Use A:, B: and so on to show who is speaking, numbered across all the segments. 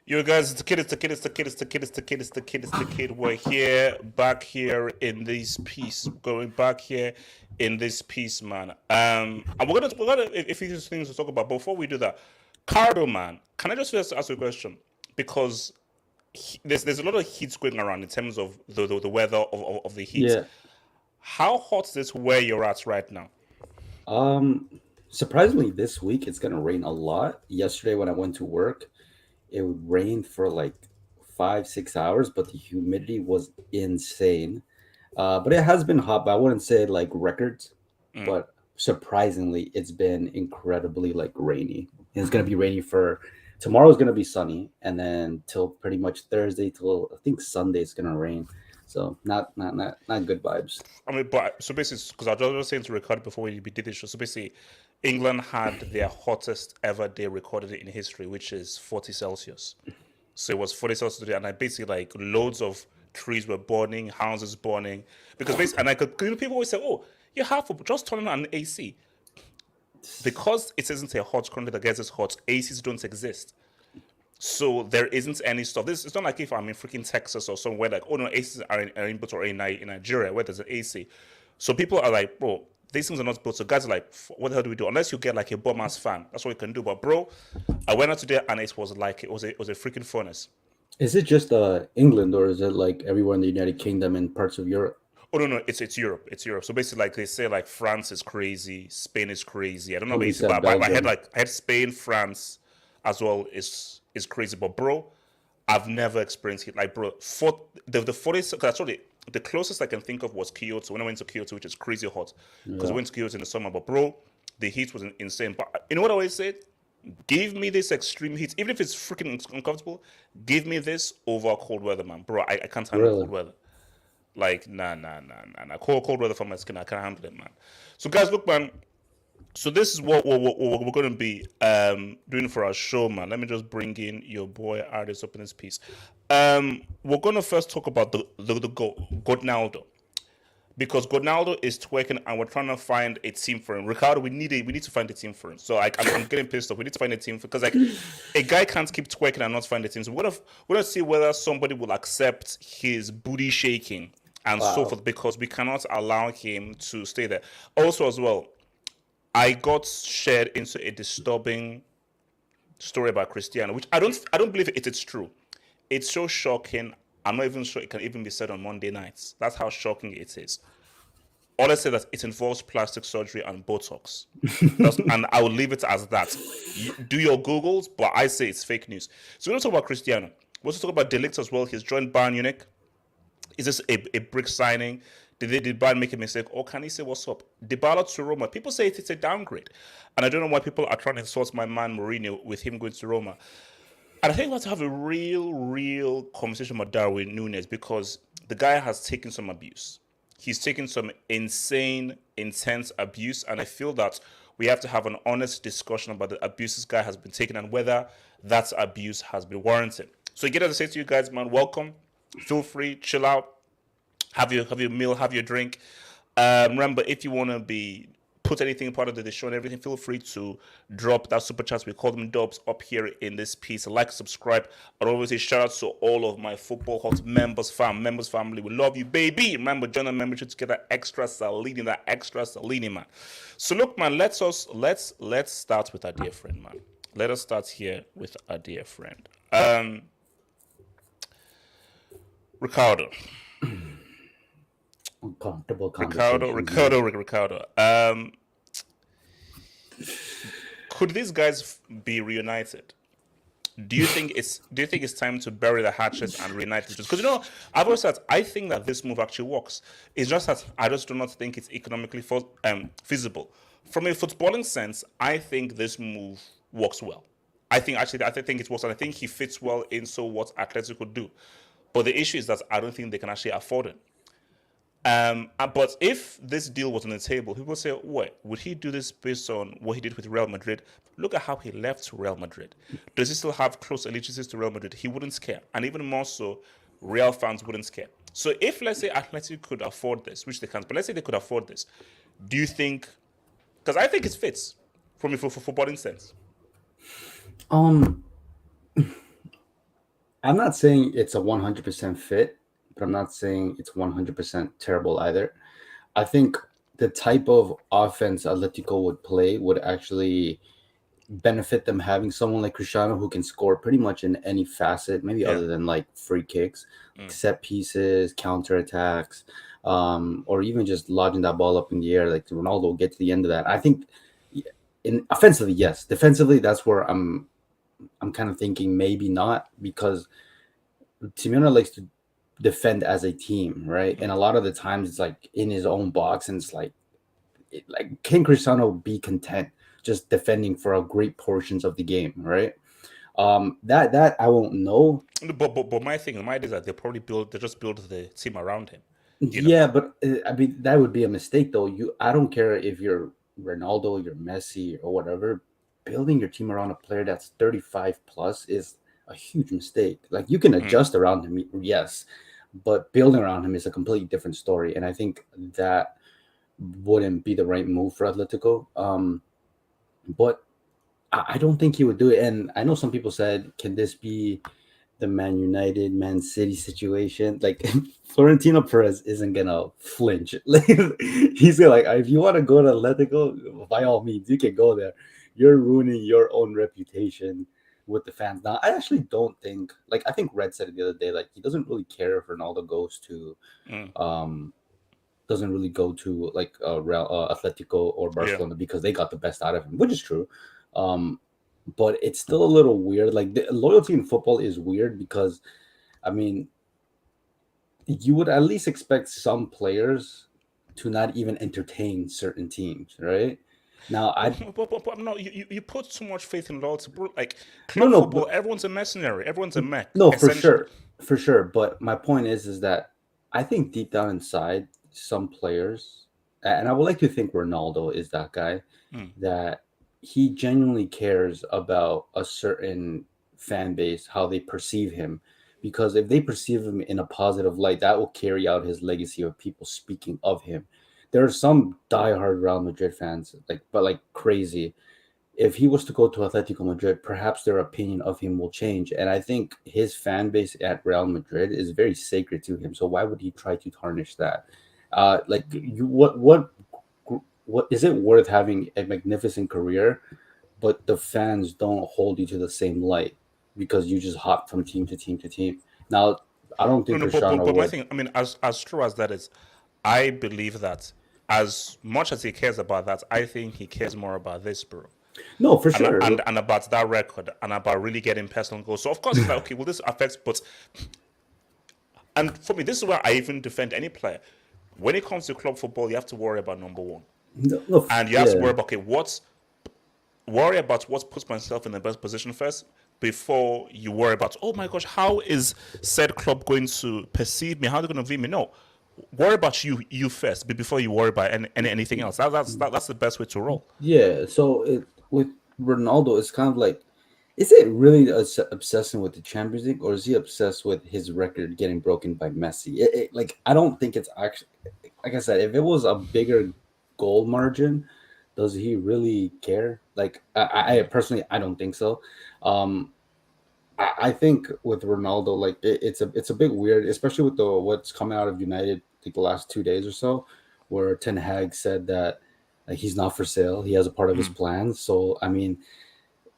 A: You guys, it's the kid, it's the kid, it's the kid, it's the kid, it's the kid, it's the kid, it's the kid. We're here, back here in this piece, going back here in this piece, man. And we're gonna, if there's things to talk about. Before we do that, Cardo, man, can I just ask you a question? Because there's a lot of heat going around in terms of the weather of the heat.
B: Yeah.
A: How hot is this where you're at right now?
B: Um, Surprisingly, this week it's gonna rain a lot. Yesterday when I went to work, it rained for like 5, 6 hours, but the humidity was insane. But it has been hot, but I wouldn't say like records.
A: Mm.
B: But surprisingly, it's been incredibly like rainy. And it's gonna be rainy for tomorrow's gonna be sunny, and then till pretty much Thursday till I think Sunday it's gonna rain. So not good vibes.
A: I mean, but so basically, because I was just saying to record before we did this show. So basically, England had their hottest ever day recorded in history, which is 40 Celsius. So it was 40 Celsius today, and I basically like loads of trees were burning, houses burning, because basically, and I could, people always say, "Oh, you have to just turn on an AC," because it isn't a hot country that gets us hot. ACs don't exist. So there isn't any stuff. This it's not like if I'm in freaking Texas or somewhere like, oh no, ACs are in or in Nigeria where there's an AC. So people are like, bro, these things are not built. So guys are like, what the hell do we do? Unless you get like a bum ass fan, that's what we can do. But bro, I went out today and it was like it was a freaking furnace.
B: Is it just England, or is it like everywhere in the United Kingdom and parts of Europe?
A: Oh no, it's Europe. It's Europe. So basically, like they say, like France is crazy, Spain is crazy. I don't know
B: Somebody
A: about you,
B: said
A: but I had
B: Belgium.
A: like I had Spain, France, as well is crazy. But bro, I've never experienced it. Like bro, the 40. Cause actually, the closest I can think of was Kyoto. When I went to Kyoto, which is crazy hot, because I
B: Yeah.
A: went to Kyoto in the summer. But bro, the heat was insane. But you know what I always said? Give me this extreme heat, even if it's freaking uncomfortable. Give me this over cold weather, man, bro. I can't handle
B: Really?
A: cold weather. Like, nah. Cold weather for my skin, I can't handle it, man. So, guys, look, man. So, this is what we're going to be doing for our show, man. Let me just bring in your boy artist up in this piece. We're going to first talk about the goal, Godnaldo, because Ronaldo is twerking and we're trying to find a team for him. Ricardo, we need to find a team for him. So like I'm getting pissed off. We need to find a team because like a guy can't keep twerking and not find a team. So we're gonna see whether somebody will accept his booty shaking and so
B: Wow.
A: forth because we cannot allow him to stay there. Also as well, I got shared into a disturbing story about Cristiano, which I don't believe it's true. It's so shocking. I'm not even sure it can even be said on Monday nights. That's how shocking it is. All I say that it involves plastic surgery and Botox. And I will leave it as that. You, do your Googles, but I say it's fake news. So we're going to talk about Cristiano. We're also talk about Ligt as well. He's joined Bayern Munich. Is this a brick signing? Did Bayern make a mistake? Or can he say what's up? Dybala to Roma. People say it's a downgrade. And I don't know why people are trying to insult my man Mourinho with him going to Roma. And I think we have to have a real conversation about Darwin Nunez because the guy has taken some abuse. He's taken some insane, intense abuse, and I feel that we have to have an honest discussion about the abuse this guy has been taking and whether that abuse has been warranted. So, again, as I say to you guys, man, welcome. Feel free, chill out, have your meal, have your drink. Remember, if you want to be put anything part of the show and everything, feel free to drop that super chats. We call them dubs up here in this piece. Like, subscribe, and obviously shout out to all of my football hot members family. We love you, baby. Remember, join the membership to get that extra salini, man. So look, man, let's start with our dear friend, man. Let us start here with our dear friend. Ricardo.
B: Uncomfortable
A: Ricardo,
B: conversations, man.
A: Ricardo, Ricardo. Could these guys be reunited? Do you think it's time to bury the hatchet and reunite it? Because I've always said I think that this move actually works. It's just that I just do not think it's economically feasible. From a footballing sense, I think this move works well. I think it works, and I think he fits well into what Atletico do. But the issue is that I don't think they can actually afford it. But if this deal was on the table, people say, "What would he do this based on what he did with Real Madrid? Look at how he left Real Madrid. Does he still have close allegiances to Real Madrid? He wouldn't care, and even more so, Real fans wouldn't care. So if let's say Atletico could afford this, which they can't, but let's say they could afford this, do you think? Because I think it fits from a footballing sense.
B: Um, I'm not saying it's a 100% fit, but I'm not saying it's 100% terrible either. I think the type of offense Atletico would play would actually benefit them having someone like Cristiano who can score pretty much in any facet, maybe
A: Yeah.
B: other than like free kicks, like
A: Mm.
B: set pieces, counter attacks, or even just lodging that ball up in the air. Like Ronaldo will get to the end of that. I think in offensively, yes. Defensively, that's where I'm kind of thinking maybe not because Simeone likes to defend as a team, right? And
A: Mm.
B: a lot of the times it's like in his own box, and it's like can Cristiano be content just defending for a great portions of the game, right? That I won't know.
A: But my thing is that they just build the team around him. You know.
B: Yeah, but I mean that would be a mistake though. I don't care if you're Ronaldo, you're Messi or whatever. Building your team around a player that's 35 plus is a huge mistake. Like you can
A: Mm.
B: adjust around him, yes, but building around him is a completely different story. And I think that wouldn't be the right move for Atletico. But I don't think he would do it. And I know some people said, can this be the Man United, Man City situation? Like Florentino Perez isn't gonna flinch. Like he's gonna like, if you want to go to Atletico, by all means, you can go there. You're ruining your own reputation with the fans. Now, I actually don't think like I think Red said it the other day, like he doesn't really care if Ronaldo goes to
A: Mm.
B: um doesn't really go to like Real, Atletico or
A: Yeah.
B: Barcelona because they got the best out of him, which is true. Um, but it's still a little weird. Like the loyalty in football is weird because, I mean, you would at least expect some players to not even entertain certain teams, right? Now, I
A: But no, you put too much faith in loyalty, bro. Like
B: no
A: club
B: no
A: football,
B: but
A: everyone's a mercenary, everyone's a mech,
B: no
A: essentially.
B: for sure. But my point is that I think deep down inside, some players, and I would like to think Ronaldo is that guy
A: Mm.
B: that he genuinely cares about a certain fan base, how they perceive him. Because if they perceive him in a positive light, that will carry out his legacy of people speaking of him. There are some diehard Real Madrid fans, like crazy. If he was to go to Atletico Madrid, perhaps their opinion of him will change. And I think his fan base at Real Madrid is very sacred to him. So why would he try to tarnish that? Like you, what is it worth having a magnificent career, but the fans don't hold you to the same light because you just hop from team to team to team. Now, I don't
A: No,
B: think
A: no, but, but
B: Cristiano
A: but my
B: would.
A: thing, I mean, as true as that is, I believe that as much as he cares about that, I think he cares more about this, bro.
B: No, for
A: And,
B: sure.
A: and about that record and about really getting personal goals. So of course it's like, okay, well this affects, but and for me, this is where I even defend any player. When it comes to club football, you have to worry about number one.
B: No, no,
A: And you have to
B: yeah.
A: worry about okay, worry about what puts myself in the best position first before you worry about oh my gosh, how is said club going to perceive me? How are they going to view me? No. Worry about you first before you worry about anything else. That's the best way to roll.
B: Yeah, so with Ronaldo, it's kind of like, is it really obsessing with the Champions League, or is he obsessed with his record getting broken by Messi? Like, I don't think it's actually, like I said, if it was a bigger goal margin, does he really care? Like, I personally, I don't think so. Um, I think with Ronaldo, like it's a bit weird, especially with the what's coming out of United, like the last 2 days or so, where Ten Hag said that like he's not for sale. He has a part of his
A: Mm.
B: plans. So I mean,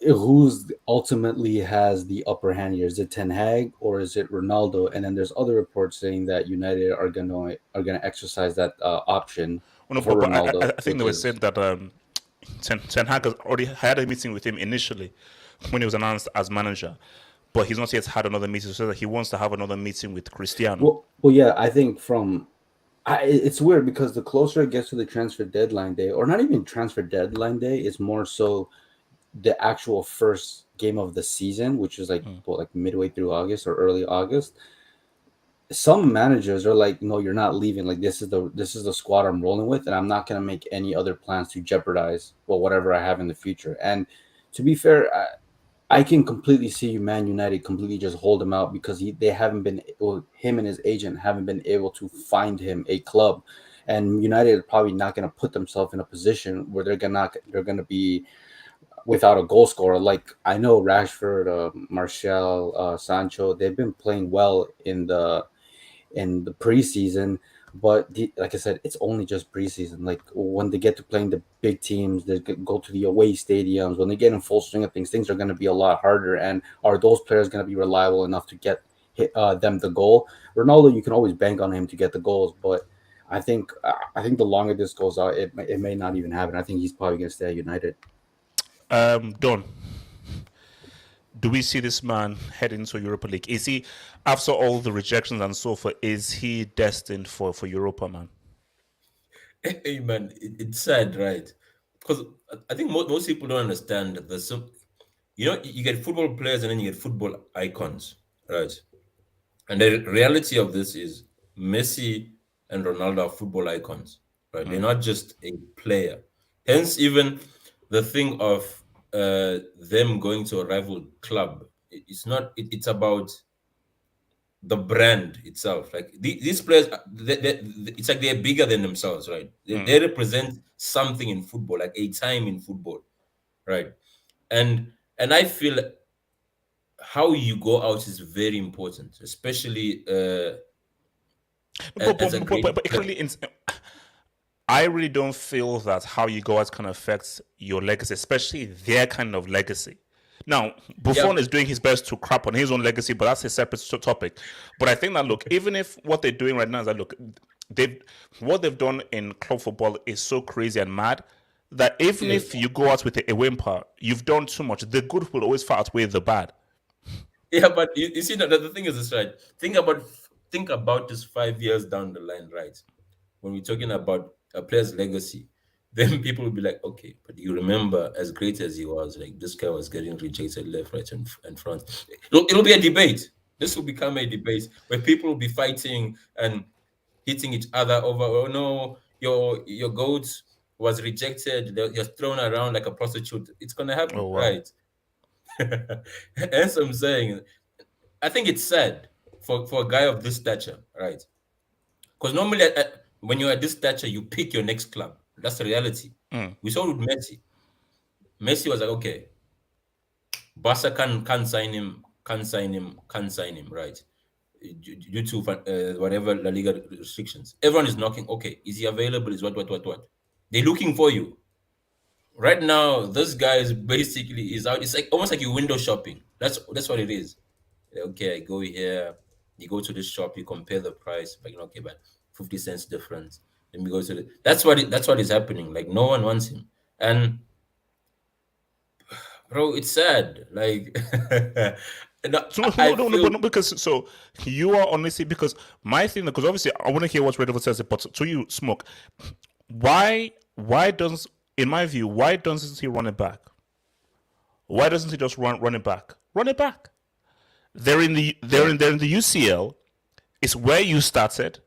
B: who's ultimately has the upper hand here? Is it Ten Hag or is it Ronaldo? And then there's other reports saying that United are gonna exercise that option
A: Well, no,
B: for
A: but
B: Ronaldo,
A: I think
B: which
A: they were
B: is
A: saying that Ten Hag has already had a meeting with him initially when he was announced as manager, but he's not yet had another meeting. So that he wants to have another meeting with Cristiano.
B: well, yeah. I think it's weird because the closer it gets to the transfer deadline day, or not even transfer deadline day, it's more so the actual first game of the season, which is like
A: Mm.
B: what, like midway through August or early August. Some managers are like, no, you're not leaving. Like this is the squad I'm rolling with, and I'm not gonna make any other plans to jeopardize whatever I have in the future. And to be fair, I can completely see you, Man United, completely just hold him out because they haven't been, well, him and his agent haven't been able to find him a club, and United are probably not going to put themselves in a position where they're gonna be without a goal scorer. Like I know Rashford, Martial, Sancho, they've been playing well in the preseason, but like I said, it's only just preseason. Like when they get to playing the big teams, they go to the away stadiums. When they get in full swing of things are going to be a lot harder. And are those players going to be reliable enough to get them the goal? Ronaldo, you can always bank on him to get the goals, but I think the longer this goes out, it may not even happen. I think he's probably going to stay at United.
A: Don, do we see this man heading to Europa League? Is he, after all the rejections and so forth, is he destined for Europa, man?
C: Hey, man, it's sad, right? Because I think most people don't understand that there's some, you get football players and then you get football icons, right? And the reality of this is Messi and Ronaldo are football icons, right? They're not just a player. Hence, even the thing of them going to a rival club, it's not. It's about the brand itself. Like these players, it's like they're bigger than themselves, right? They represent something in football, like a time in football, right? And I feel how you go out is very important, especially as a great.
A: But I really don't feel that how you go out can affect your legacy, especially their kind of legacy. Now, Buffon is doing his best to crap on his own legacy, but that's a separate topic. But I think that, look, even if what they're doing right now is that, look, what they've done in club football is so crazy and mad that even if you go out with a whimper, you've done too much. The good will always far outweigh the bad.
C: Yeah, but you see, the thing is this, right? Think about this 5 years down the line, right? When we're talking about a player's legacy, then people will be like, okay, but you remember, as great as he was, like this guy was getting rejected left, right, and front. It'll be a debate. This will become a debate where people will be fighting and hitting each other over, oh no, your goat was rejected, you're thrown around like a prostitute. It's gonna happen, right? As I'm saying, I think it's sad for a guy of this stature, right? Because normally, when you're at this stature, you pick your next club. That's the reality. We saw with Messi. Messi was like, okay, Barca can't sign him, right? Due to whatever La Liga restrictions. Everyone is knocking, okay, is he available? Is what? They're looking for you. Right now, this guy is basically out. It's like almost like you window shopping. That's what it is. Okay, I go here. You go to this shop. You compare the price. Like, okay, but 50 cents difference. Then we go to the. That's what is happening. Like no one wants him, and bro, it's sad. Like,
A: no, because so you are honestly, because my thing, because obviously I want to hear what Red Devil says, but to you, Smoke, why doesn't, in my view, why doesn't he run it back? Why doesn't he just run it back? Run it back. They're in the UCL. It's where you started.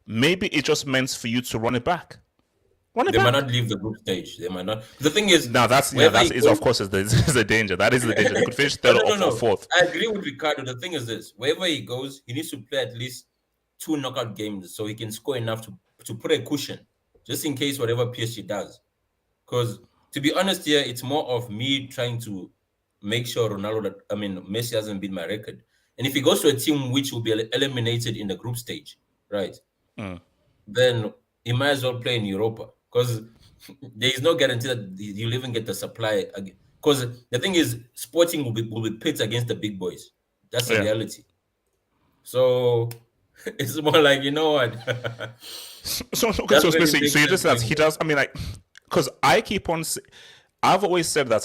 A: Maybe it just meant for you to run it back.
C: They might not leave the group stage. They might not. The thing is,
A: now that's of course is the danger. That is the danger. They could finish third or fourth.
C: I agree with Ricardo. The thing is this: wherever he goes, he needs to play at least 2 knockout games so he can score enough to put a cushion, just in case whatever PSG does. Because to be honest, here it's more of me trying to make sure Messi hasn't beat my record. And if he goes to a team which will be eliminated in the group stage, right? Then he might as well play in Europa, because there is no guarantee that you'll even get the supply again. Because the thing is, Sporting will be pit against the big boys. That's the reality. So it's more like, you know what?
A: so you just said he does. I mean, like, because I keep on. I've always said that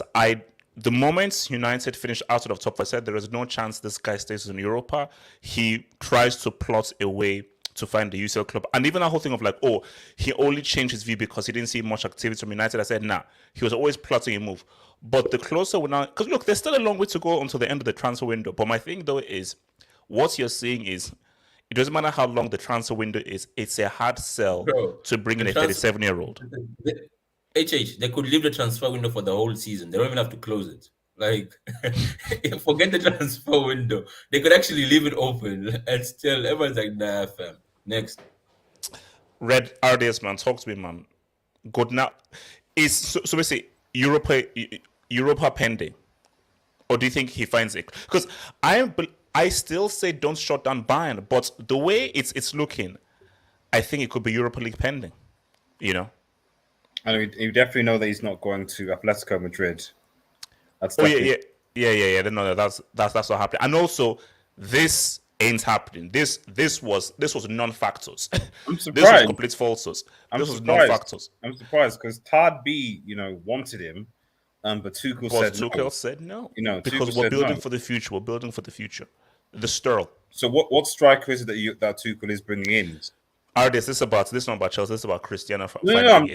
A: the moment United finish out of top, I said there is no chance this guy stays in Europa. He tries to plot a way to find the UCL club. And even that whole thing of like, oh, he only changed his view because he didn't see much activity from United. I said, nah, he was always plotting a move. But the closer we're now, because look, there's still a long way to go until the end of the transfer window. But my thing though is, what you're seeing is, it doesn't matter how long the transfer window is, it's a hard sell to bring in a 37-year-old.
C: They could leave the transfer window for the whole season. They don't even have to close it. Like, forget the transfer window. They could actually leave it open and still everyone's like, nah, fam. Next.
A: Red RDS, man, talk to me, man. Good now. So basically, Europa, Europa pending? Or do you think he finds it? Because I still say don't shut down Bayern, but the way it's looking, I think it could be Europa League pending. You know?
D: And you definitely know that he's not going to Atletico Madrid. That's
A: Oh
D: definitely...
A: yeah. No, that's not happening. And also, this ain't happening. This was non-factors.
D: I'm
A: This was
D: surprised.
A: complete falsos.
D: I'm
A: This was
D: surprised.
A: non-factors.
D: I'm surprised because Tad B, wanted him, but Tuchel
A: But
D: said no.
A: Tuchel said no.
D: Tuchel
A: Because we're
D: said
A: building
D: no.
A: for the future. We're building for the future. The Sterl.
D: So what striker is it that Tuchel is bringing in?
A: This is not about Chelsea. This is about Cristiano.
D: No,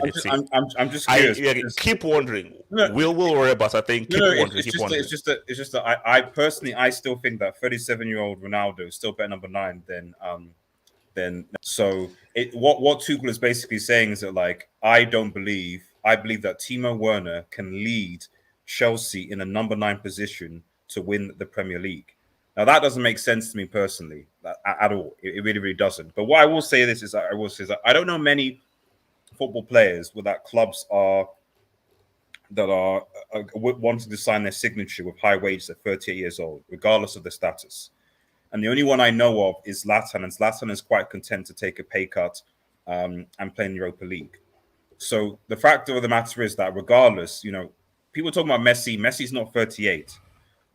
D: I'm just curious.
A: Keep wondering.
D: No.
A: We'll worry about. I think. Keep wondering. Keep wondering.
D: It's just that I personally still think that 37-year-old Ronaldo is still better number 9 than. So what Tuchel is basically saying is that I believe that Timo Werner can lead Chelsea in a number 9 position to win the Premier League. Now that doesn't make sense to me personally at all. It really, really doesn't. But what I will say is that I don't know many football players that clubs are wanting to sign their signature with high wages at 38 years old, regardless of their status. And the only one I know of is Zlatan, and Zlatan is quite content to take a pay cut and play in the Europa League. So the fact of the matter is that regardless, people talking about Messi. Messi's not 38.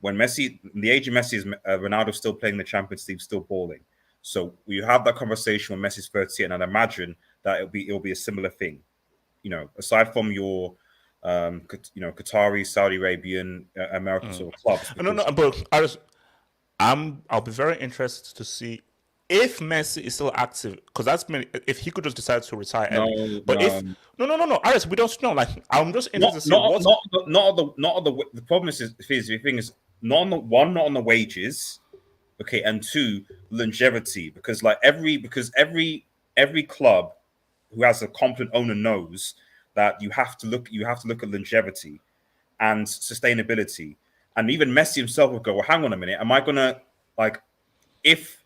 D: When the age of Messi is Ronaldo still playing the Champions League, still balling. So you have that conversation when Messi's 38, and I'd imagine that it'll be a similar thing. Aside from your Qatari, Saudi Arabian, American sort of clubs.
A: No, but I'll be very interested to see if Messi is still active, because if he could just decide to retire. No, Aris, we don't know. I'm just interested to see
D: the problem is the thing is not on the wages, okay, and 2, longevity, because every club who has a competent owner knows that you have to look at longevity and sustainability. And even Messi himself will go, well, hang on a minute, am I gonna if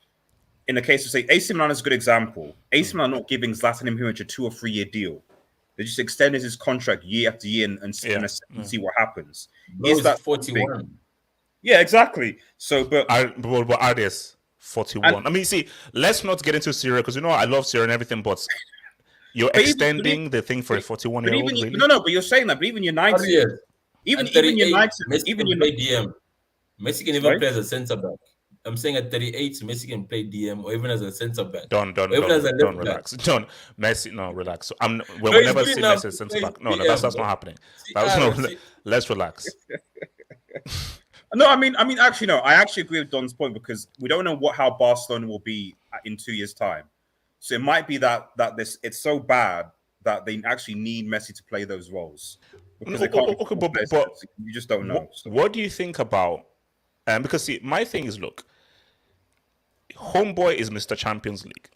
D: in the case of say AC Milan is a good example. AC Milan are not giving Zlatan Ibrahimovic a 2 or 3 year deal. They just extended his contract year after year and see what happens.
C: Is that 41? Big?
D: Yeah, exactly. So, but
A: Arias 41. I mean, see, let's not get into Serie because I love Serie and everything, but you're extending the thing for a 41-year-old. Really?
D: No, but you're saying that. But even United, even United,
C: even play DM. Messi can even play as a centre back. I'm saying at 38, Messi can play DM or even as a centre back.
A: Don't relax. Don't Messi. No, relax. So we'll never see Messi as centre back. No, that's not happening. Let's relax.
D: No, I mean, actually, no. I actually agree with Don's point because we don't know how Barcelona will be in 2 years' time. So it might be that it's so bad that they actually need Messi to play those roles because but you just don't know.
A: What do you think about? Because see, my thing is, look, homeboy is Mr. Champions League.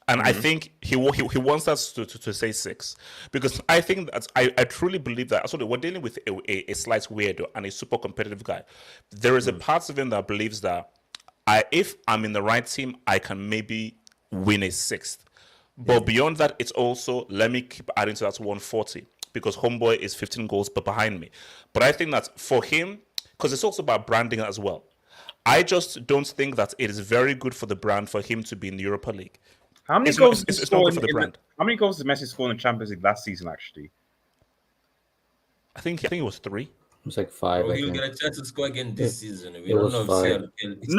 A: And I think he wants us to say 6 because I think that I truly believe that we're dealing with a slight weirdo and a super competitive guy. There is a part of him that believes that if I'm in the right team, I can maybe win a 6th. But beyond that, it's also let me keep adding to that 140 because homeboy is 15 goals behind me. But I think that for him, because it's also about branding as well. I just don't think that it is very good for the brand for him to be in the Europa League.
D: How many goals did Messi score in the Champions League last season? Actually,
A: I think it was 3.
B: It was like 5.
C: He'll get a chance to score again this season.
B: We don't know 5.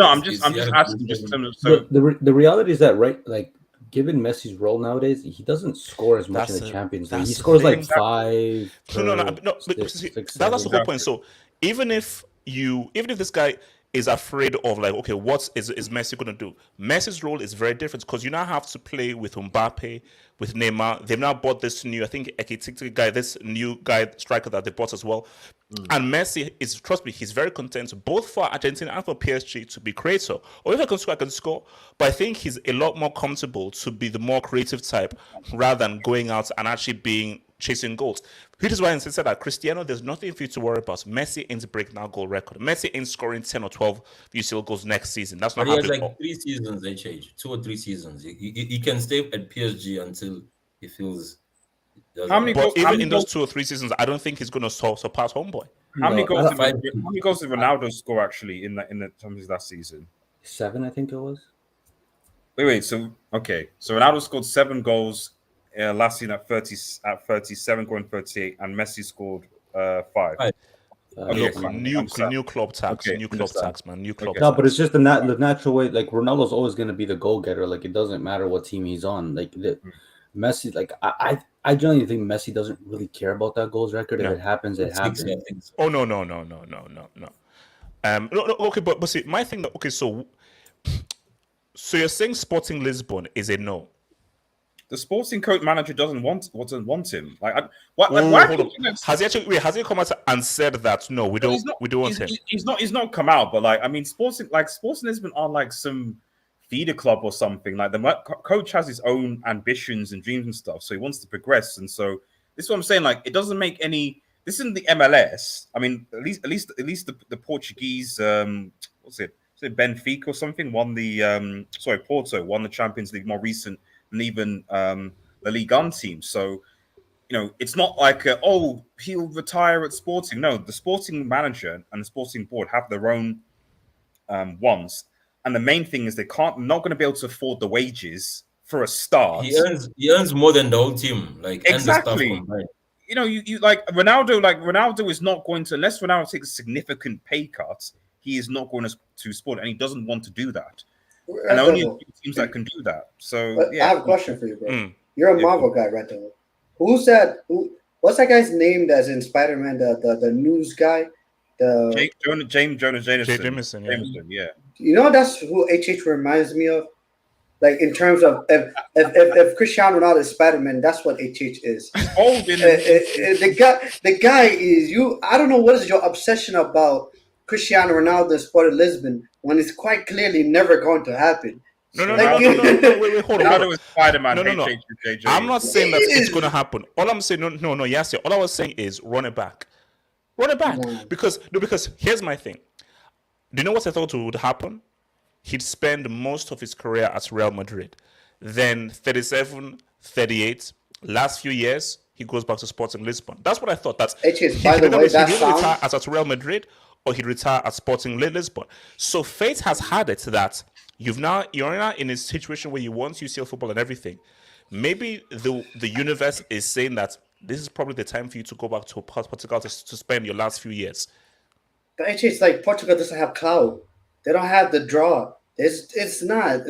D: I'm just asking.
B: The reality is that given Messi's role nowadays, he doesn't score as much in the Champions League. He scores like 5.
A: No. That's the whole point. So even if this guy is afraid of what is Messi going to do? Messi's role is very different because you now have to play with Mbappe, with Neymar. They've now bought this new, I think, Ekitike guy, this new guy striker that they bought as well. And Messi is, trust me, he's very content both for Argentina and for PSG to be creator. Or if I can score. But I think he's a lot more comfortable to be the more creative type rather than going out and actually chasing goals. Which is why I said that Cristiano, there's nothing for you to worry about. Messi ain't breaking our goal record. Messi ain't scoring 10 or 12 UCL goals next season. That's not happening.
C: He has 3 seasons, HH. 2 or 3 seasons. He can stay at PSG until he feels
D: How many
A: But
D: goals?
A: even in those 2 or 3 seasons, I don't think he's going to surpass Homeboy.
D: How many
B: No,
D: goals?
B: I-
D: How many goals did Ronaldo score actually in the Champions League last season?
B: 7, I think it was.
D: Wait. So okay, so Ronaldo scored 7 goals last season at 37, going 38, and Messi scored 5.
C: Five.
D: Okay,
A: Look,
D: fine.
A: new
D: Understand.
A: club tax,
D: Okay,
A: new club
D: understand.
A: tax, man, new club
B: No,
A: tax.
B: but it's just the natural way. Like Ronaldo's always going to be the goal getter. Like it doesn't matter what team he's on. Like Messi, like I genuinely think Messi doesn't really care about that goals record.
A: No.
B: If it happens, it happens.
C: I think so.
A: Oh no. No, okay, but see, my thing. Okay, so you're saying Sporting Lisbon is a no?
D: The sporting coach manager doesn't want him. Like,
A: Oh,
D: why?
A: hold on. Has he come out and said that no, we don't want him?
D: He's not come out, but like I mean, Sporting Lisbon are like some feeder club or something. Like the coach has his own ambitions and dreams and stuff, so he wants to progress. And so this is what I'm saying. Like, it doesn't make any. This isn't the MLS. I mean, at least the Portuguese. What's it? Is it Benfica or something? Porto won the Champions League more recent than even the Liga team. So, it's not like he'll retire at Sporting. No, the Sporting manager and the Sporting board have their own wants, and the main thing is not going to be able to afford the wages for a start.
C: He earns more than the whole team, like
D: Exactly.
C: And the staff combined.
D: You like Ronaldo. Like Ronaldo is not going to, unless Ronaldo takes a significant pay cut, he is not going to Sport, and he doesn't want to do that. And only a few teams that can do that. So
E: I have a question for you, bro.
A: Mm.
E: You're a Marvel guy, right? Though. What's that guy's name that's in Spider-Man? The news guy,
D: James
A: Jameson, yeah.
D: Jameson, yeah.
E: You know, that's who HH reminds me of. Like in terms of if Cristiano Ronaldo is Spider-Man, that's what HH is.
D: Old in
E: The guy is you. I don't know what is your obsession about Cristiano Ronaldo and Sporting Lisbon when it's quite clearly never going to happen.
A: No,
E: Like-
A: wait, hold on.
D: Ronaldo is Spider-Man.
A: No. I'm not saying that it's going to happen. All I'm saying, no, yes. All I was saying is run it back. Because here's my thing. Do you know what I thought would happen? He'd spend most of his career at Real Madrid. Then 37, 38, last few years, he goes back to Sporting Lisbon. That's what I thought. That's
E: HH, by the way,
A: he'd
E: that
A: either retire
E: sounds...
A: at Real Madrid or he'd retire at Sporting Lisbon. So fate has had it that you're now in a situation where you want UCL football and everything. Maybe the universe is saying that this is probably the time for you to go back to Portugal to spend your last few years.
E: But HH, like Portugal doesn't have clout. They don't have the draw. It's not.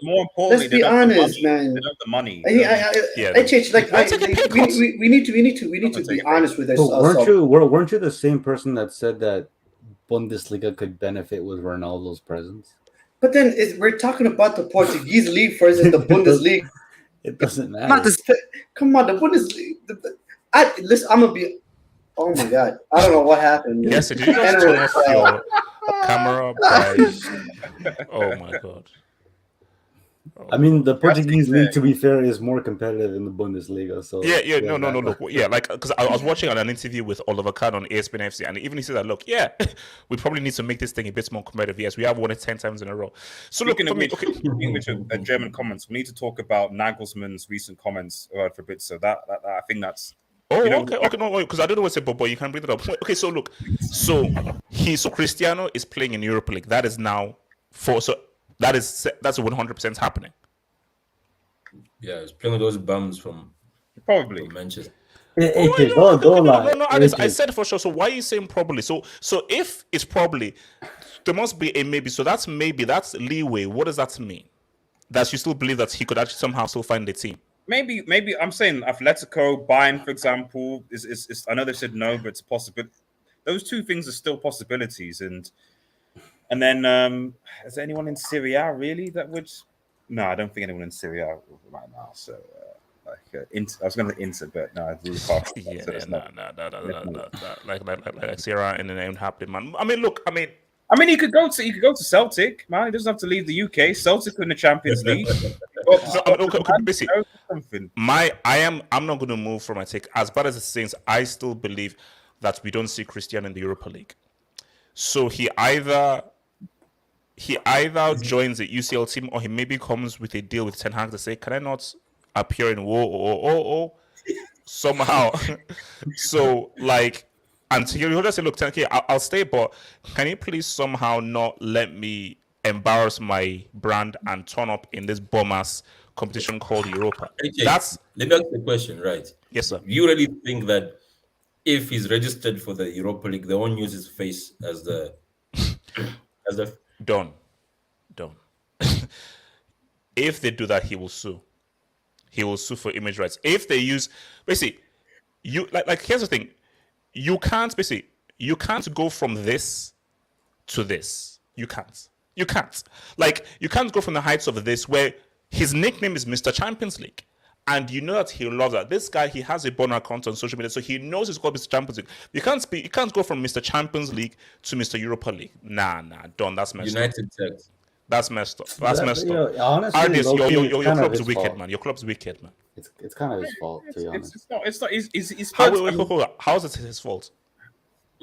D: More importantly,
E: let's be honest, man.
D: They don't have the money.
E: HH, like we need to be honest with
B: But
E: ourselves.
B: weren't you the same person that said that Bundesliga could benefit with Ronaldo's presence?
E: But then we're talking about the Portuguese league versus the Bundesliga.
B: It doesn't matter.
E: Come on, the Bundesliga. Listen, I'm gonna be. Oh my god, I don't know what happened. Man.
A: Yes, did you just turn off your camera? Oh my god.
B: I mean, the Portuguese league, to be fair, is more competitive in the Bundesliga. So
A: No. Look, like because I was watching an interview with Oliver Kahn on ESPN FC, and even he said that, look, we probably need to make this thing a bit more competitive. Yes, we have won it 10 times in a row. So look,
D: which German comments. We need to talk about Nagelsmann's recent comments for a bit. So that I think that's.
A: Okay, no, because I don't know what to say, but you can bring it up. Okay, so look, so Cristiano is playing in Europa League. That is now that's 100% happening.
C: Yeah, he's playing with those bums from Manchester.
B: Don't lie.
A: No, I said for sure. So why are you saying probably? So if it's probably, there must be a maybe. So that's leeway. What does that mean? That you still believe that he could actually somehow still find the team?
D: Maybe I'm saying Atletico, Bayern, for example, is I know they said no, but it's possible. Those two things are still possibilities, and then is there anyone in Serie really that would? No, I don't think anyone in Serie right now. So I was going to Inter, but no, it's really hard.
A: No. Like Serie and then it happening, man. I mean, look,
D: I mean, he could go to Celtic, man. He doesn't have to leave the UK. Celtic in the Champions League.
A: I'm not going to move from my take. As bad as it seems, I still believe that we don't see Cristiano in the Europa League. So he either joins the UCL team or he maybe comes with a deal with Ten Hag to say, can I not appear in war or somehow. So like, and he'll just say, "Look, 10K, I'll stay, but can you please somehow not let me embarrass my brand and turn up in this bum ass competition called Europa?"
C: Okay,
A: That's
C: let me ask you a question, right?
A: yes, sir.
C: You really think that if he's registered for the Europa League, they won't use his face as the
A: Done, done. If they do that, he will sue. He will sue for image rights. If they use, basically, you like here's the thing, you can't go from this to this. You can't go from the heights of this where his nickname is Mr. Champions League. And you know that he loves that. This guy, he has a burner account on social media, so he knows it's called Mr. Champions League. You can't go from Mr. Champions League to Mr. Europa League. Nah, done. That's messed up.
C: United Tech.
A: That's messed up. That's messed up.
B: Honestly,
A: Artists,
B: low-key,
A: your
B: it's kind of
A: club's
B: his
A: wicked,
B: fault.
A: man. Your club's wicked, man.
B: It's kind of his fault, to be honest.
D: It's not. It's
A: How,
D: not.
A: hold on. How is it his fault?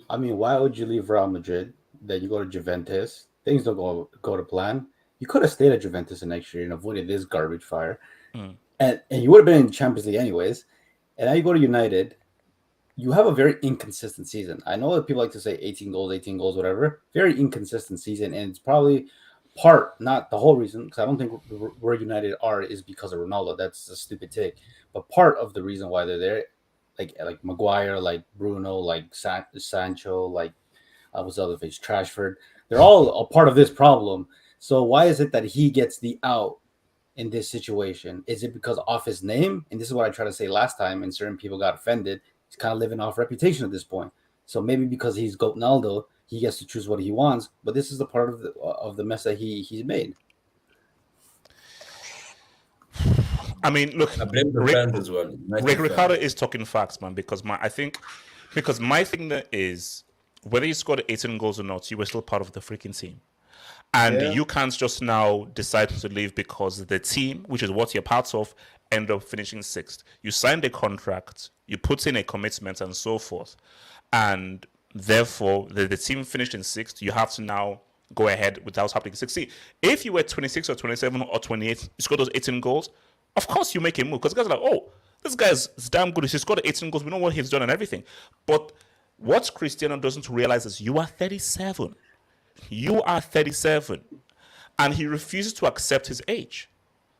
B: I mean, why would you leave Real Madrid? Then you go to Juventus. Things don't go to plan. You could have stayed at Juventus the next year and avoided this garbage fire. And you would have been in Champions League anyways. And now you go to United. You have a very inconsistent season. I know that people like to say 18 goals, whatever. Very inconsistent season. And it's probably part, not the whole reason, because I don't think where United are is because of Ronaldo. That's a stupid take. But part of the reason why they're there, like Maguire, like Bruno, like Sancho, like what's the other face, Trashford. They're all a part of this problem. So why is it that he gets the out in this situation? Is it because off his name? And this is what I tried to say last time, and certain people got offended. He's kind of living off reputation at this point. So maybe because he's Ronaldo, he gets to choose what he wants. But this is the part of the mess that he's made.
A: I mean, look,
C: I blame the fans as well.
A: Ricardo is talking facts, man. Because my thing there is whether you scored 18 goals or not, you were still part of the freaking team. And you can't just now decide to leave because the team, which is what you're part of, ended up finishing sixth. You signed a contract, you put in a commitment and so forth. And therefore, the team finished in sixth. You have to now go ahead without happening sixth. See, if you were 26 or 27 or 28, you scored those 18 goals, of course you make a move. Because guys are like, oh, this guy's damn good. He scored 18 goals. We know what he's done and everything. But what Cristiano doesn't realize is you are 37. You are 37. And he refuses to accept his age.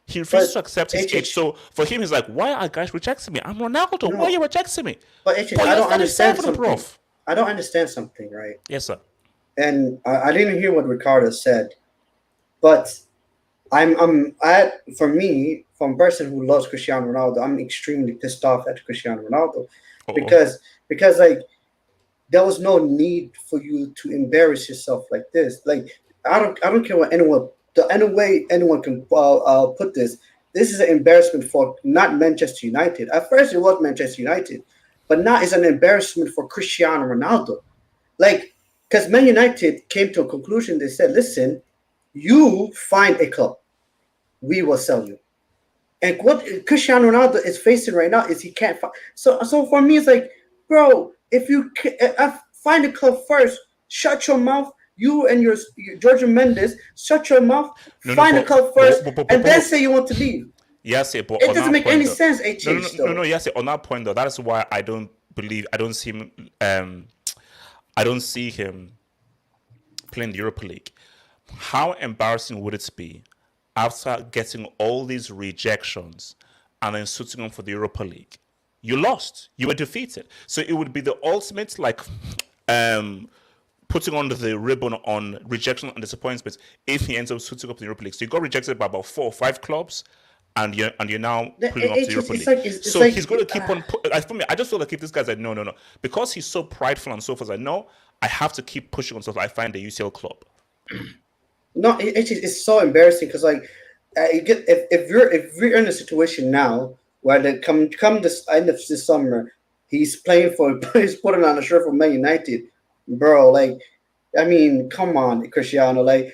A: He refuses to accept his age. So for him, he's like, why are guys rejecting me? I'm Ronaldo.
E: No.
A: Why are you rejecting me?
E: But I don't understand something.
A: Prof.
E: I don't understand something, right?
A: Yes, sir.
E: And I didn't hear what Ricardo said, but for me, from a person who loves Cristiano Ronaldo, I'm extremely pissed off at Cristiano Ronaldo because like there was no need for you to embarrass yourself like this. Like I don't care what any way anyone can put this. This is an embarrassment for not Manchester United. At first, it was Manchester United, but now it's an embarrassment for Cristiano Ronaldo. Like, because Man United came to a conclusion. They said, "Listen, you find a club, we will sell you." And what Cristiano Ronaldo is facing right now is he can't find. So for me, it's like, bro, if you find a club first, shut your mouth. You and your Jorge Mendes, shut your mouth. Find a club first, and then say you want to leave.
A: Yes, but
E: it doesn't make any sense.
A: No. Yes, on that point though, that is why I don't see him. I don't see him playing the Europa League. How embarrassing would it be after getting all these rejections and then suiting up for the Europa League? You lost. You were defeated. So it would be the ultimate putting on the ribbon on rejection and disappointment if he ends up suiting up the Europa League. So you got rejected by about 4 or 5 clubs, and you're now pulling up the Europa League. So he's going to keep on. For me, I just feel like if this guy's like, no, because he's so prideful and so forth. Like, no, I have to keep pushing until I find the UCL club.
E: No, it's so embarrassing because like, if we're in a situation now where they come this end of this summer, he's putting on a shirt for Man United. Bro, like, I mean, come on, Cristiano. Like,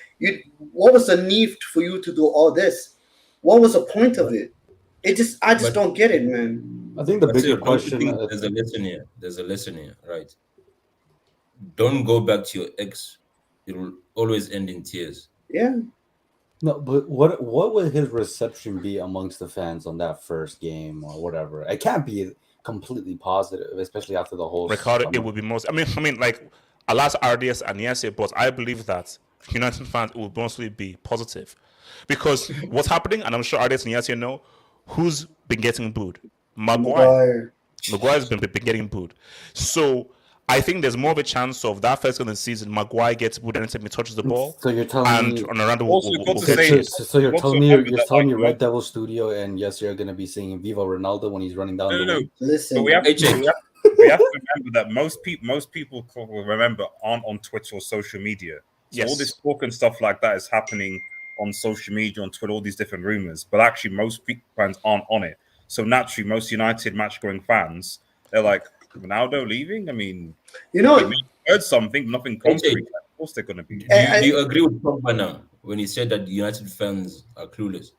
E: what was the need for you to do all this? What was the point of it? I just don't get it, man.
B: I think the bigger question.
C: There's a lesson here, right? Don't go back to your ex. It will always end in tears.
E: Yeah.
B: No, but what would his reception be amongst the fans on that first game or whatever? It can't be completely positive, especially after the whole
A: Ricardo,
B: summer.
A: it would be most. I mean, like alas RDS and Yasser, but I believe that United fans will mostly be positive because what's happening, and I'm sure RDS and Yasser know who's been getting booed. Maguire. Maguire's been getting booed. So I think there's more of a chance of that first game of the season, Maguire gets booed anytime he touches the ball.
B: So you're telling me
A: Ronaldo
D: Also,
A: will
D: got to
A: get
D: say-
A: chased.
B: so you're
D: Also
B: telling me
D: remember
B: you're
D: that,
B: telling me
D: like,
B: Red Devil Studio and yes, you're gonna be singing Viva Ronaldo when he's running down the
D: No.
B: wing.
E: Listen,
D: But we have
C: HH.
D: to remember that most people will remember aren't on Twitter or social media. So all
A: Yes.
D: this talk and stuff like that is happening on social media, on Twitter, all these different rumors. But actually, most fans aren't on it. So naturally, most United match-going fans, they're like, Ronaldo leaving? I mean,
E: you know,
D: we heard something, nothing concrete. Of course they're going to be.
C: Do you agree with Pogba now when he said that United fans are clueless?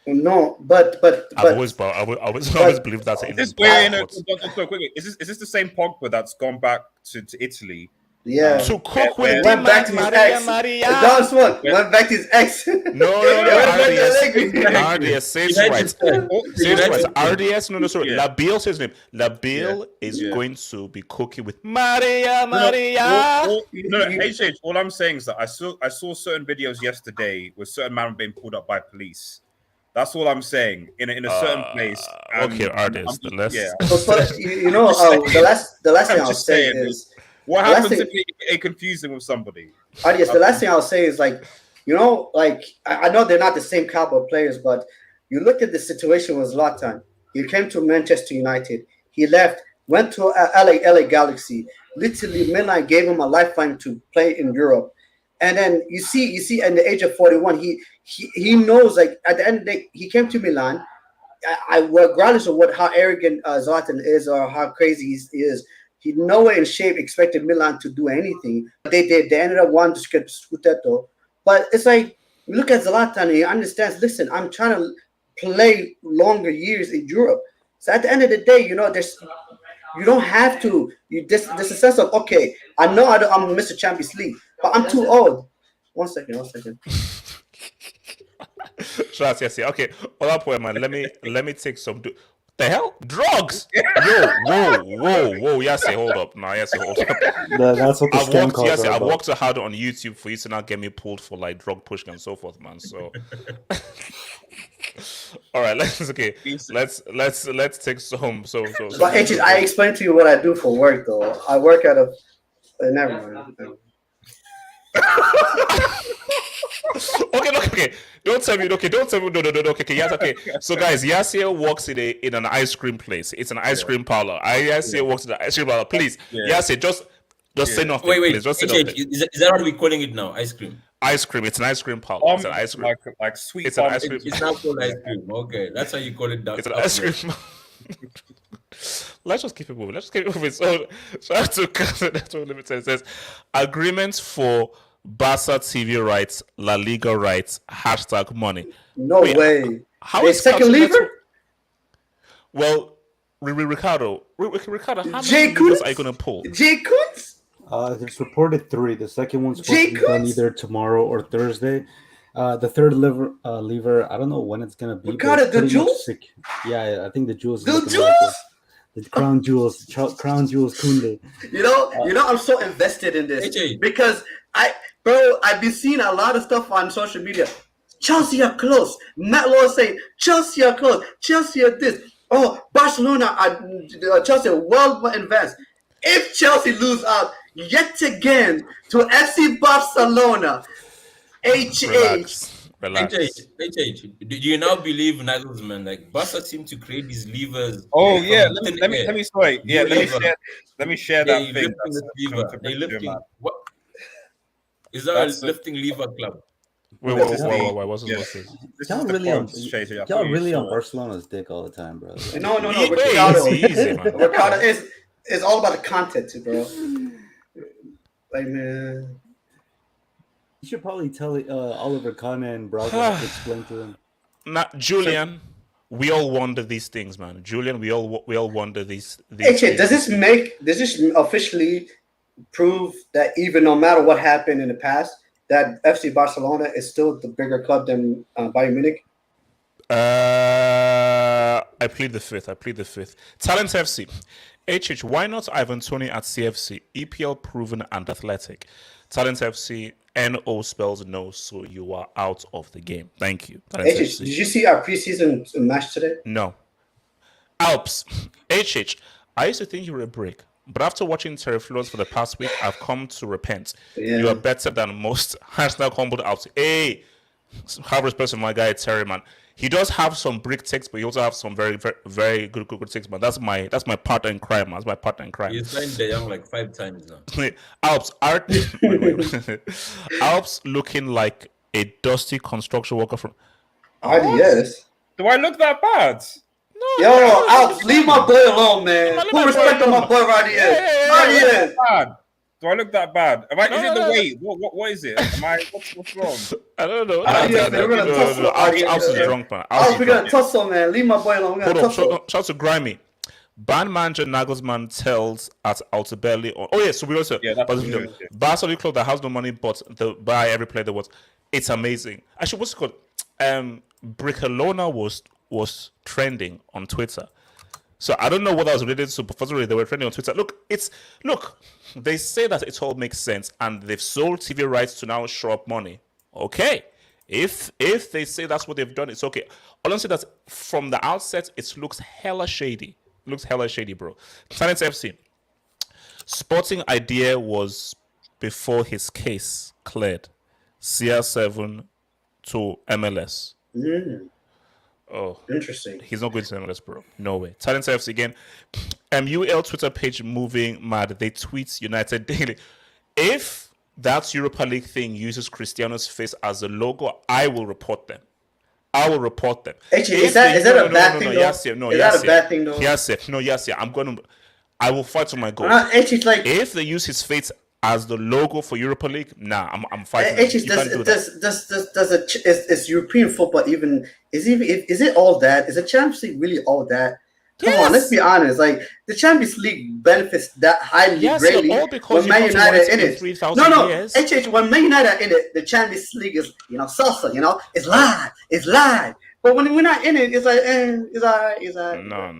E: no, but
A: I've always believed that's in
D: Is this, wait, is this the same Pogba that's gone back to Italy?
E: yeah.
A: to cook
D: Went
A: with
E: Went back to his ex. That's what went back to his ex.
A: No, RDS says right. Says right. RDS, no, sorry.
D: Yeah.
A: Labille says his name. Labille is
D: Yeah.
A: going to be cooking with Maria.
D: HH, all I'm saying is that I saw certain videos yesterday with certain man being pulled up by police. That's all I'm saying. In a certain place. and
A: Okay,
D: I'm
A: RDS.
D: just-
A: Let's.
D: yeah.
E: But you know, the last thing I'll
D: just
E: say
D: saying,
E: is,
D: What
E: The last
D: happens
E: thing-
D: if they confuse him with somebody?
E: Arias, the last thing I'll say is like, you know, like I know they're not the same caliber of players, but you look at the situation with Zlatan. He came to Manchester United. He left, went to LA Galaxy. Literally, Milan gave him a lifeline to play in Europe. And then you see, at the age of 41, he knows, like, at the end of the day, he came to Milan. Regardless of how arrogant Zlatan is or how crazy he is, he nowhere in shape expected Milan to do anything. But they did. They ended up wanting to get Scudetto. But it's like, look at Zlatan and he understands, listen, I'm trying to play longer years in Europe. So at the end of the day, you know, you don't have to. There's a sense of, okay, I know I'm Mr. Champions League, but I'm too old. One second.
A: Yes. Okay. On that point, man. Let me take some. The hell? Drugs? Whoa. Yes, hold up. No, yes, hold up.
B: That's what the scam calls are
A: I've
B: about.
A: worked so hard on YouTube for you to not get me pulled for like drug pushing and so forth, man. So, all right, let's take some. So.
E: But actually, I explained to you what I do for work, though. I work at a. Never mind.
A: Okay. Don't tell me. Okay, don't tell me. No. Okay, yes. Okay. So, guys, Yasir works in an ice cream place. It's an ice cream parlor. Yasir works in an ice cream parlor. Please, Yasir, just say nothing.
C: Wait.
A: Please, just say nothing.
C: Is that what we're calling it now? Ice cream.
A: Ice cream. It's an ice cream parlor. It's an ice cream.
D: Like sweet.
A: It's an ice cream.
C: It's now called ice cream. Okay, that's how you call it now.
A: It's an ice cream. Let's just keep it moving. So shout out to Cousin Network Limited. It says agreements for Barca TV rights, La Liga rights, #money.
E: No way.
A: How is
E: second
A: Cartoon
E: lever?
A: Network- Well, Ricardo, how many
E: Jay
A: levers
E: Kuntz?
A: are you going to pull?
E: Jay Kuntz?
B: There's reported 3. The second one's supposed
E: Jay
B: to be done
E: Kuntz?
B: either tomorrow or Thursday. The third lever, I don't know when it's gonna be. but
E: Ricardo,
B: it's
E: the
B: pretty much
E: jewels?
B: sick. Yeah, I think the jewels.
E: The
B: looking
E: jewels?
B: like the crown jewels, crown jewels, Kunde.
E: You know, I'm so invested in this
C: AJ.
E: because I've been seeing a lot of stuff on social media. Chelsea are close. Matt Law saying Chelsea are close. Chelsea are this. Oh, Barcelona Chelsea are well advanced. If Chelsea lose out yet again to FC Barcelona,
A: Relax.
C: HH, do you now believe Nagelsmann? Like Barca seem to create these levers.
D: Oh yeah,
C: from
D: let
C: thin
D: me
C: air.
D: sorry. Yeah,
C: Lever.
D: let me share
C: They
D: that thing.
C: lifting this lever. They lifting.
D: man.
C: What is that?
D: That's
C: A lifting lever club?
A: Wait,
D: This is the-
A: what's
D: yeah.
A: this?
D: This
B: Y'all
D: is the
B: really on,
D: quote, Shay, I
B: y'all
D: thought you
B: really on
D: saw it.
B: Barcelona's dick all the time, bro.
E: No,
A: Wait,
E: Ricardo.
A: easy, man.
E: Ricardo is all about the content, bro. Like, man.
B: You should probably tell Oliver Kahn and Braga to explain to them.
A: Julian, we all wonder these things, man. Julian, we all wonder these
E: HJ,
A: things.
E: does this officially prove that even no matter what happened in the past, that FC Barcelona is still the bigger club than Bayern Munich?
A: I plead the fifth. Talent FC. HH, why not Ivan Toney at CFC? EPL proven and athletic. Talent FC, NO spells no, so you are out of the game. Thank you. Talent
E: HH,
A: FC.
E: did you see our preseason match today?
A: No. Alps. HH, I used to think you were a brick, but after watching Terry Flores for the past week, I've come to repent.
E: Yeah.
A: You are better than most. Hashtag humbled Alps. Hey, have respect for my guy Terry, man. He does have some brick takes, but he also have some very, very, very good takes, man. That's my partner in crime, man. That's my partner in crime.
C: You signed De Jong like 5 times now.
A: Alps, Alps looking like a dusty construction worker from.
E: Yes.
D: Do I look that bad?
E: Yo, Alps, leave my boy alone, man. Put respect on my boy right here.
D: Bad. Do I look that bad? Is it the
A: no.
D: weight? What is it? What's wrong?
A: I don't know.
E: We're gonna tussle.
A: Alps is drunk, man.
E: Alps, we're gonna tussle, man. Leave my boy alone. We're gonna tussle.
A: Shout out to Grimy. Band manager Nagelsmann tells at Altobelli. So we also. Barcelona club that has no money, but they buy every player they want. It's amazing. Actually, what's it called? Brickalona was trending on Twitter. So I don't know what that was related to, but firstly, they were trending on Twitter. Look, they say that it all makes sense, and they've sold TV rights to now show up money. Okay, if they say that's what they've done, it's okay. All I'm saying that from the outset, it looks hella shady. Bro. Talent FC. Sporting idea was before his case cleared. CR7 to MLS. Oh,
E: interesting.
A: He's not going to MLS, bro. No way. Talent FC again. MUL Twitter page moving mad. They tweet United daily. If that Europa League thing uses Cristiano's face as a logo, I will report them.
E: Actually, is that a bad thing?
A: Yes,
E: that a bad thing though?
A: Yes. I will fight for my goal.
E: Actually, like
A: if they use his face as the logo for Europa League, I'm fighting.
E: Is European football even is it all that? Is the Champions League really all that? Come on, let's be honest. Like the Champions League benefits that highly greatly when Man United in it. HH, when Man United in it, the Champions League is salsa. It's live. But when we're not in it, it's like it's alright.
A: No.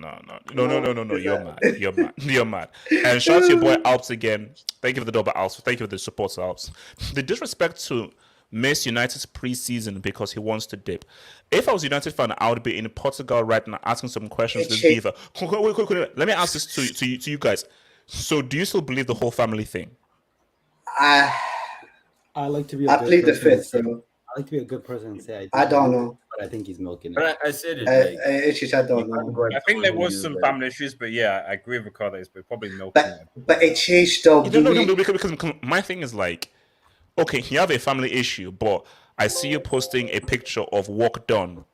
A: You're mad. And shout out to your boy Alps again. Thank you for the double Alps. Thank you for the support, Alps. The disrespect to miss United's preseason because he wants to dip. If I was a United fan, I would be in Portugal right now asking some questions. Wait. Let me ask this to you guys. So, do you still believe the whole family thing?
B: I like to be.
E: I plead the fifth, bro.
B: I like to be a good person and say
E: I don't know,
B: but I think he's milking it.
C: But I said it.
E: I don't know.
D: I think there was some family issues, but yeah, I agree with Ricardo. It's probably milking it.
E: But it changed though.
A: Because my thing is like, okay, you have a family issue, but I see you posting a picture of work done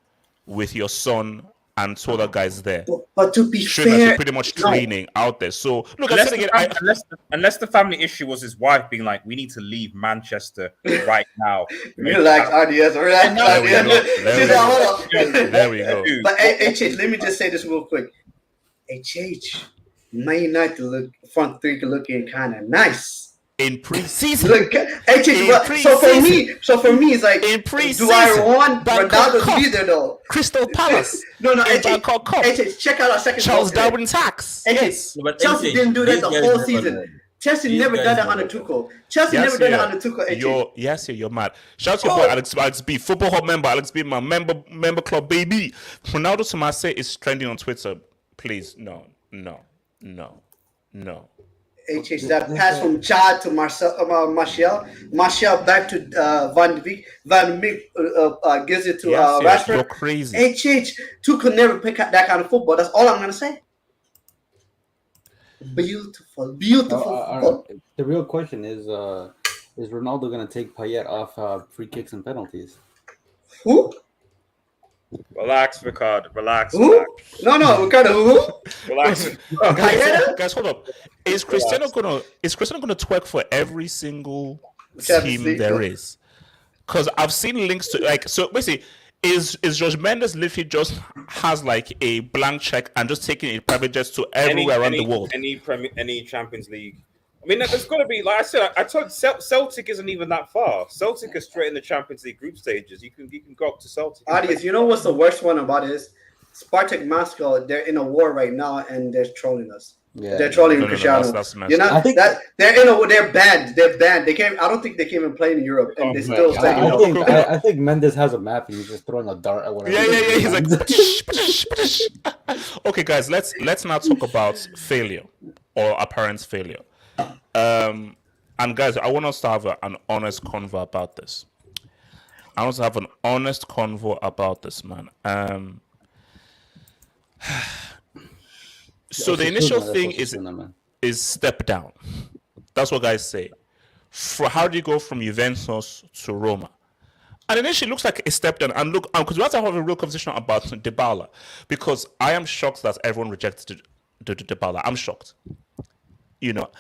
A: with your son and two other guys there.
E: But to be
A: fair,
E: fair,
A: you're pretty much training out there. So look,
D: unless the family issue was his wife being like, "We need to leave Manchester right now."
E: Relax, ideas.
A: There we go.
E: But HH, let me just say this real quick. HH, Man United front three looking kind of nice.
A: In preseason,
E: so for me, it's like,
A: in preseason,
E: do I want Ronaldo to be there though?
A: Crystal Palace,
E: no, check out our second.
A: Charles Darwin tax.
E: Yes, Chelsea didn't do that the whole season. Chelsea never done that under Tuchel. You're mad.
A: Shout out to your boy Alex B, football hub member Alex B, my member club baby. Ronaldo to Marseille is trending on Twitter. Please, no.
E: HH, that pass from Chad to Martial back to Van de Beek. Van de Beek gives it to Rashford.
A: You're crazy.
E: HH, Tuchel never pick up that kind of football. That's all I'm gonna say. Beautiful.
B: The real question is Ronaldo gonna take Payet off free kicks and penalties?
E: Who?
D: Relax, Ricardo. Relax.
E: Who? No, Ricardo. Who?
D: Relax.
A: Guys, hold up. Is Cristiano gonna twerk for every single team there is? Because I've seen links to so basically. Is Jorge Mendes literally just has like a blank check and just taking a private jet to everywhere around the world?
D: Any Champions League. I mean, there's got to be, like I said, I told Celtic isn't even that far. Celtic is straight in the Champions League group stages. You can go up to Celtic.
E: Audience, you know what's the worst one about it is? Spartak Moscow, they're in a war right now, and they're trolling us.
B: Yeah,
E: They're trolling
A: No,
E: Cristiano.
A: that's messed
E: You know
A: up.
B: I think-
E: that they're banned. They're banned. They can't. I don't think they can even play in Europe, and they
D: Oh,
E: still
D: man.
E: say
B: I
E: no.
B: think I think Mendes has a map and he's just throwing a dart at whatever.
A: Yeah. He's like,
B: lands.
A: okay, guys, let's now talk about failure or apparent failure. And guys, I want us to have an honest convo about this. I want to have an honest convo about this, man. So the initial thing is step down. That's what guys say. How do you go from Juventus to Roma? And initially, it looks like a step down. And look, because we have to have a real conversation about Dybala, because I am shocked that everyone rejected Dybala. I'm shocked. You know,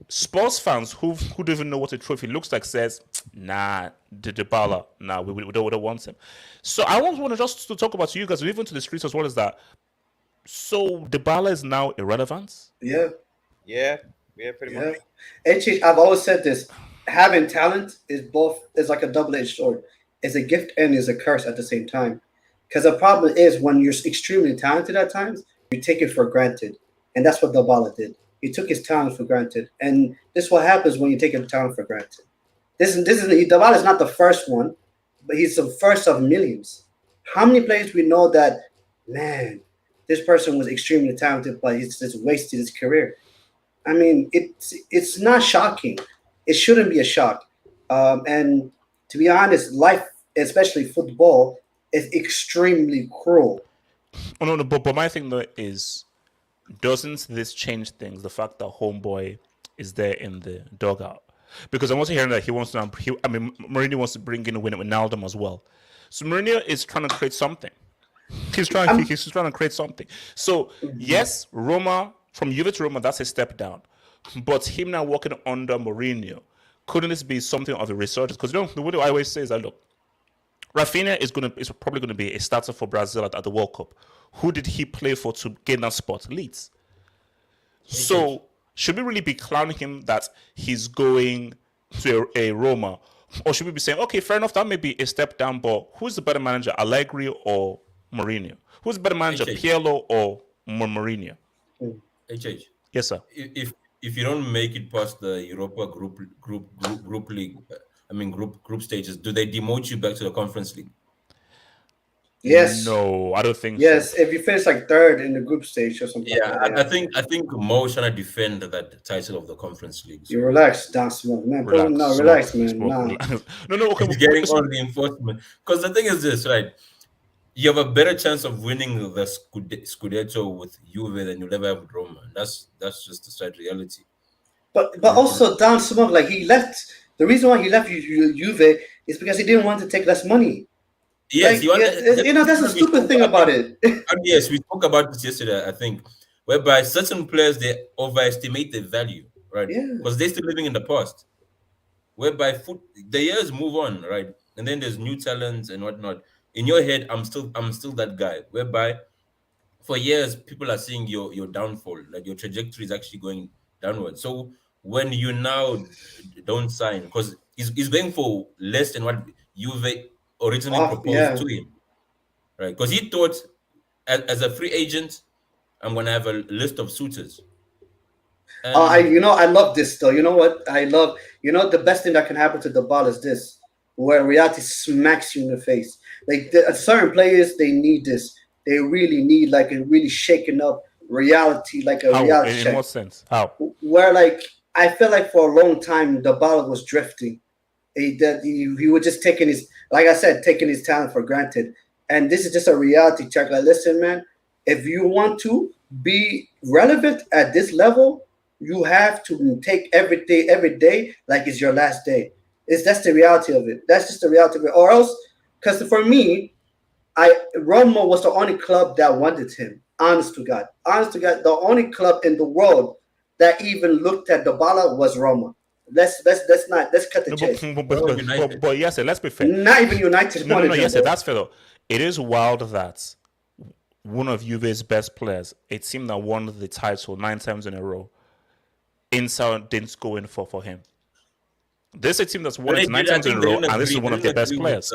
A: Spurs fans who don't even know what a trophy looks like says, nah, Dybala, nah, we don't want him. So I want to just to talk about to you guys, even to the streets as well as that. So Dybala is now irrelevant?
E: Yeah.
D: Yeah, pretty much.
E: Actually, I've always said this: having talent is like a double-edged sword. It's a gift and is a curse at the same time. Because the problem is when you're extremely talented at times, you take it for granted, and that's what Dybala did. He took his talent for granted, and this is what happens when you take your talent for granted. Dybala is not the first one, but he's the first of millions. How many players we know that, man, this person was extremely talented, but he's just wasted his career? I mean, it's not shocking. It shouldn't be a shock. And to be honest, life, especially football, is extremely cruel.
A: Oh, no, but my thing though is, doesn't this change things? The fact that Homeboy is there in the dugout, because I'm also hearing that Mourinho wants to bring in Wijnaldum as well. So Mourinho is trying to create something. He's trying to create something. So yes, Roma, from Juve to Roma, that's a step down. But him now working under Mourinho, couldn't this be something of a resurgence? Because the way I always say is that, look, Rafinha is probably going to be a starter for Brazil at the World Cup. Who did he play for to gain that spot? Leeds. So should we really be clowning him that he's going to a Roma? Or should we be saying, okay, fair enough, that may be a step down, but who's the better manager, Allegri or Mourinho? Who's the better manager, Pirlo or Mourinho?
C: HH.
A: Yes, sir.
C: If you don't make it past the Europa group league, group stages, do they demote you back to the Conference League?
E: Yes.
A: No, I don't think
E: yes,
A: so.
E: if you finish like third in the group stage or something.
C: Yeah,
E: like that,
C: I think Mo's trying to defend that title of the Conference League. So
E: you relax, down smoke, man. Relax, man. Nah.
A: No. Okay,
C: he's getting all the enforcement. Because the thing is this, right? You have a better chance of winning the Scudetto with Juve than you'll ever have with Roma. And that's just the sad reality.
E: But also down smoke, like he left. The reason why he left Juve is because he didn't want to take less money.
C: Yes,
E: like, that's the stupid thing about it.
C: And yes, we spoke about this yesterday, I think, whereby certain players, they overestimate their value, right?
E: Yeah.
C: Because they're still living in the past. Whereby the years move on, right? And then there's new talents and whatnot. In your head, I'm still that guy. Whereby for years people are seeing your downfall, like your trajectory is actually going downward. So when you now don't sign, because he's going for less than what Juve originally proposed to him, right? Because he thought as a free agent, I'm gonna have a list of suitors.
E: I love this though. You know what I love? The best thing that can happen to the ball is this, where reality smacks you in the face. Like certain players, they need this. They really need like a really shaken up reality, like a reality check.
A: In what sense? How?
E: Where like I feel like for a long time the ball was drifting. He was just taking his talent for granted. And this is just a reality check. Like, listen, man, if you want to be relevant at this level, you have to take every day like it's your last day. That's the reality of it. That's just the reality of it. Or else, because for me, Roma was the only club that wanted him. Honest to God, the only club in the world that even looked at Dybala was Roma. Let's cut the chase.
A: But yes, let's be fair.
E: Not even United.
A: No, yes, that's fair though. It is wild that one of Juve's best players, a team that won the title 9 times in a row, Inter didn't go in for him. This is a team that's won it 9 times in a row, and this is one of their best players.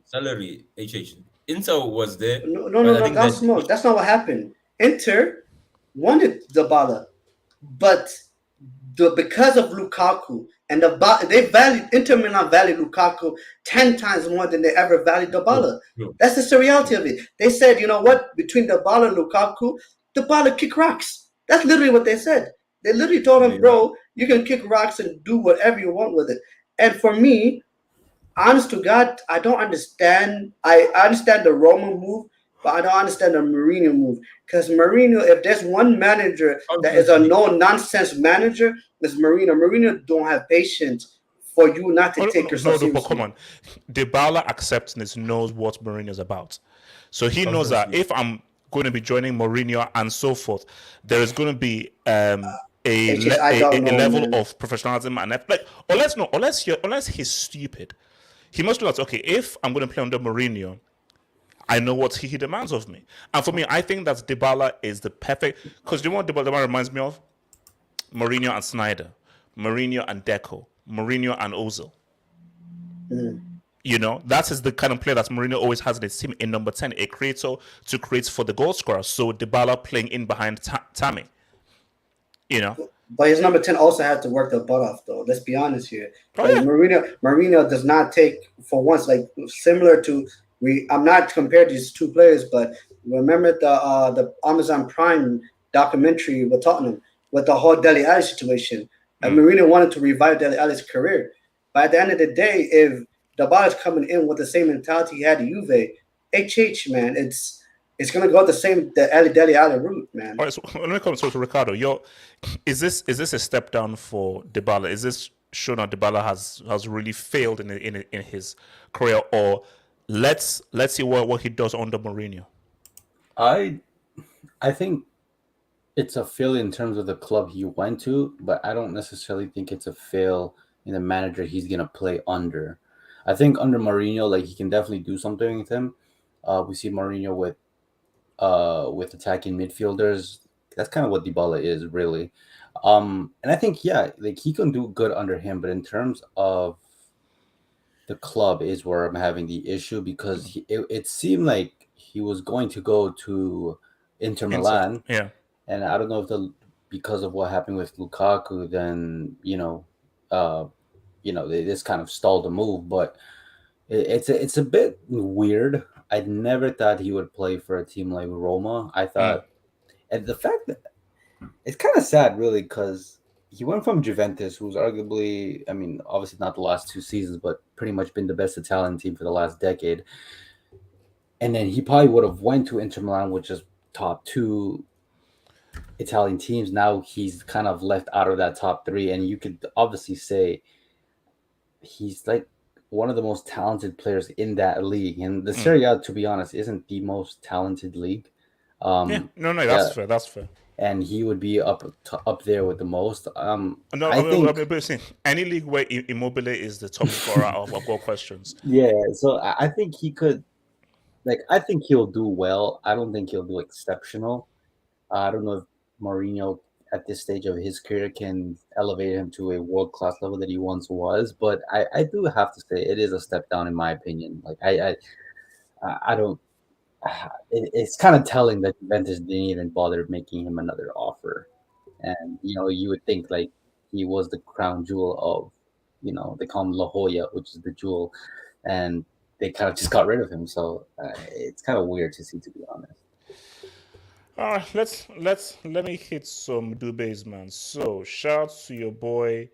C: Salary, HH. Inter was there.
E: No,
C: but I think
E: that's
C: that
E: that's not what happened. Inter wanted Dybala, but because of Lukaku and they valued Inter Milan valued Lukaku 10 times more than they ever valued Dybala.
C: True.
E: That's just the reality of it. They said, you know what? Between Dybala and Lukaku, Dybala kick rocks. That's literally what they said. They literally told him, bro, you can kick rocks and do whatever you want with it. And for me, honest to God, I don't understand. I understand the Roma move, but I don't understand the Mourinho move. Because Mourinho, if there's one manager that is a no-nonsense manager, it's Mourinho. Mourinho don't have patience for you not to take yourself seriously.
A: But come on. Dybala accepting this knows what Mourinho's about. So he knows that if I'm going to be joining Mourinho and so forth, there is going to be a level of professionalism and like unless he's stupid. He must realize, okay, if I'm going to play under Mourinho, I know what he demands of me. And for me, I think that Dybala is the perfect... Because you know what Dybala reminds me of? Mourinho and Snyder. Mourinho and Deco. Mourinho and Ozil. You know, that is the kind of player that Mourinho always has in his team in number 10. A creator to create for the goal scorer. So Dybala playing in behind Tammy. You know?
E: But his number 10 also had to work the butt off, though. Let's be honest here. Mourinho does not take, for once, like similar to I'm not compared these two players, but remember the Amazon Prime documentary with Tottenham with the whole Dele Alli situation. And Mourinho wanted to revive Dele Alli's career. But at the end of the day, if Dybala's coming in with the same mentality he had at Juve, man, it's gonna go the Dele Alli route, man.
A: All right, so when it comes to Ricardo, is this a step down for Dybala? Is this showing that Dybala has really failed in his career, or let's see what he does under Mourinho?
B: I think it's a fail in terms of the club he went to, but I don't necessarily think it's a fail in the manager he's gonna play under. I think under Mourinho, like he can definitely do something with him. We see Mourinho with attacking midfielders. That's kind of what Dybala is, really. And I think, like he can do good under him, but in terms of the club is where I'm having the issue, because it seemed like he was going to go to Inter Milan.
A: Yeah.
B: And I don't know if because of what happened with Lukaku, then, they just kind of stalled the move, but it's a bit weird. I never thought he would play for a team like Roma. I thought, and the fact that it's kind of sad, really, because he went from Juventus, who's arguably, I mean, obviously not the last 2 seasons, but pretty much been the best Italian team for the last decade. And then he probably would have went to Inter Milan, which is top 2 Italian teams. Now he's kind of left out of that top 3, and you could obviously say he's like one of the most talented players in that league. And the Serie A, to be honest, isn't the most talented league.
A: That's fair. That's fair.
B: And he would be up there with the most.
A: Any league where Immobile is the top scorer of goal questions.
B: Yeah, so I think he could. Like, I think he'll do well. I don't think he'll do exceptional. I don't know if Mourinho at this stage of his career can elevate him to a world-class level that he once was. But I do have to say it is a step down in my opinion. Like I don't. It's kind of telling that Juventus didn't even bother making him another offer. And, you would think like he was the crown jewel of, they call him La Jolla, which is the jewel. And they kind of just got rid of him. So it's kind of weird to see, to be honest.
A: All right, let me hit some Dubes, man. So shout out to your boy,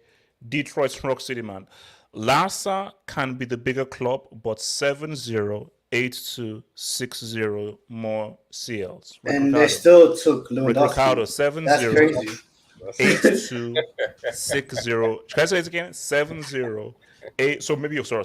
A: Detroit's Rock City, man. Larsa can be the bigger club, but 7-0, 8-2, 6-0 more CLs.
E: And they still took Lewandowski.
A: Ricardo, 7-0.
E: That's crazy.
A: 8-2, 6-0. Can I say it again? 7-0, 8. So maybe you're sorry.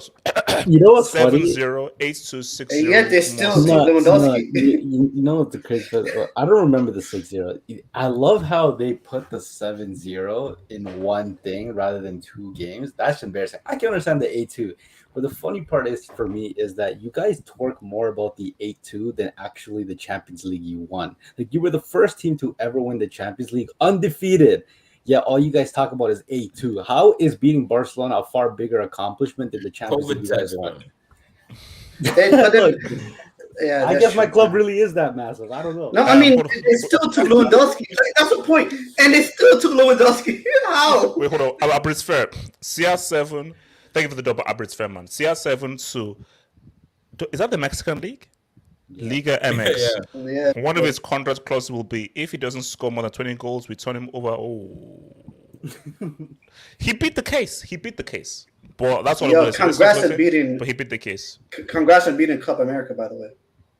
B: You know what's
A: 7-0,
B: funny?
A: 8-2, 6-0.
E: And yet they still took
B: No,
E: Lewandowski.
B: you know what the crazy part? I don't remember the 6-0. I love how they put the 7-0 in one thing rather than 2 games. That's embarrassing. I can understand the 8-2. But the funny part is, for me, is that you guys talk more about the 8-2 than actually the Champions League you won. Like, you were the first team to ever win the Champions League undefeated. Yeah, all you guys talk about is 8-2. How is beating Barcelona a far bigger accomplishment than the Champions League you guys won?
E: Yeah,
B: I
E: that's
B: guess my
E: true.
B: club really is that massive. I don't know.
E: No, I mean
A: hold on.
E: it's still took Lewandowski. Like, that's the point, and it still took Lewandowski. How?
A: Wait, hold on. Abrit's fair. CR7. Thank you for the double, Abrit's fair, man. CR7 is that the Mexican league? Liga MX.
C: Yeah.
E: Yeah,
A: One of his contract clauses will be if he doesn't score more than 20 goals, we turn him over. Oh. He beat the case. But that's what I'm
E: Yo,
A: going to say.
E: congrats on beating.
A: But he beat the case.
E: Congrats on beating Club America, by the way.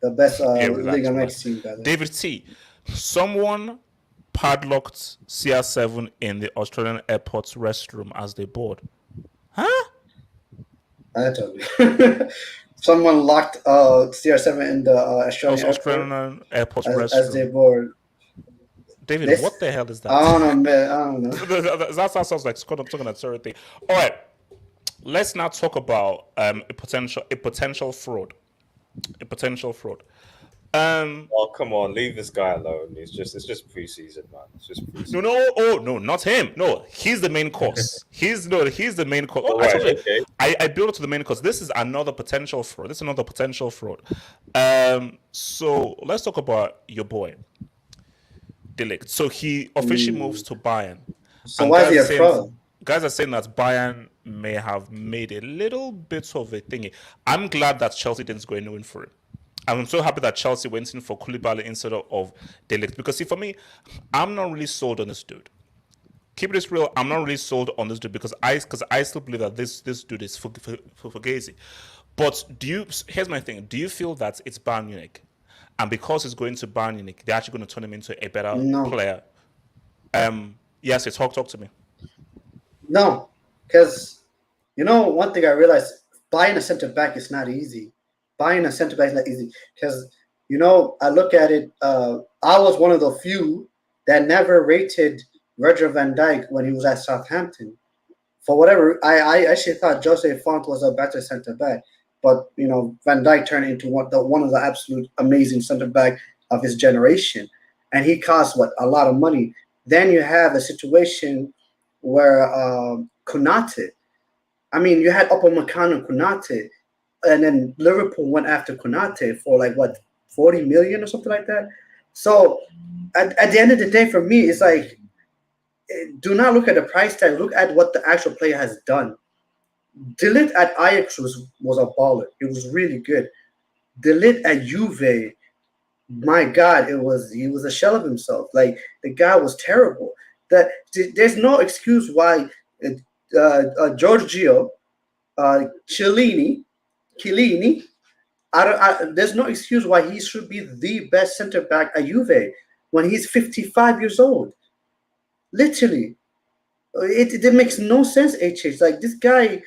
E: The best
A: relax,
E: Liga
A: relax.
E: MX team, by the way.
A: David T. Someone padlocked CR7 in the Australian airport's restroom as they board. Huh?
E: I told you. Someone locked CR7 in the Australian airport
A: Australian airport's
E: as they
A: restroom.
E: board.
A: David,
E: This-
A: what the hell is that?
E: I don't know, man. I don't know.
A: That sounds like Scott. I'm talking that sort of thing. All right, let's now talk about a potential fraud.
F: Oh, come on, leave this guy alone. It's just preseason, man. It's just preseason.
A: No, not him. No, he's the main course. He's the main course.
F: All right, okay.
A: I built it to the main course. This is another potential fraud. So let's talk about your boy, Ligt. So he officially moves to Bayern.
E: So
A: And
E: why is he
A: guys
E: a
A: are saying-
E: fraud?
A: Guys are saying that Bayern may have made a little bit of a thingy. I'm glad that Chelsea didn't go in for it. I'm so happy that Chelsea went in for Koulibaly instead of Ligt. Because see, for me, I'm not really sold on this dude. Keep this real. I'm not really sold on this dude because I still believe that this dude is Fugazi. But here's my thing. Do you feel that it's Bayern Munich, and because he's going to Bayern Munich, they're actually going to turn him into a better
E: No.
A: player? Yes, talk to me.
E: No, because one thing I realized: buying a center back is not easy. Buying a center back is not easy because I look at it. I was one of the few that never rated Virgil van Dijk when he was at Southampton. For whatever, I actually thought Jose Font was a better center back, but Van Dijk turned into one of the absolute amazing center back of his generation, and he cost a lot of money. Then you have a situation where Konate, I mean, you had Upamecano and Konate, and then Liverpool went after Konate for 40 million or something like that. So at the end of the day, for me, it's like, do not look at the price tag. Look at what the actual player has done. De Ligt at Ajax was a baller. It was really good. De Ligt at Juve, my God, he was a shell of himself. Like, the guy was terrible. There's no excuse why Giorgio Chiellini, there's no excuse why he should be the best center back at Juve when he's 55 years old. Literally, it makes no sense. HH, like, this guy,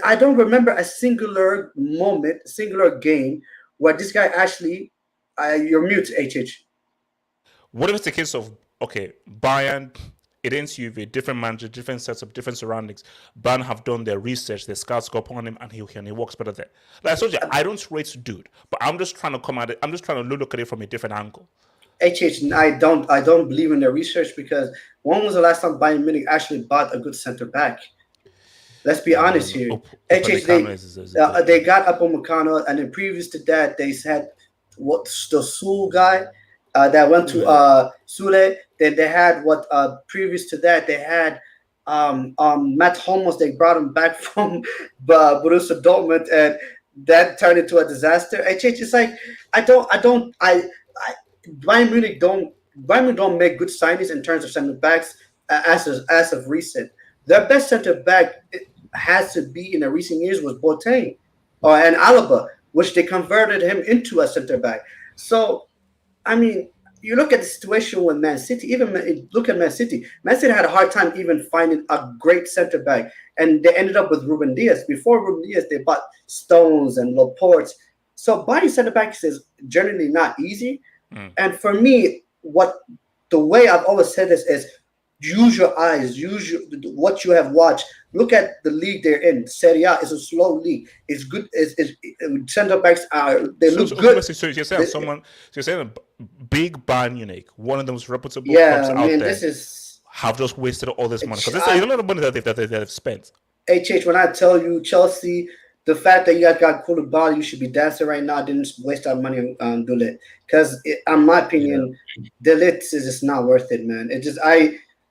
E: I don't remember a singular moment, singular game where this guy actually. You're mute, HH.
A: What if it's a case of Bayern? It ain't Juve, different manager, different setup, different surroundings. Bayern have done their research, their scouts go upon him, and he works better there. Like I told you, I don't rate dude, but I'm just trying to come at it. I'm just trying to look at it from a different angle.
E: HH, I don't believe in their research because when was the last time Bayern Munich actually bought a good center back? Let's be honest here. HH, they got Upamecano, and then previous to that, they had the Sul guy that went to Sule. Then they had previous to that they had Matt Hummels. They brought him back from Borussia Dortmund, and that turned into a disaster. HH, it's like Bayern Munich don't make good signings in terms of center backs as of recent. Their best center back has to be in the recent years was Boateng and Alaba, which they converted him into a center back. So, I mean, you look at the situation with Man City. Look at Man City. Man City had a hard time even finding a great center back, and they ended up with Ruben Diaz. Before Ruben Diaz, they bought Stones and Laporte. So buying center backs is generally not easy. And for me, the way I've always said this is use your eyes, what you have watched. Look at the league they're in. Serie A is a slow league. It's good. Center backs look good.
A: So you're saying you're saying a big Bayern Munich, one of the most reputable
E: Yeah,
A: clubs
E: I mean,
A: out there,
E: this is
A: have just wasted all this money because there's a lot of money that they've spent.
E: HH. When I tell you Chelsea the fact that you guys got Koulibaly, you should be dancing right now. Didn't waste our money on Ligt. Because, in my opinion, Ligt is just not worth it, man. It just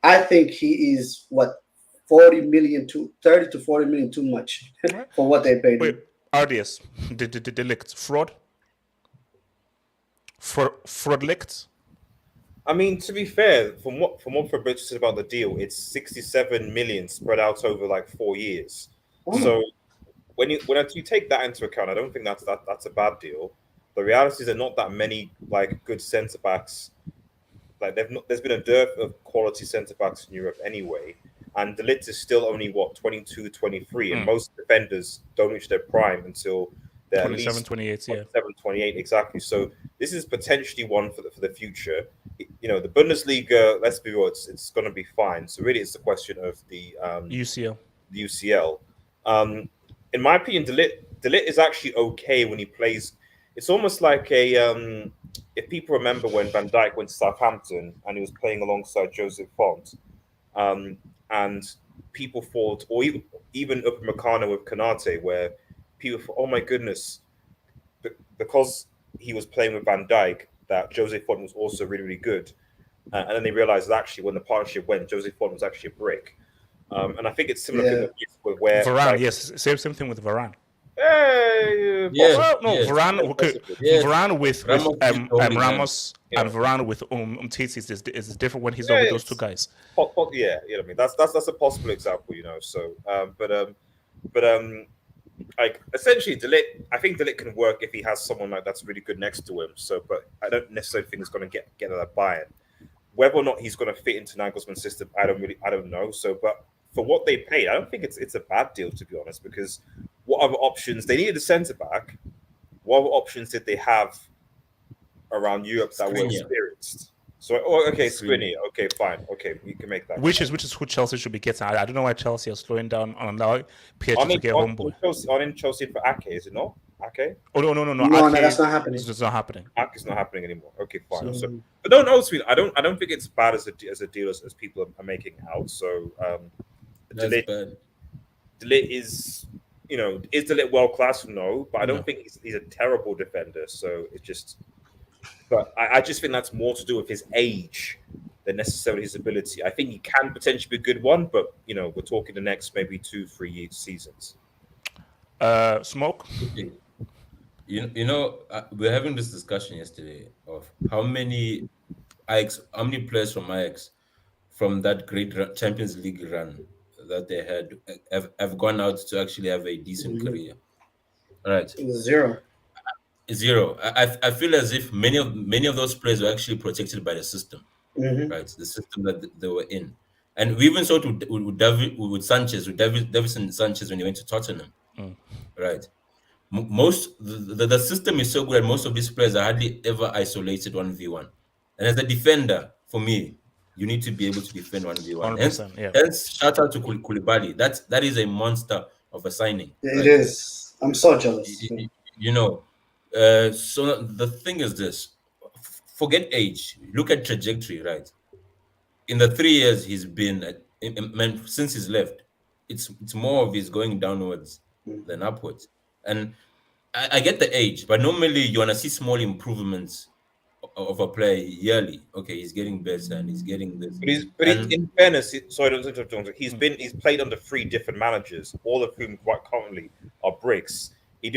E: I think he is 40 million to 30 to 40 million too much for what they paid him.
A: Wait, RDS, the Ligt fraud? Fraud Ligt?
F: I mean, to be fair, from what Fabrizio said about the deal, it's 67 million spread out over like 4 years. So when you take that into account, I don't think that's a bad deal. The reality is there are not that many like good centre backs. Like there's been a dearth of quality centre backs in Europe anyway, and the Ligt is still only 22, 23, and most defenders don't reach their prime until they're
A: 27,
F: at least
A: 28, yeah.
F: 27, 28 exactly. So this is potentially one for the future. You know, the Bundesliga, let's be real, it's going to be fine. So really, it's the question of the
A: UCL.
F: The UCL. In my opinion, De Ligt is actually okay when he plays. It's almost like if people remember when Van Dijk went to Southampton and he was playing alongside Joseph Font, and people thought, or even Upamecano with Konate, where people thought, oh my goodness, because he was playing with Van Dijk, that Joseph Font was also really, really good. And then they realized that actually when the partnership went, Joseph Font was actually a brick. And I think it's similar with where
A: Varane, yes, same thing with Varane. Varane with Ramos and Varane with Umtiti is different when he's not with those two guys.
F: Yeah, you know what I mean. That's a possible example, you know. So, like essentially, I think De Ligt can work if he has someone like that's really good next to him. So, but I don't necessarily think he's going to get out of Bayern. Whether or not he's going to fit into Nagelsmann's system, I don't know. So, but for what they paid, I don't think it's a bad deal, to be honest, because what other options they needed a centre back? What other options did they have around Europe that were experienced? So, Skriniar. Okay, fine. Okay, you can make that.
A: Which is who Chelsea should be getting. I don't know why Chelsea are slowing down on allowing PSG to get homeboy.
F: On Chelsea for Ake, is it not? Ake?
A: Oh no,
E: no, that's not happening.
A: It's not happening.
F: Ake's not happening anymore. Okay, fine. So, but no, I don't think it's bad as a deal as people are making out. So, De Ligt is, you know, is De Ligt world class? No, but I don't think he's a terrible defender. So it's just, but I just think that's more to do with his age than necessarily his ability. I think he can potentially be a good one, but you know, we're talking the next maybe 2-3 seasons.
A: Smoke.
C: You know, we were having this discussion yesterday of how many players from Ajax from that great Champions League run that they had have gone out to actually have a decent career. All right.
E: Zero.
C: I feel as if many of those players were actually protected by the system, right? The system that they were in, and we even saw it with Sanchez, with Davinson Sanchez when he went to Tottenham, right? The system is so good that most of these players are hardly ever isolated 1v1, and as a defender, for me, you need to be able to defend 1v1. Hence, shout out to Koulibaly. That is a monster of a signing.
E: It right? is. I'm so jealous.
C: You know. So the thing is this: forget age. Look at trajectory, right? In the 3 years he's been since he's left, it's more of he's going downwards than upwards. And I get the age, but normally you want to see small improvements of a player yearly. Okay, he's getting better and he's getting this.
F: But in fairness, he's played under 3 different managers, all of whom quite currently are bricks. He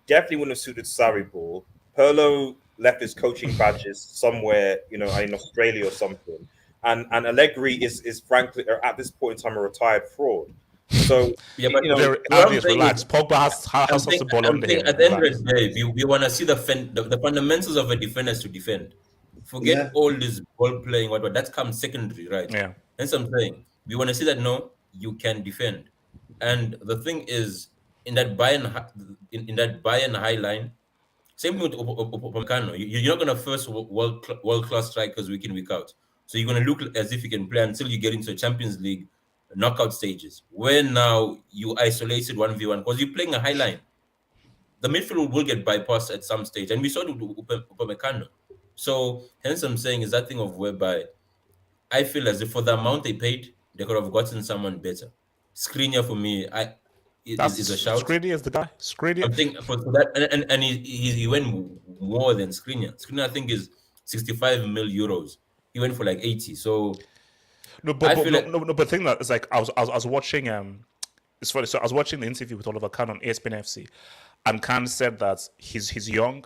F: definitely wouldn't have suited Sarri ball. Pirlo left his coaching badges somewhere, you know, in Australia or something. And Allegri is frankly at this point in time a retired fraud. So
C: yeah, but
F: you know,
A: relax. Pogba has the ball on there.
C: At the end of the day, we want to see the fundamentals of a defender to defend. Forget all this ball playing, but that comes secondary, right?
A: Yeah.
C: That's what I'm saying. We want to see that you can defend. And the thing is, in that Bayern high line, same thing with Upamecano. You're not going to first world class strikers week in, week out. So you're going to look as if you can play until you get into the Champions League knockout stages, where now you isolated 1v1 because you're playing a high line. The midfield will get bypassed at some stage, and we saw it with Upamecano. So hence I'm saying is that thing of whereby I feel as if for the amount they paid, they could have gotten someone better. Skriniar for me, is a shout.
A: Skriniar is the guy. Skriniar.
C: I'm thinking for that, and he went more than Skriniar. Skriniar I think is 65 mil euros. He went for like 80. So
A: No, but the thing that is like I was watching it's funny. So I was watching the interview with Oliver Kahn on ESPN FC, and Kahn said that he's young,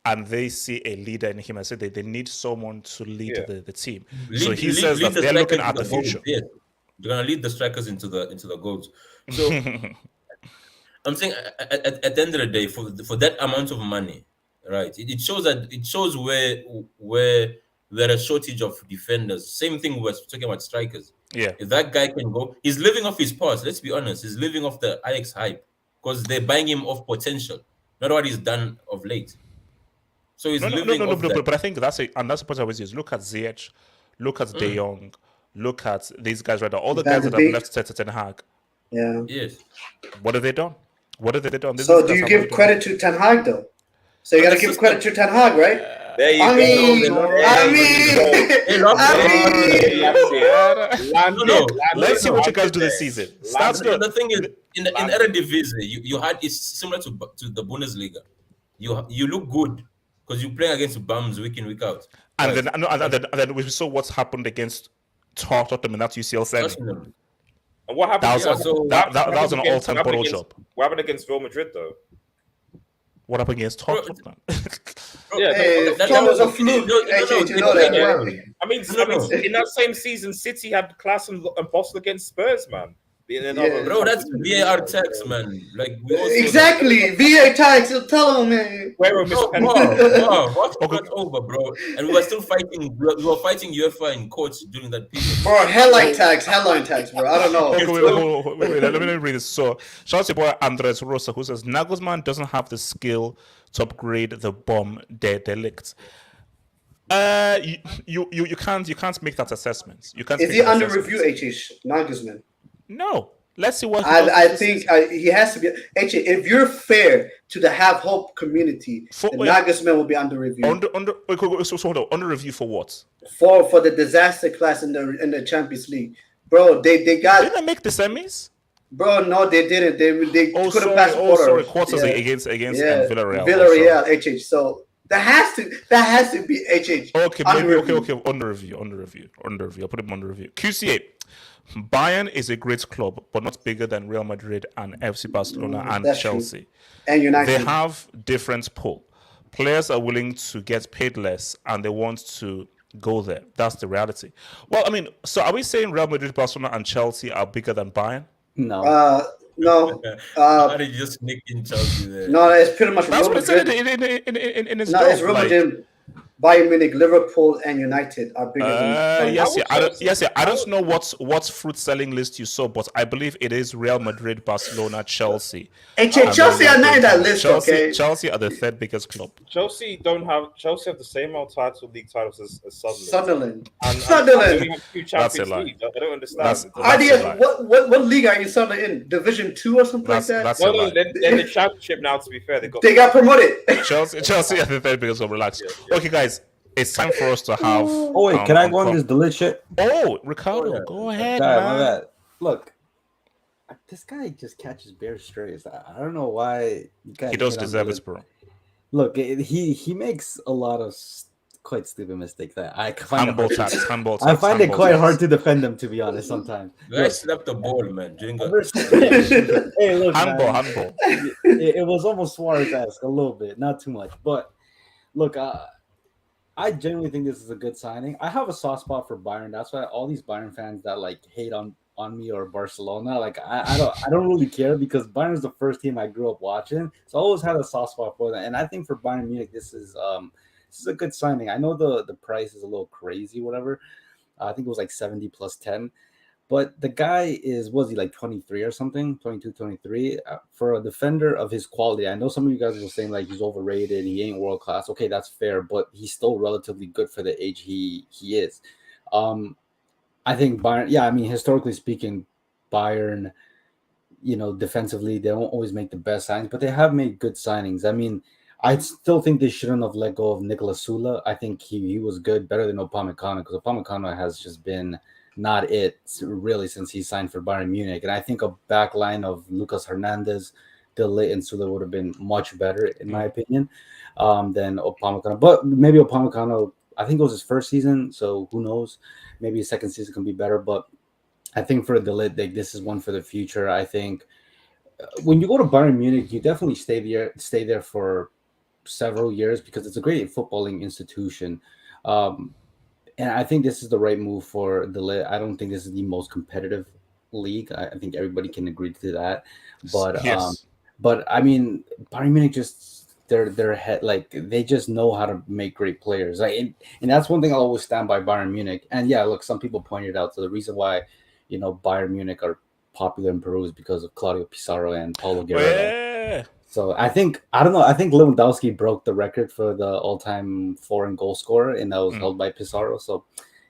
A: and they see a leader in him. I said they need someone to lead the team. So he says that they're looking at the future.
C: Yeah. They're gonna lead the strikers into the goals. So I'm saying at the end of the day, for that amount of money, right? It shows where there are shortage of defenders. Same thing we're talking about strikers.
A: Yeah.
C: If that guy can go, he's living off his past. Let's be honest, he's living off the Ajax hype because they're buying him off potential, not what he's done of late. So he's living off that.
A: But I think that's the point I always use. Look at Ziyech, look at De Jong, look at these guys right now. All the guys that have left Ten Hag.
E: Yeah.
C: Yes.
A: What have they done?
E: So do you give credit to Ten Hag though? So you got to give credit to Ten Hag, right?
F: There you go.
A: Let's see what you guys do this season.
C: The thing is, in Eredivisie, you had it's similar to the Bundesliga. You look good because you play against bums week in week out.
A: And then we saw what's happened against Tottenham in that UCL semi.
F: And what happened?
A: That was an all-time bottle job.
F: What happened against Real Madrid though?
A: What happened against Tottenham?
E: That was a fluke. You know that.
F: I mean, in that same season, City had class and Boston against Spurs, man.
C: Bro, that's VAR tax, man. Like
E: exactly, VAR tax. Tell them, man.
C: What's over, bro? And we were still fighting. We were fighting UEFA in courts during that period.
E: Bro, headline tax, bro. I don't know.
A: Wait, let me read this. So, shout out to your boy Andres Rosa, who says Nagelsmann doesn't have the skill to upgrade the bomb de Ligt. You can't make that assessment. You can't.
E: Is he under review, Nagelsmann?
A: No. Let's see what.
E: I think he has to be. Actually, if you're fair to the Have Hope community, Nagelsmann will be under review.
A: Under review for what?
E: For the disaster class in the Champions League, bro. They got.
A: Didn't they make the semis?
E: Bro, no, they didn't. They couldn't pass
A: quarters against Villarreal.
E: HH. So that has to be HH.
A: Okay, maybe under review. I'll put him under review. QC8. Bayern is a great club, but not bigger than Real Madrid and FC Barcelona and Chelsea.
E: True. And United.
A: They have different pull. Players are willing to get paid less, and they want to go there. That's the reality. Well, I mean, so are we saying Real Madrid, Barcelona, and Chelsea are bigger than Bayern?
E: No. No.
C: How did you just sneak in Chelsea there?
E: No, it's pretty much.
A: That's what it said in his.
E: No, it's Real Madrid. Bayern Munich, Liverpool, and United are bigger than.
A: I don't know what fruit selling list you saw, but I believe it is Real Madrid, Barcelona, Chelsea.
E: And Chelsea are not in that list, okay?
A: Chelsea are the third biggest club.
F: Chelsea have the same amount of league titles as Sunderland.
E: Sunderland.
F: We have 2 Champions League. I don't understand.
E: What league are you Sunderland in? Division 2 or something like that?
F: They're the championship now. To be fair,
E: they got promoted.
A: Chelsea are the third biggest club. Relax. Okay, guys. It's time for us to have.
B: Oh wait, can I go on this Ligt shit?
A: Oh, Ricardo, go ahead,
B: my
A: man.
B: bad. Look, this guy just catches bare strays. I don't know why.
A: He does deserve it, bro.
B: Look, he makes a lot of quite stupid mistakes. That I find
A: I
B: find it quite hard to defend him, to be honest. Sometimes.
C: I slapped the ball, man.
B: Hey, look,
A: handball.
B: It was almost Suarez-esque a little bit, not too much, but look, I genuinely think this is a good signing. I have a soft spot for Bayern. That's why all these Bayern fans that like hate on me or Barcelona, like I don't really care because Bayern is the first team I grew up watching. So I always had a soft spot for that. And I think for Bayern Munich, this is a good signing. I know the price is a little crazy, whatever. I think it was like 70 plus 10. But the guy was he like 23 or something, 22, 23? For a defender of his quality, I know some of you guys were saying like he's overrated, he ain't world class. Okay, that's fair, but he's still relatively good for the age he is. I think Bayern, historically speaking, Bayern, defensively, they don't always make the best signings, but they have made good signings. I mean, I still think they shouldn't have let go of Nicolas Sula. I think he was good, better than Upamecano, because Upamecano has just been not it really since he signed for Bayern Munich. And I think a back line of Lucas Hernandez, De Ligt, and Sule would have been much better, in my opinion, than Upamecano. But maybe Upamecano, I think it was his first season, so who knows? Maybe his second season can be better. But I think for De Ligt, like, this is one for the future. I think when you go to Bayern Munich, you definitely stay there for several years because it's a great footballing institution. And I think this is the right move for the Ligt. I don't think this is the most competitive league. I think everybody can agree to that. But
A: Yes.
B: but I mean, Bayern Munich just their head, like, they just know how to make great players. Like, and that's one thing I'll always stand by Bayern Munich. And yeah, look, some people pointed out. So the reason why Bayern Munich are popular in Peru is because of Claudio Pizarro and Paulo Guerrero.
A: Yeah.
B: So I think Lewandowski broke the record for the all-time foreign goal scorer, and that was held by Pizarro. So,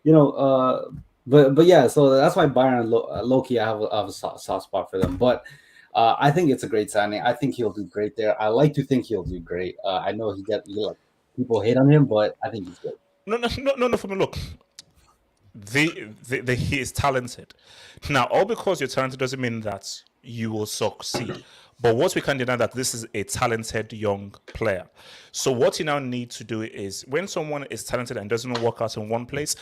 B: but yeah, so that's why Bayern low-key I have a soft spot for them. But I think it's a great signing. I think he'll do great there. I like to think he'll do great. I know people hate on him, but I think he's good.
A: No. For me, look, he is talented. Now, all because you're talented doesn't mean that you will succeed. But what we can't deny that this is a talented young player. So what you now need to do is, when someone is talented and doesn't work out in one place,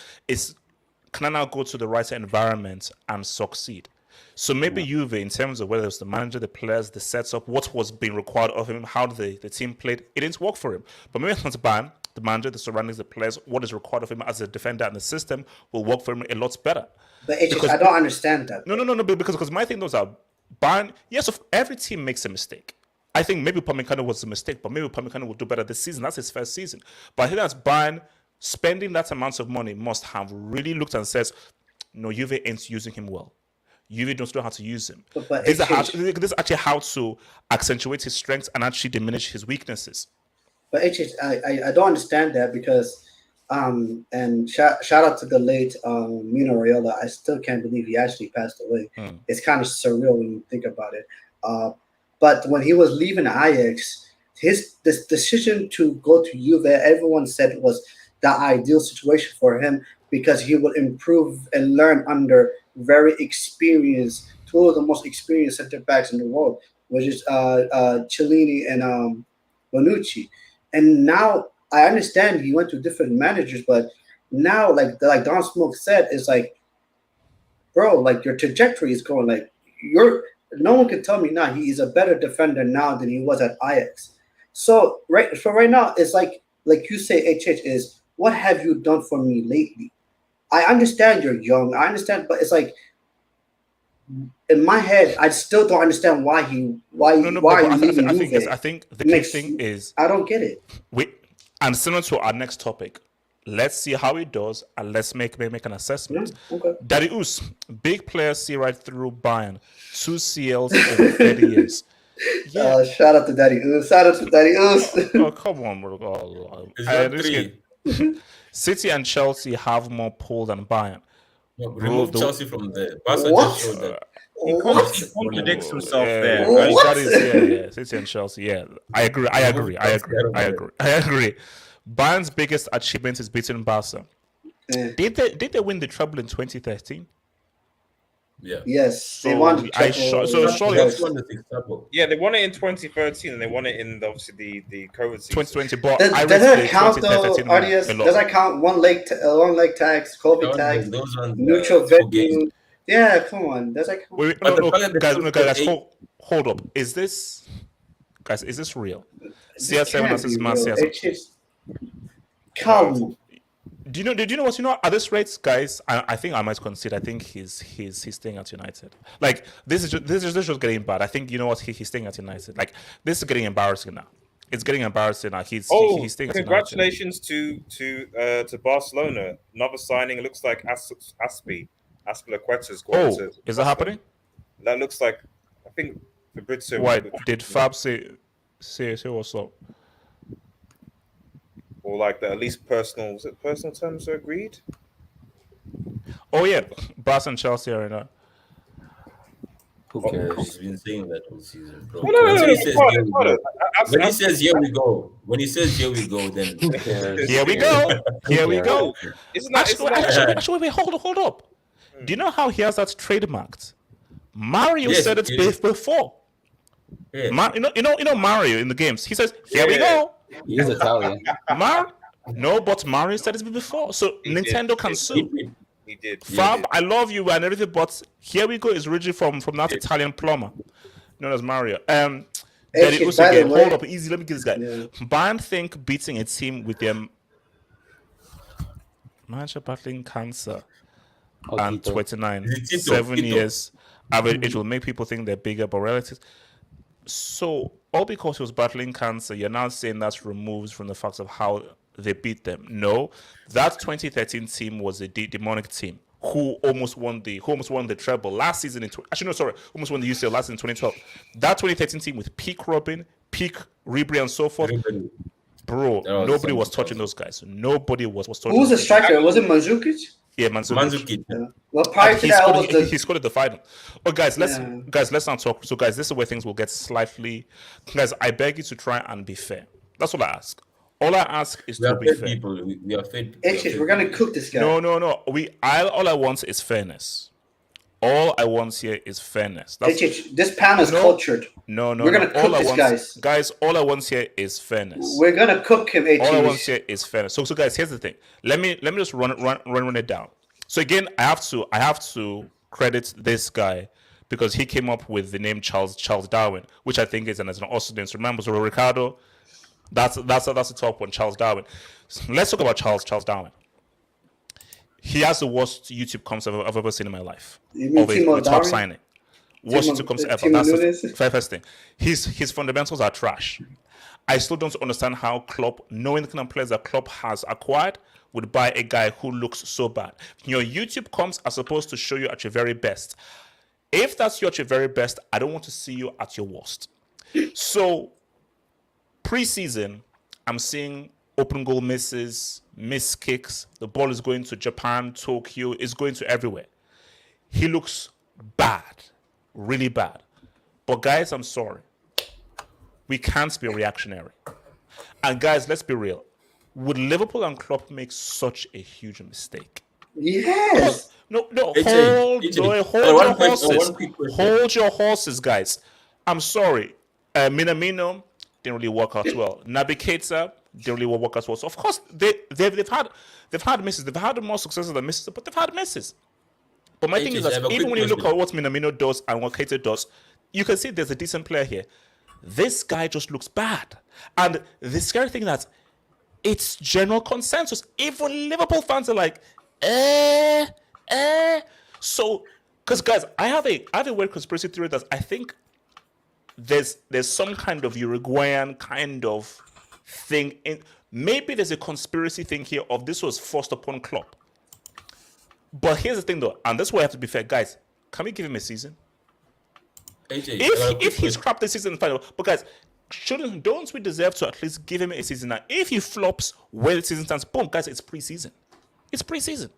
A: can I now go to the right environment and succeed? So maybe Juve, in terms of whether it's the manager, the players, the setup, what was being required of him, how the team played, it didn't work for him. But maybe it's not Bayern, the manager, the surroundings, the players, what is required of him as a defender and the system will work for him a lot better.
E: But I don't understand that.
A: No, because my thing, those are Bayern. Yes, every team makes a mistake. I think maybe Upamecano was a mistake, but maybe Upamecano will do better this season. That's his first season. But I think that's Bayern spending that amount of money must have really looked and says, no, Juve ain't using him well. Juve don't know how to use him. This is actually how to accentuate his strengths and actually diminish his weaknesses.
E: But I don't understand that because and shout out to the late Mino Raiola. I still can't believe he actually passed away. It's kind of surreal when you think about it. But when he was leaving Ajax, this decision to go to Juve, everyone said it was the ideal situation for him because he will improve and learn under very experienced, two of the most experienced center backs in the world, which is Chiellini and Bonucci. And now I understand he went to different managers, but now, like Don Smoke said, it's like, bro, like your trajectory is going, like no one can tell me now he is a better defender now than he was at Ajax. So right now, it's like you say, HH is, what have you done for me lately? I understand you're young, I understand, but it's like, in my head, I still don't understand why are you leaving Juve?
A: I think the key thing is,
E: I don't get it.
A: And similar to our next topic, let's see how he does and let's make an assessment.
E: Okay.
A: Darius, big players see right through Bayern. 2 CLs in 30 years.
E: Yeah. Shout out to Darius.
A: Oh, come on, bro. City and Chelsea have more pull than Bayern.
C: No, remove Chelsea from there. Barca just showed that.
D: He contradicts himself there.
A: That is, City and Chelsea. Yeah, I agree. Bayern's biggest achievement is beating Barca. Did they win the treble in 2013?
C: Yeah.
E: Yes, they won.
F: Yeah, they won it in 2013, and they won it in obviously the COVID season.
A: 2020. But
E: does that count though, RDS? Does that count one leg tax, COVID tax, neutral venue? Yeah, come on. Does that count?
A: Guys, hold up. Is this real? CR7 versus Marseille.
E: Come.
A: Do you know what? At this rate, guys, I think I might concede. I think he's staying at United. Like this is just getting bad. I think he's staying at United. Like this is getting embarrassing now. It's getting embarrassing now. He's staying at United.
F: Congratulations to Barcelona. Another signing. It looks like Aspilicueta's going to.
A: Is that happening?
F: That looks like, I think Fabrizio.
A: Why did Fab say what's up?
F: Or like that, at least personal terms are agreed?
A: Oh yeah, Barca and Chelsea are in a.
B: Who cares?
C: He's been saying that all season, bro.
F: When
C: he says here we go, then
A: here we go.
F: Isn't that
A: Actually, wait, hold up. Do you know how he has that trademarked? Mario said it before.
C: Yeah.
A: You know Mario in the games. He says, "Here we go."
B: He is Italian.
A: No, but Mario said it before. So Nintendo can sue.
F: He did.
A: Fab, I love you and everything, but here we go is originally from that Italian plumber known as Mario. Then it also again, hold up, easy. Let me get this guy.
E: Yeah.
A: Bayern think beating a team with their manager battling cancer and 29, 7 years average age will make people think they're bigger, but relatives. So all because he was battling cancer, you're now saying that's removed from the facts of how they beat them. No, that 2013 team was a demonic team who almost won the treble last season. Almost won the UCL last season in 2012. That 2013 team with peak Robin, peak Ribery, and so forth. Bro, nobody was touching those guys. Nobody was touching.
E: Who was the striker? Was it Mandzukic?
A: Yeah, Mandzukic.
E: Yeah. Well, prior to that,
A: he scored at the final. Oh, guys, let's not talk. So, guys, this is where things will get slightly. Guys, I beg you to try and be fair. That's all I ask. All I ask is to be fair.
C: We are fair.
E: We're gonna cook this guy.
A: No. All I want is fairness. All I want here is fairness.
E: This panel is cultured.
A: No.
E: We're gonna cook this guy.
A: Guys, all I want here is fairness.
E: We're gonna cook him.
A: All I want here is fairness. So guys, here's the thing. Let me just run it down. So again, I have to credit this guy because he came up with the name Charles Darwin, which I think is an awesome name. So remember, so Ricardo, that's the top one, Charles Darwin. So let's talk about Charles Darwin. He has the worst YouTube comps I've ever seen in my life. Of a top signing. Worst YouTube comps ever. That's the first thing. His fundamentals are trash. I still don't understand how Klopp, knowing the kind of players that Klopp has acquired, would buy a guy who looks so bad. Your YouTube comps are supposed to show you at your very best. If that's you at your very best, I don't want to see you at your worst. So, preseason, I'm seeing open goal misses, missed kicks. The ball is going to Japan, Tokyo. It's going to everywhere. He looks bad, really bad. But guys, I'm sorry. We can't be reactionary. And guys, let's be real. Would Liverpool and Klopp make such a huge mistake?
E: Yes.
A: No. Hold your horses, guys. I'm sorry. Minamino didn't really work out well. Naby Keita didn't really work out well. So of course they've had misses. They've had more successes than misses, but they've had misses. But my thing is that even when you look at what Minamino does and what Keita does, you can see there's a decent player here. This guy just looks bad. And the scary thing is that it's general consensus. Even Liverpool fans are like, So, because guys, I have a weird conspiracy theory that I think there's some kind of Uruguayan kind of thing in. Maybe there's a conspiracy thing here of this was forced upon Klopp. But here's the thing though, and that's why I have to be fair, guys. Can we give him a season?
C: AJ,
A: if he's crap this season final, but guys, don't we deserve to at least give him a season now? If he flops where the season stands, boom, guys, it's preseason. It's preseason.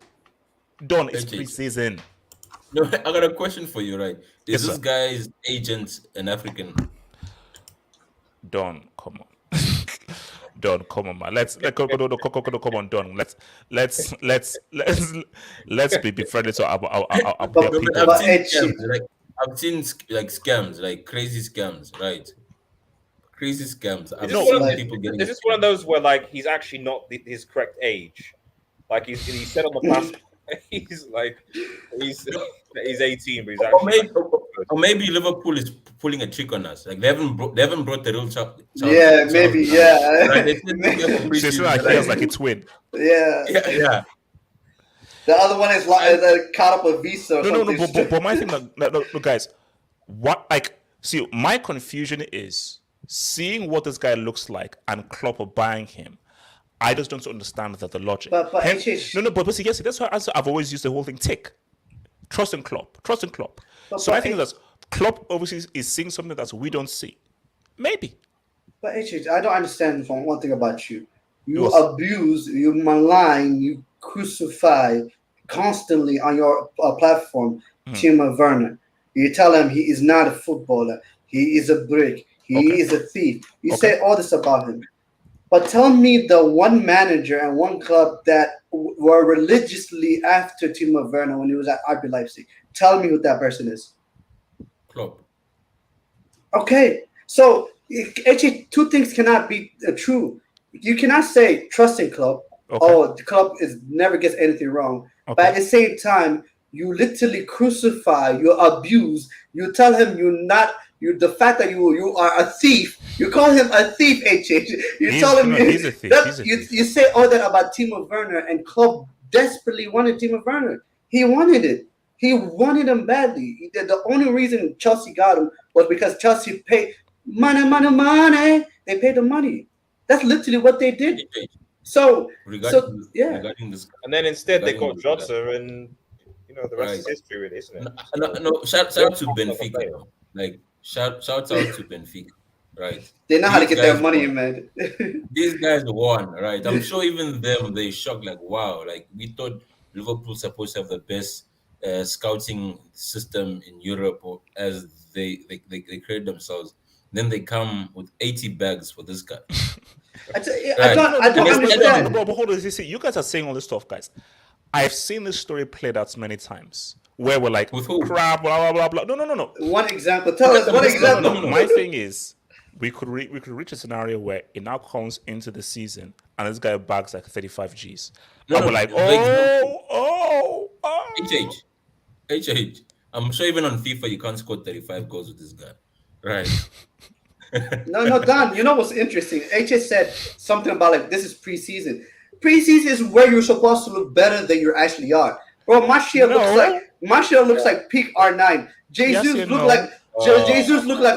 A: Done. It's preseason.
C: No, I got a question for you, right? Is this
A: sir.
C: guy's agent an African?
A: Don, come on. Don, come on, man. Come on, Don. Let's be friendly to our people.
C: I've seen scams, like crazy scams, right? Crazy scams.
F: Is this one of those where like he's actually not his correct age? Like he said on the passport, he's 18, but he's actually.
C: Or maybe Liverpool is pulling a trick on us. Like they haven't brought the real child.
E: Yeah, maybe. Yeah.
C: Right,
A: It's like a twin.
E: Yeah. The other one is like caught up a visa.
A: But my thing, look, guys, my confusion is seeing what this guy looks like and Klopp buying him. I just don't understand the logic.
E: But
A: see, yes, that's why I've always used the whole thing. Trust in Klopp. So I think that Klopp obviously is seeing something that we don't see. Maybe.
E: But I don't understand one thing about you. You abuse, you malign, you crucify constantly on your platform, Timo Werner. You tell him he is not a footballer. He is a brick. He is a thief. You say all this about him. But tell me the one manager and one club that were religiously after Timo Werner when he was at RB Leipzig. Tell me who that person is.
C: Klopp.
E: Okay, so actually, two things cannot be true. You cannot say trust in club.
A: Okay.
E: Oh, the club is never gets anything wrong.
A: Okay.
E: But at the same time, you literally crucify, you abuse, you tell him you're not. You the fact that you are a thief. You call him a thief, HH. You tell him
A: he's a thief. He's a thief.
E: You say all that about Timo Werner, and club desperately wanted Timo Werner. He wanted it. He wanted him badly. The only reason Chelsea got him was because Chelsea paid money. They paid the money. That's literally what they did. So,
C: regarding this,
F: and then instead they got Jota, and the rest is history, really, isn't it?
C: No, shout out to Benfica. Like shout out to Benfica, right?
E: They know how to get their money in, man.
C: These guys won, right? I'm sure even them, they shocked, like, wow, like we thought Liverpool's supposed to have the best scouting system in Europe, or as they create themselves. Then they come with 80 bags for this guy.
E: I don't understand.
A: But hold on, you guys are saying all this stuff, guys. I've seen this story played out many times where we're like, crap, blah, blah, blah, blah. No.
E: One example. Tell us one example.
A: No. My thing is, we could reach a scenario where it now comes into the season and this guy bags like 35 Gs. And we're like,
C: HH. I'm sure even on FIFA you can't score 35 goals with this guy. Right.
E: No, Don, you know what's interesting? HH said something about like this is preseason. Preseason is where you're supposed to look better than you actually are. Bro, Martial looks like peak R9. Jesus look like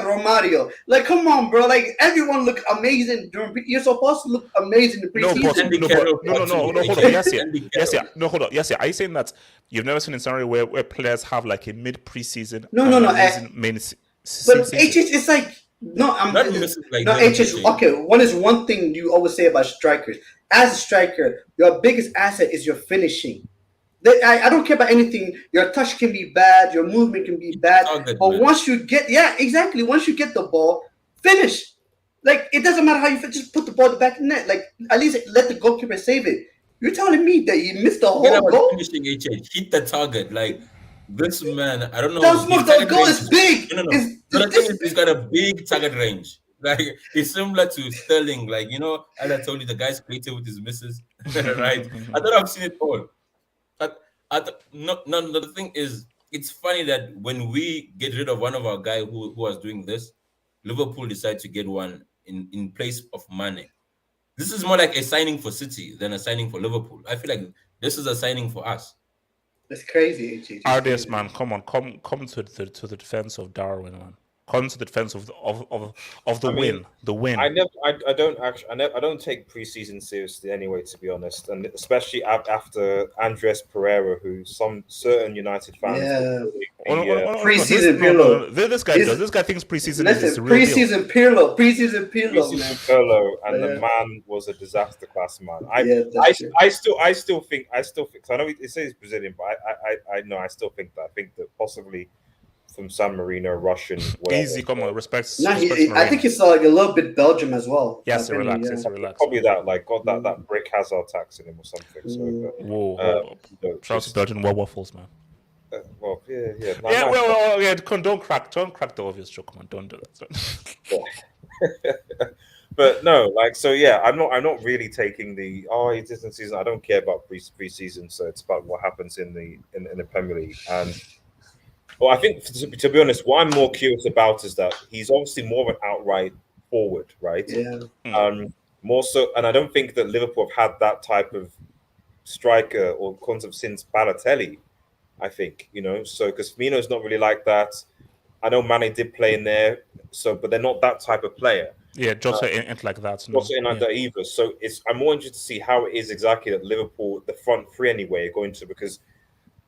E: Romario. Like, come on, bro. Like, everyone look amazing during. You're supposed to look amazing in preseason.
A: No, hold on. Yes. Are you saying that you've never seen a scenario where players have like a mid-preseason?
E: No.
A: Main
E: but HH, it's like HH. Okay, one thing you always say about strikers. As a striker, your biggest asset is your finishing. I don't care about anything. Your touch can be bad, your movement can be bad, but once you get the ball, finish. Like, it doesn't matter how you finish, just put the ball in the back of the net. Like, at least let the goalkeeper save it. You're telling me that you missed the whole goal?
C: Finishing, HH. Hit the target. Like, this man, I don't know.
E: The goal is big.
C: No. The thing is, he's got a big target range. Like, it's similar to Sterling. Like, as I told you, the guy's creative with his misses. Right? I thought I've seen it all. The thing is, it's funny that when we get rid of one of our guys who was doing this, Liverpool decide to get one in place of Mane. This is more like a signing for City than a signing for Liverpool. I feel like this is a signing for us.
E: That's crazy.
A: RDS, man, come on, come to the defense of Darwin, man. Come to the defense of the win. The win.
F: I don't take preseason seriously anyway, to be honest, and especially after Andres Pereira, who some certain United fans.
E: Preseason Pirlo.
A: This guy does. This guy thinks preseason is the real
E: preseason
A: deal.
E: Preseason Pirlo,
F: and the man was a disaster class man. I still think. So I know it says he's Brazilian, but I still think that. I think that possibly from San Marino, Russian. Whatever.
A: Easy, come on, respect.
E: I think he's like a little bit Belgium as well.
A: Yes, relax.
F: Probably that, like, got that brick Hazard tax in him or something.
A: Whoa. Shout out to Belgian waffles, man.
F: Yeah.
A: Don't crack the obvious joke, man. Don't do
F: that. But no, like, so yeah, I'm not really taking it isn't season. I don't care about pre-season, so it's about what happens in the Premier League. And I think, to be honest, what I'm more curious about is that he's obviously more of an outright forward, right?
E: Yeah.
F: More so, and I don't think that Liverpool have had that type of striker or concept since Balotelli. I think, so because Firmino's not really like that. I know Mane did play in there, but they're not that type of player.
A: Yeah, Jota ain't like that.
F: Jota ain't like that either. So I'm more interested to see how it is exactly that Liverpool, the front three anyway, are going to, because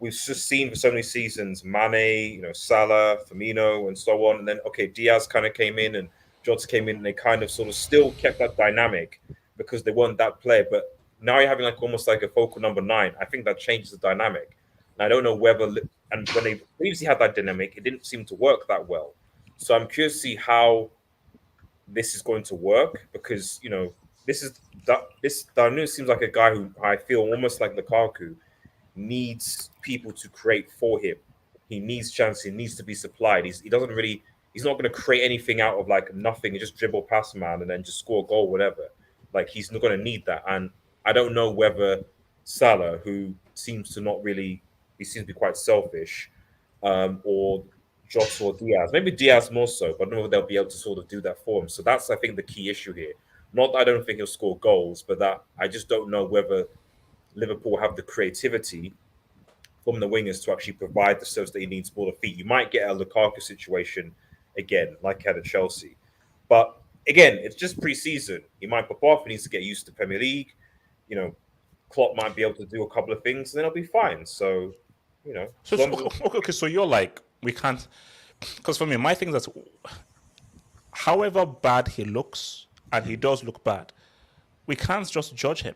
F: we've just seen for so many seasons, Mane, Salah, Firmino, and so on. And then, Diaz kind of came in and Jota came in, and they kind of sort of still kept that dynamic because they weren't that player. But now you're having like almost like a focal number 9. I think that changes the dynamic. And I don't know whether, and when they previously had that dynamic, it didn't seem to work that well. So I'm curious to see how this is going to work, because, this Darwin Nunez seems like a guy who I feel almost like Lukaku needs people to create for him. He needs chances. He needs to be supplied. He doesn't really. He's not going to create anything out of like nothing. He just dribble past man and then just score a goal, whatever. Like he's not going to need that. And I don't know whether Salah, who seems to not really, he seems to be quite selfish, or Jota or Diaz. Maybe Diaz more so, but I don't know if they'll be able to sort of do that for him. So that's, I think, the key issue here. Not that I don't think he'll score goals, but that I just don't know whether Liverpool have the creativity from the wingers to actually provide the service that he needs for the feet. You might get a Lukaku situation again, like he had at Chelsea. But again, it's just pre-season. He might pop off. He needs to get used to Premier League. You know, Klopp might be able to do a couple of things, and then he'll be fine. So, you know.
A: So okay, so you're like, we can't, because for me, my thing is that however bad he looks, and he does look bad, we can't just judge him.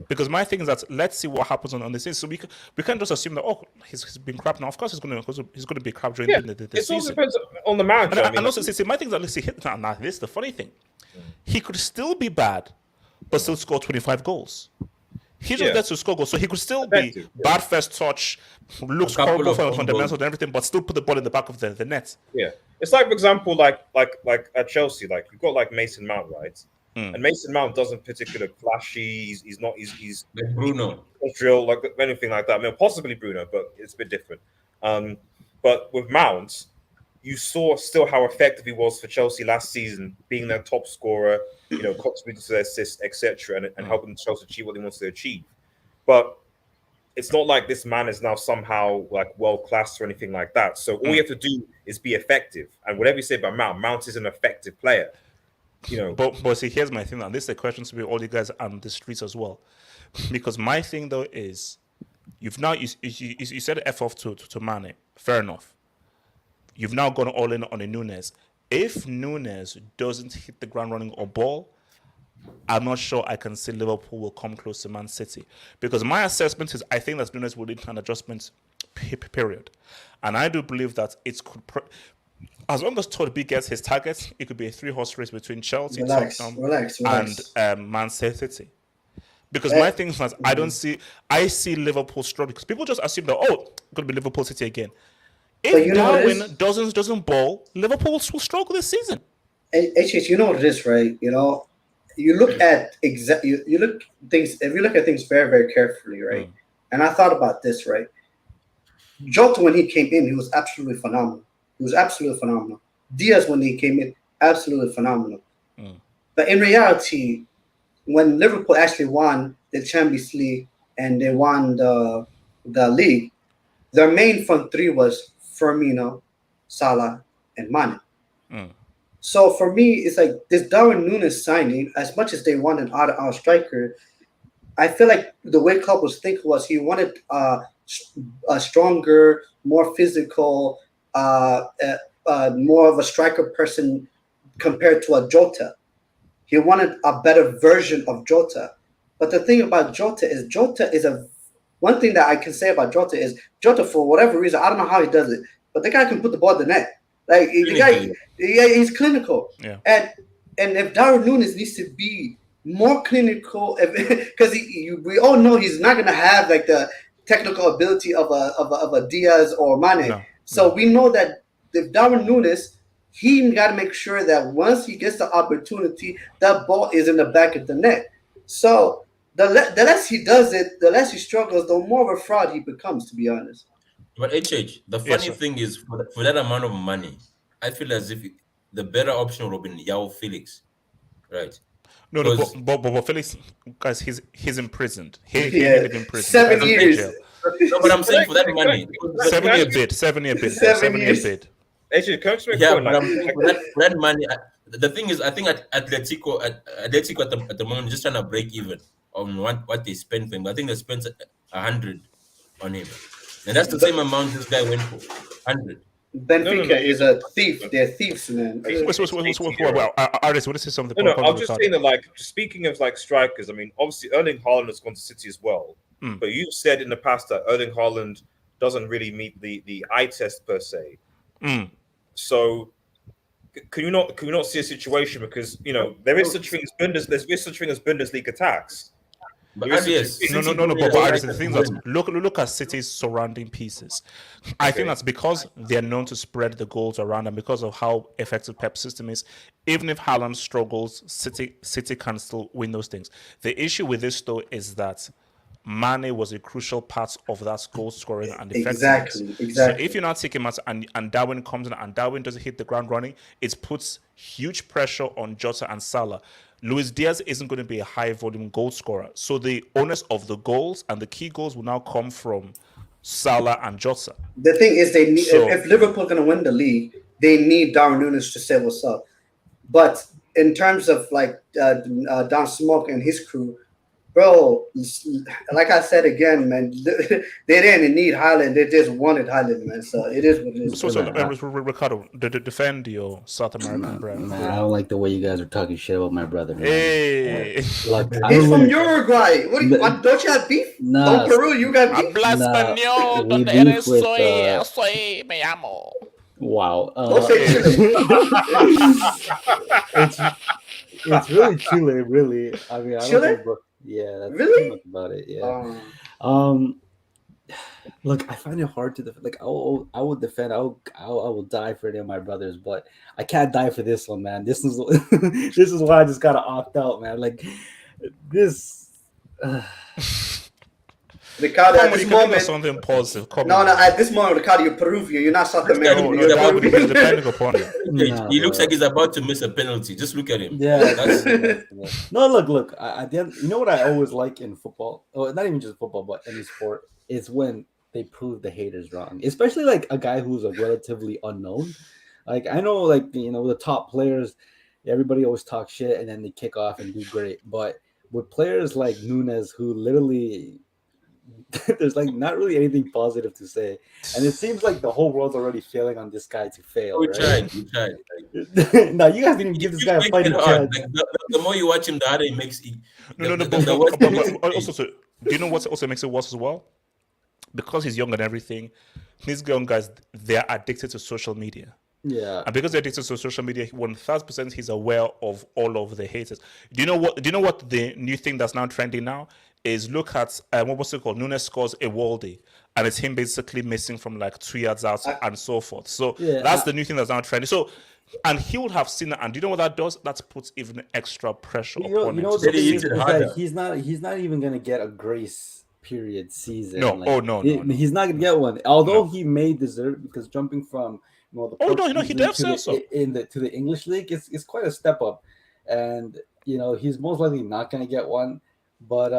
A: Because my thing is that let's see what happens on the season. So we can't just assume that he's been crap now. Of course he's going to be crap during the
F: it
A: season.
F: also depends on the manager.
A: And also, see, my thing is that let's see. Now, this is the funny thing. He could still be bad, but still score 25 goals. He just gets to score goals, so he could still be bad first touch, looks horrible from fundamentals and everything, but still put the ball in the back of the net.
F: Yeah, it's like, for example, like at Chelsea, like you've got like Mason Mount, right? And Mason Mount doesn't particularly flashy. He's not. He's
C: Like Bruno.
F: drill like anything like that. I mean, possibly Bruno, but it's a bit different. But with Mount, you saw still how effective he was for Chelsea last season, being their top scorer, you know, contributing to their assists, etc., and helping Chelsea achieve what they wanted to achieve. But it's not like this man is now somehow like world class or anything like that. So all you have to do is be effective. And whatever you say about Mount is an effective player. You know,
A: but see, here's my thing, and this is a question to be all you guys on the streets as well, because my thing though is, you've now you said F off to Mane, fair enough. You've now gone all in on a Nunez. If Nunez doesn't hit the ground running or ball, I'm not sure I can see Liverpool will come close to Man City, because my assessment is I think that Nunez will need an adjustment period, and I do believe that it could. As long as Todd B gets his targets, it could be a 3-horse race between Chelsea, Tottenham, and Man City. Because my thing is that I see Liverpool struggling, because people just assume that it's going to be Liverpool City again. If Darwin doesn't ball, Liverpool will struggle this season.
E: HH, you know what it is, right? You know, you look at you look things. If you look at things very, very carefully, right? And I thought about this, right? Jota, when he came in, he was absolutely phenomenal. Diaz, when he came in, absolutely phenomenal. But in reality, when Liverpool actually won the Champions League and they won the league, their main front three was Firmino, Salah, and Mane. So for me, it's like this Darwin Nunez signing, as much as they wanted our striker, I feel like the way Klopp was thinking was he wanted a stronger, more physical, more of a striker person compared to a Jota. He wanted a better version of Jota. But the thing about Jota is one thing that I can say about Jota is Jota, for whatever reason, I don't know how he does it, but the guy can put the ball in the net. Like the guy, he's clinical.
A: Yeah.
E: And if Darwin Nunez needs to be more clinical, because we all know he's not going to have like the technical ability of a Diaz or Mane.
A: No.
E: So we know that if Darwin Nunez, he got to make sure that once he gets the opportunity, that ball is in the back of the net. So the less he does it, the less he struggles, the more of a fraud he becomes, to be honest.
C: But the funny thing is, for that amount of money, I feel as if the better option would have been Yao Felix, right?
A: No, but Felix, guys, he's imprisoned. He live in prison.
E: 7 years.
C: No, but I'm saying for that money,
A: 7 year bid. 7 year bid.
F: Actually, can I just make
C: yeah,
F: point,
C: but
F: like,
C: I'm saying for that money. The thing is, I think Atletico at the moment just trying to break even on what they spent for him. I think they spent 100 on him, and that's the same amount this guy went for, 100.
E: Benfica is a thief. They're thieves, man.
A: Artist, what is this? Something?
F: No, I'm just saying that, like, speaking of like strikers, I mean, obviously Erling Haaland has gone to City as well, but you've said in the past that Erling Haaland doesn't really meet the eye test per se. So can you not see a situation because there is such thing as Bundesliga tax.
C: But
F: There is
C: yes,
F: such-
A: No. But I just think that look at City's surrounding pieces. I think that's because they're known to spread the goals around, and because of how effective Pep's system is. Even if Haaland struggles, City can still win those things. The issue with this though is that Mane was a crucial part of that goal scoring and effectiveness.
E: Exactly.
A: So if you're not taking Mane and Darwin comes in and Darwin doesn't hit the ground running, it puts huge pressure on Jota and Salah. Luis Diaz isn't going to be a high volume goal scorer. So the onus of the goals and the key goals will now come from Salah and Jota.
E: The thing is, they need
A: So-
E: if Liverpool going to win the league, they need Darwin Nunez to say what's up. But in terms of like Don Smoke and his crew, bro, like I said again, man, they didn't need Haaland. They just wanted Haaland, man. So it is what it is.
A: So Ricardo, defend your South American brand.
B: Man, I don't like the way you guys are talking shit about my brother. Man.
A: Hey,
B: Like, I
E: He's
B: don't
E: from
B: really-
E: Uruguay. What do you, don't you have beef?
B: Nah.
E: Oh, Peru, you got beef?
A: habla español,
B: we
A: donde
B: beef
A: eres
B: with,
A: soy, me llamo.
B: Wow.
E: Don't say Chile.
B: It's really Chile, really. I mean, I don't
E: Chile?
B: think, bro. Yeah, that's
E: Really?
B: pretty much about it. Yeah. Look, I find it hard to defend. Like, I will defend. I will die for any of my brothers, but I can't die for this one, man. This is this is why I just gotta opt out, man. Like this.
E: Ricardo, at
A: Come on,
E: this
A: you can think of
E: moment,
A: something positive. Come
E: no,
A: on.
E: at this moment, Ricardo, you're Peruvian. You're not South American.
A: No,
E: You're
A: that would be
E: Peruvian.
A: depending upon it.
B: Nah,
C: he looks
B: bro.
C: like he's about to miss a penalty. Just look at him.
B: Yeah.
C: That's-
B: No, look. At the end, you know what I always like in football? Oh, not even just football, but any sport is when they prove the haters wrong. Especially like a guy who's like relatively unknown. Like I know, like the top players, everybody always talks shit and then they kick off and do great. But with players like Nunez, who literally there's like not really anything positive to say, and it seems like the whole world's already failing on this guy to fail.
C: we
B: Right?
C: tried.
B: No, you guys didn't even give this guy a
C: He
B: fighting
C: makes it hard.
B: chance.
C: Like, the more you watch him, the harder it makes it.
A: No,
C: the worse it makes it.
A: but also, do you know what also makes it worse as well? Because he's young and everything, these young guys, they're addicted to social media.
B: Yeah.
A: And because they're addicted to social media, 1,000% he's aware of all of the haters. Do you know what the new thing that's now trending now is? Look at what was it called? Nunes scores a Waldy, and it's him basically missing from like 2 yards out and so forth. So
B: Yeah,
A: that's the new thing that's now trending. So, and he would have seen that, and do you know what that does? That puts even extra pressure upon him.
B: The
C: City
B: thing
C: hits
B: is
C: it
B: that
C: harder.
B: he's not even gonna get a grace period season.
A: No. Oh, no.
B: He's not gonna get one. Although he may deserve, because jumping from the
A: Oh, no,
B: Portuguese
A: he
B: league
A: does
B: to
A: say
B: the,
A: so.
B: to the English league, it's quite a step up, and he's most likely not gonna get one. But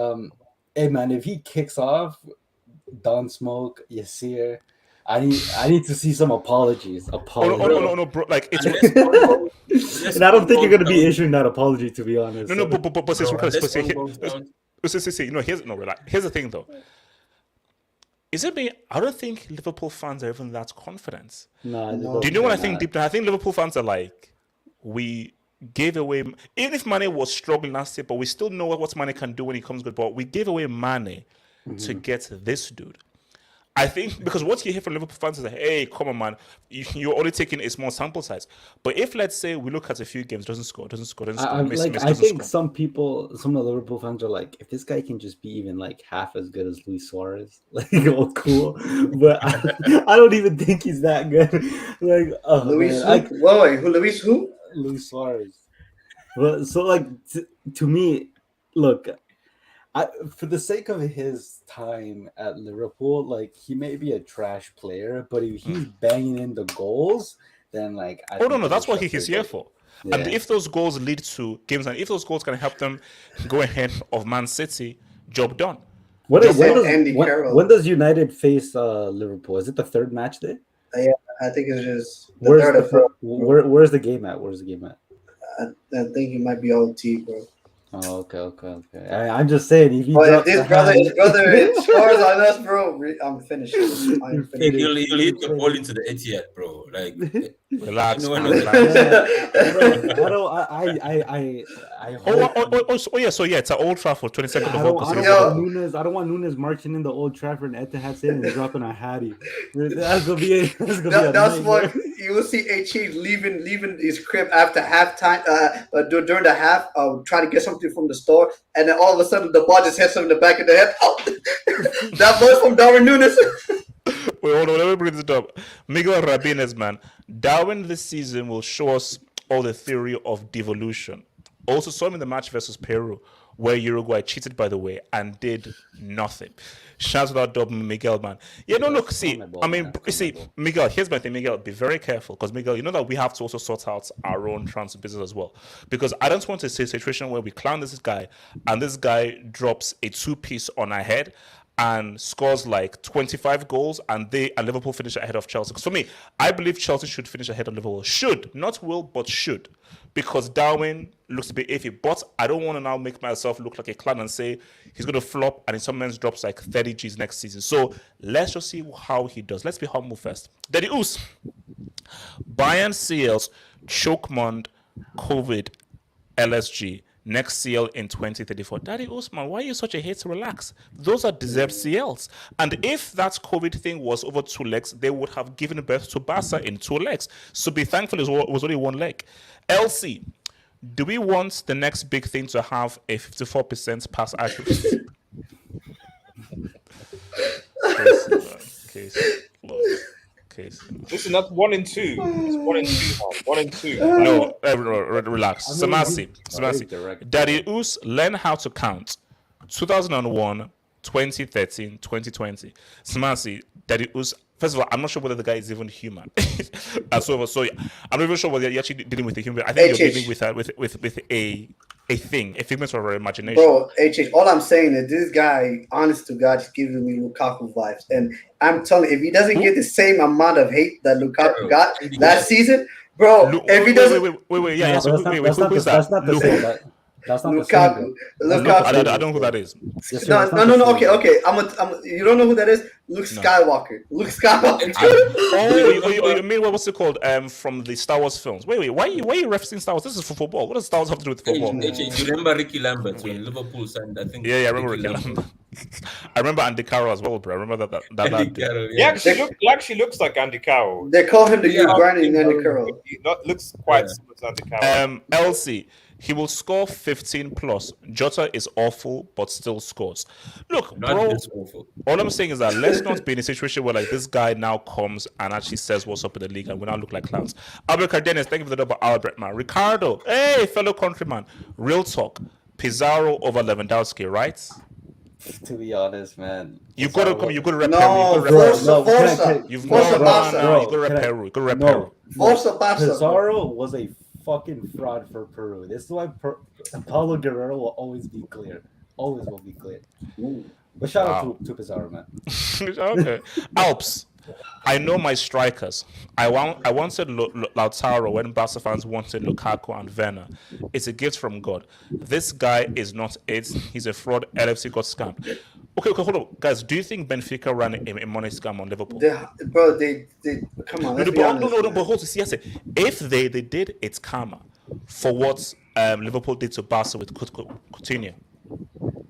B: hey man, if he kicks off, Don Smoke, Yasir, I need to see some apologies.
A: Oh, no, bro. Like it's
B: And I don't think you're gonna be issuing that apology, to be honest.
A: no, but
C: Bro,
A: here's the thing though. Is it me? I don't think Liverpool fans are even that confident.
B: No.
A: Do you know what I think deep down? I think Liverpool fans are like, we gave away, even if Mane was struggling last year, but we still know what Mane can do when he comes good. But we gave away Mane to get this dude. I think because what you hear from Liverpool fans is like, hey, come on, man, you're only taking a small sample size. But if, let's say, we look at a few games, doesn't score,
B: I
A: doesn't
B: think
A: score.
B: some of the Liverpool fans are like, if this guy can just be even like half as good as Luis Suarez, like, oh, cool. But I don't even think he's that good. Like, oh,
E: Luis
B: man,
E: who? Wait, who? Luis who?
B: Luis Suarez. But so, like, to me, look, for the sake of his time at Liverpool, like, he may be a trash player, but if he's banging in the goals, then like,
A: No, that's what he's here for.
B: Yeah.
A: And if those goals lead to games, and if those goals can help them go ahead of Man City, job done.
B: When
E: Andy Carroll.
B: when does United face Liverpool? Is it the third match day?
E: I think it's just the third or fourth.
B: Where's the game at?
E: I think it might be OT, bro.
B: Oh, okay. I'm just saying, if you
E: But if
B: drop
E: his
B: the
E: brother
B: hammer-
E: scores on us, bro, I'm finished. I'm
C: He'll
E: finished.
C: hit the ball into the Etihad, bro. Like,
A: Relax,
C: No,
A: man,
C: no.
A: relax.
B: I hope.
A: So it's at Old Trafford, 22nd
B: I
A: of
B: don't,
A: August.
B: I, don't
E: Yo.
B: want Nunez, I don't want Nunez marching into Old Trafford and Etihad Stadium and dropping a Hattie. That's gonna be a
E: That's
B: nightmare.
E: what HG leaving his crib after halftime, during the half, trying to get something from the store, and then all of a sudden the ball just hits him in the back of the head. Oh, that voice from Darwin Nunez.
A: Wait, hold on. Let me bring this up. Miguel Rabines, man. Darwin this season will show us all the theory of devolution. Also saw him in the match versus Peru, where Uruguay cheated, by the way, and did nothing. Shouts out double Miguel, man. Yeah, no, look, see, Miguel, here's my thing, Miguel, be very careful, because Miguel, you know that we have to also sort out our own transfer business as well. Because I don't want to see a situation where we clown this guy, and this guy drops a two-piece on our head, and scores like 25 goals, and Liverpool finish ahead of Chelsea. Because for me, I believe Chelsea should finish ahead of Liverpool. Should, not will, but should. Because Darwin looks a bit iffy. But I don't want to now make myself look like a clown and say he's going to flop and in some men's drops like 30 Gs next season. So let's just see how he does. Let's be humble first. Daddy Oos. Bayern CLs, Chokmond, COVID, LSG. Next CL in 2034. Daddy Usman, why are you such a hater? Relax. Those are deserved CLs. And if that COVID thing was over 2 legs, they would have given birth to Barca in 2 legs. So be thankful it was only 1 leg. LC, do we want the next big thing to have a 54% pass accuracy? Case.
F: Listen, that's 1 and 2. It's 1 and 2, man. 1 and 2.
A: No, relax. Samasi. Daddy Us, learn how to count. 2001, 2013, 2020. Samasi, Daddy Us. First of all, I'm not sure whether the guy is even human. So yeah, I'm not even sure whether you're actually dealing with a human. I think you're dealing with a thing, a figment of our imagination.
E: Bro, HH, all I'm saying is this guy, honest to God, is giving me Lukaku vibes. And I'm telling you, if he doesn't get the same amount of hate that Lukaku got last season, bro, if he doesn't...
A: Wait, yeah, who is that?
B: That's not the same. That's not
E: Lukaku.
A: I don't know who that is.
E: No. Okay. You don't know who that is? Luke Skywalker. Luke Skywalker.
A: You mean what's it called? From the Star Wars films. Wait. Why are you referencing Star Wars? This is for football. What does Star Wars have to do with football?
C: You remember Ricky Lambert when Liverpool signed? I think.
A: Yeah, I remember Ricky Lambert. I remember Andy Carroll as well, bro. I remember that.
C: Andy Carroll,
F: He actually looks like Andy Carroll.
E: They call him the Ugandan Andy Carroll.
F: He looks quite similar to Andy Carroll.
A: LC. He will score 15 plus. Jota is awful, but still scores. Look, bro, all I'm saying is that let's not be in a situation where like this guy now comes and actually says what's up in the league and we now look like clowns. Albert Cardenas, thank you for the double, Albert, man. Ricardo, hey, fellow countryman. Real talk. Pizarro over Lewandowski, right?
B: To be honest, man.
A: You've got to come. You've got to rep
E: Peru.
A: You've got to rep Peru. You've got to rep Peru.
B: Pizarro was a fucking fraud for Peru. This is why Paulo Guerrero will always be clear. Always will be clear. But shout out to Pizarro, man.
A: Okay. Alps. I know my strikers. I wanted Lautaro when Barca fans wanted Lukaku and Werner. It's a gift from God. This guy is not it. He's a fraud. LFC got scammed. Okay, hold on. Guys, do you think Benfica ran a money scam on Liverpool?
E: They come on.
A: No, but hold on. See, I say, if they did, it's karma for what Liverpool did to Barca with Coutinho.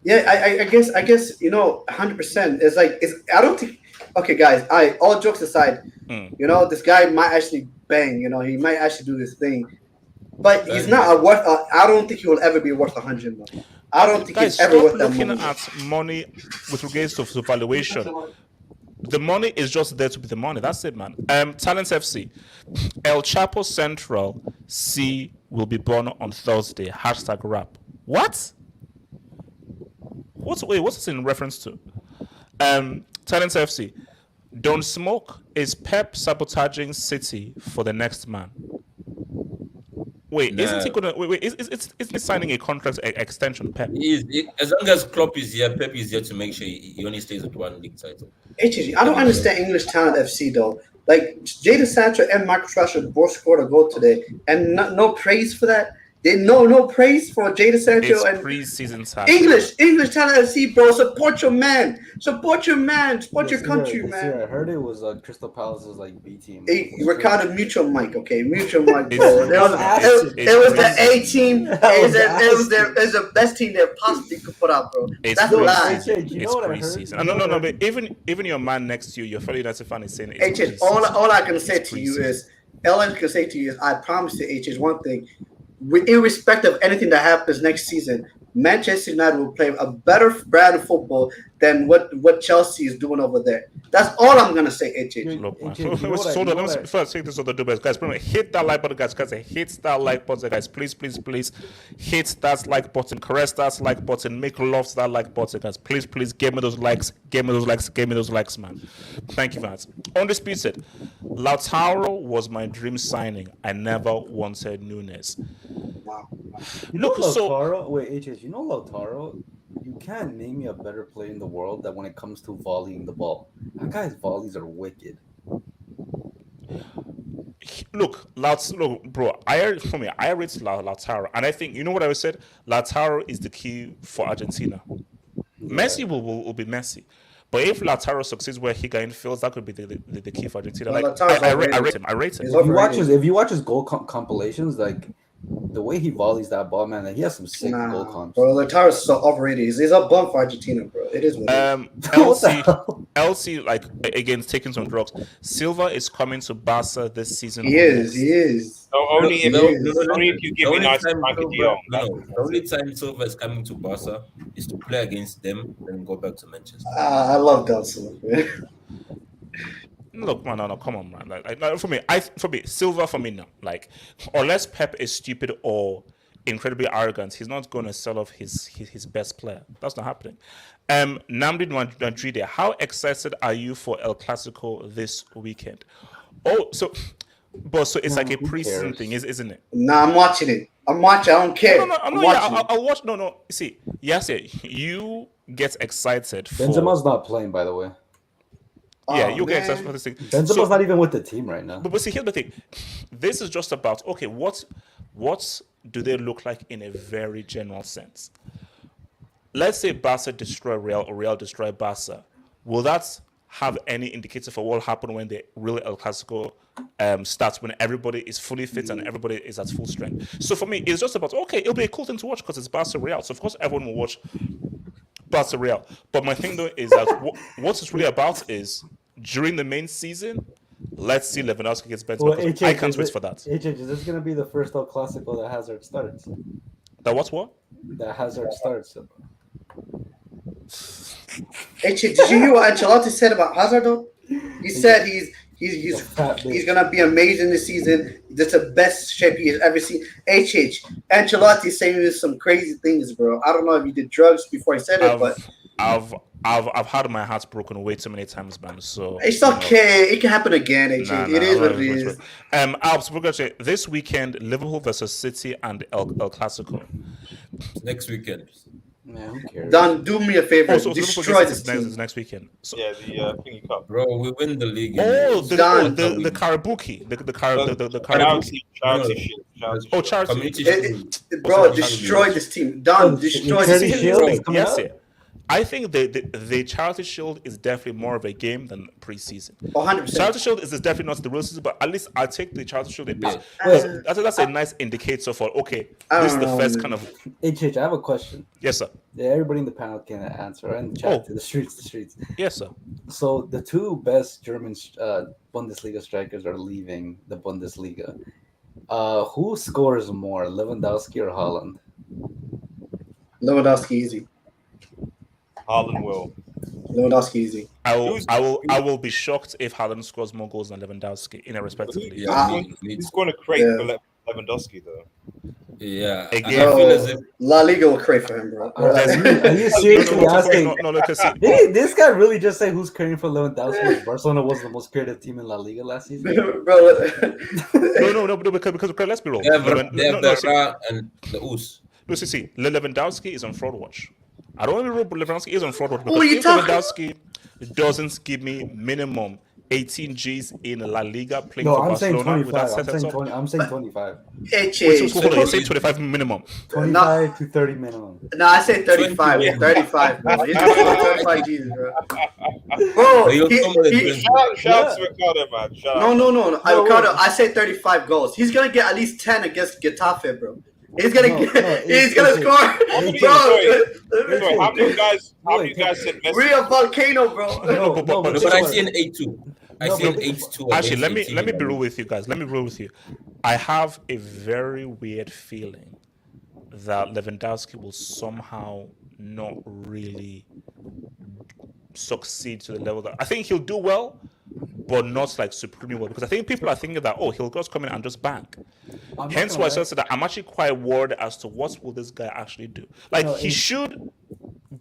E: Yeah, I guess 100%. It's like I don't think. Okay, guys. All jokes aside, this guy might actually bang. He might actually do this thing, but he's not worth. I don't think he will ever be worth 100 million. I don't think he's ever worth that money.
A: Looking at money with regards to valuation. The money is just there to be the money. That's it, man. Talents FC. El Chapo Central C will be born on Thursday. #rap. What? What's this in reference to? Talents FC. Don't smoke. Is Pep sabotaging City for the next man? Wait, isn't he gonna? Isn't he signing a contract extension, Pep?
C: As long as Klopp is here, Pep is here to make sure he only stays with 1 league title.
E: HG, I don't understand English Talent FC though. Like Jadon Sancho and Marcus Rashford both scored a goal today, and no praise for that. No praise for Jadon Sancho and
A: pre-season time.
E: English Talent FC, bro. Support your man. Support your country, man.
B: I heard it was Crystal Palace's B team.
E: Ricardo, mute your mic, okay? Mute your mic, bro. It was the A team. It was the best team they possibly could put out, bro. That's a lie.
A: It's pre-season. No. But even your man next to you, your fellow United fan, is saying it's
E: all I can say to you is all I can say to you is I promise you, H is one thing. Irrespective of anything that happens next season, Manchester United will play a better brand of football than what Chelsea is doing over there. That's all I'm gonna say, H.
A: Look, man.
B: AJ, you know what I-
A: Hold
B: you
A: on,
B: know
A: let
B: what
A: me
B: I-
A: first take this on the do best. Guys, hit that like button, guys. Hit that like button, guys. Please. Hit that like button. Caress that like button. Make love to that like button, guys. Please, give me those likes. Give me those likes, man. Thank you, fans. Undisputed. Lautaro was my dream signing. I never wanted Nunez.
E: Wow.
B: You know
A: Look, so-
B: Lautaro? Wait, HH, you know Lautaro? You can't name me a better player in the world that when it comes to volleying the ball. That guy's volleys are wicked.
A: Look, bro. I rate Lautaro, and I think you know what I said. Lautaro is the key for Argentina. Messi will be Messi, but if Lautaro succeeds where Higuain fails, that could be the key for Argentina.
E: Well,
A: Like
E: Lautaro's
A: I
E: overrated.
A: rate him. I rate him.
E: He's
B: If you watch his goal compilations, like the way he volleys that ball, man, like, he has some sick goal comps.
E: Bro, Lautaro's so overrated. He's a bum for Argentina, bro. It is what it is.
B: What the hell?
A: LC, like again, taking some drugs. Silva is coming to Barca this season.
E: He is.
F: So only if you give me nice
C: time
F: Frankie de
C: Silva-
F: Jong.
C: the only time Silva is coming to Barca is to play against them and go back to Manchester.
E: I love Del Silva, man.
A: Look, man, no, come on, man. Like, for me, Silva for me, no. Like, unless Pep is stupid or incredibly arrogant, he's not going to sell off his best player. That's not happening. Namdi Madrid, how excited are you for El Clasico this weekend? Oh, so it's like a
B: Who
A: preseason
B: cares?
A: thing, isn't it?
E: Nah, I'm watching it. I don't care.
A: No,
E: I'm
A: yeah,
E: watching it.
A: I'll watch. No. See, yes, you get excited for.
B: Benzema's not playing, by the way.
A: Yeah,
E: Oh,
A: you get excited
E: man.
A: for this thing.
B: Benzema's
A: So-
B: not even with the team right now.
A: But see, here's the thing. This is just about okay. What do they look like in a very general sense? Let's say Barca destroy Real or Real destroy Barca. Will that have any indicator for what will happen when the real El Clasico starts, when everybody is fully fit and everybody is at full strength? So for me, it's just about okay. It'll be a cool thing to watch because it's Barca Real. So of course everyone will watch Barca Real. But my thing though is that what it's really about is during the main season, let's see Lewandowski gets better.
B: Well,
A: because
B: HH,
A: I can't
B: is
A: wait
B: it-
A: for that.
B: HH, is this going to be the first El Clasico that Hazard starts?
A: That what?
B: That Hazard starts.
E: Hey, Chick, did you hear what Ancelotti said about Hazard though? He said he's
B: fat bitch.
E: he's gonna be amazing this season. That's the best shape he has ever seen. HH Ancelotti saying some crazy things, bro. I don't know if he did drugs before he said it, but
A: I've had my heart broken way too many times, man. So
E: it's okay. It can happen again, HH. It is what it is.
A: Alps, we're gonna say this weekend Liverpool versus City and El Clasico.
C: Next weekend.
B: Man, who cares?
E: Don, do me a favor.
A: Oh, so
E: Destroy
A: Liverpool
E: this
A: gets
E: team.
A: next weekend. So,
F: Yeah, the Thingy Cup.
C: Bro, we win the league.
A: oh,
C: in-
A: the Karabuki, the Karabuki.
F: Charity Shield. Charity
A: Oh,
F: Shield.
A: charity.
C: Community
E: It-
C: Shield.
E: Bro,
C: Also,
E: destroy this team. Don, destroy this
B: Charity
E: team.
B: Shield is
A: Yes,
B: coming out?
A: yeah. I think the Charity Shield is definitely more of a game than preseason.
E: 100%.
A: Charity Shield is definitely not the real season, but at least I take the Charity Shield a bit.
B: Wait.
A: I think that's a nice indicator for okay,
E: I
A: this is
E: don't
A: the
E: know,
A: first
E: man.
A: kind of
B: HH, I have a question.
A: yes, sir.
B: Yeah, everybody in the panel can answer. And chat
A: Oh.
B: to the streets.
A: Yes, sir.
B: So the two best German Bundesliga strikers are leaving the Bundesliga. Who scores more, Lewandowski or Haaland?
E: Lewandowski easy.
F: Haaland will.
E: Lewandowski easy.
A: I will be shocked if Haaland scores more goals than Lewandowski in a respective league.
C: Yeah,
F: Who's going to create
E: Yeah.
F: for Lewandowski though?
C: yeah.
A: Again.
C: I feel as if
E: La Liga will crave for him, bro.
B: Are you seriously asking?
A: No, because see,
B: Did this guy really just say who's creating for Lewandowski? Barcelona was the most creative team in La Liga last season.
E: Bro,
A: no, because let's be real.
C: they have
A: See,
C: Vera and the Us.
A: see, Lewandowski is on fraud watch. I don't want to be rude, but Lewandowski is on fraud watch
E: Who
A: because
E: are you
A: if
E: talking-
A: Lewandowski doesn't give me minimum 18 Gs in La Liga playing
B: No,
A: for
B: I'm saying
A: Barcelona with that
B: 25. I'm saying
A: setup.
B: 20. I'm saying 25.
A: Wait,
E: HH.
A: so hold on, you say 25 minimum.
B: 25 to 30 minimum.
E: No, I say 35.
C: 20.
E: 35, bro. He's gonna score 35 Jesus, bro. Bro,
C: But he'll come with a
E: he-
C: drink.
F: Shout out to Ricardo, man. Shout out.
E: no.
B: No,
E: Ricardo,
B: wait.
E: I say 35 goals. He's gonna get at least 10 against Getafe, bro. He's gonna
B: No,
E: get.
B: no,
E: he's
B: it's-
E: gonna
B: it's-
E: score,
F: Sorry, how many
E: bro.
F: guys said Messi?
E: We're a volcano, bro.
B: No,
A: but
C: But I see an 8-2. I
B: No,
C: feel
B: but-
C: 8-2.
A: Actually, let
C: against
A: me
C: 18
A: be real with you guys. Let me be real with you. I have a very weird feeling that Lewandowski will somehow not really succeed to the level that I think he'll do well, but not like supremely well. Because I think people are thinking that he'll just come in and just bank.
B: I'm not
A: Hence
B: gonna
A: why I
B: lie.
A: said that I'm actually quite worried as to what will this guy actually do. Like
B: No,
A: he
B: it-
A: should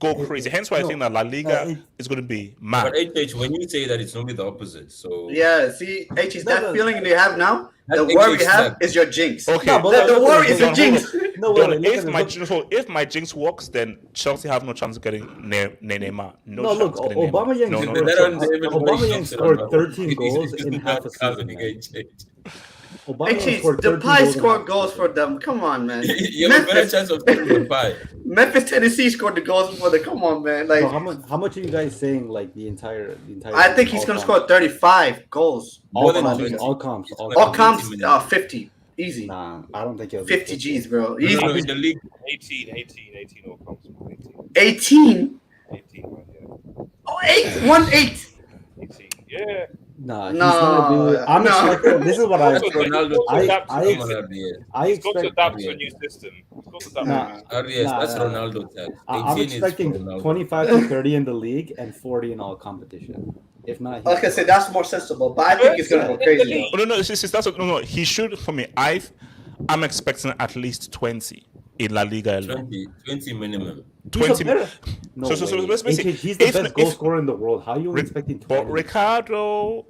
A: go crazy. Hence why I
B: no,
A: think that La Liga
B: it-
A: is going to be mad.
C: But HH, when you say that, it's normally the opposite. So
E: Yeah, see, H is
B: No,
E: that
B: no.
E: feeling you have now.
C: That
E: The
C: HH
E: worry you have
C: snap.
E: is your jinx.
A: Okay,
B: No, but
E: The
B: look,
E: worry is your
A: Don,
E: jinx.
B: No,
A: Don,
B: wait,
A: if
B: look,
A: if my jinx works, then Chelsea have no chance of getting Neymar.
B: No, look,
A: chance of getting Neymar.
B: Aubameyang
A: No,
B: scored-
A: no
C: that
A: chance.
C: one, everybody
B: Aubameyang
C: jokes
B: scored
C: around.
B: 13 goals
C: He's
B: in
C: not
B: half a
C: counting
B: season,
C: HH.
B: Aubameyang
E: H
B: scored
E: the
B: 13
E: pie
B: goals in
E: scored
B: half a
E: goals
B: season.
E: for them. Come on, man.
C: You have a better chance of scoring the pie.
E: Memphis, Tennessee scored the goals for them. Come on, man. Like
B: Bro, how much are you guys saying like the entire
E: I think he's gonna score 35 goals.
C: More than
B: comps,
C: 20.
B: all comps,
C: He's
B: all
C: got
E: All
B: comps.
E: comps,
C: 20
E: 50. Easy.
B: Nah, I don't think he'll
E: 50 G's, bro.
C: No,
E: Easy.
C: no, in the league.
F: 18 all comes. 18.
E: 18.
F: 18, man, yeah.
E: Oh, 8.
F: 18. Yeah.
B: Nah, he's
E: No,
B: gonna do it. I'm
E: no.
B: expecting. This is what I
C: That's
B: expect.
C: Ronaldo.
B: I
C: Come on, RDS.
B: I
F: He's got to
B: expect.
F: adapt to a new system. He's got to adapt
B: Nah.
F: to a new system.
C: RDS, that's
B: Nah.
C: Ronaldo tax.
B: I'm
C: 18 is
B: expecting
C: for Ronaldo.
B: 25 to 30 in the league and 40 in all competition. If not,
E: Like I said, that's more sensible, but I think he's gonna go crazy.
A: Oh, no, no. He should for me. I'm expecting at least 20 in La Liga alone.
C: 20 minimum.
A: 20.
B: No
A: So
B: way.
A: basically,
B: HH, he's the
A: if-
B: best goal
A: if-
B: scorer in the world. How are you expecting 20?
A: But Ricardo,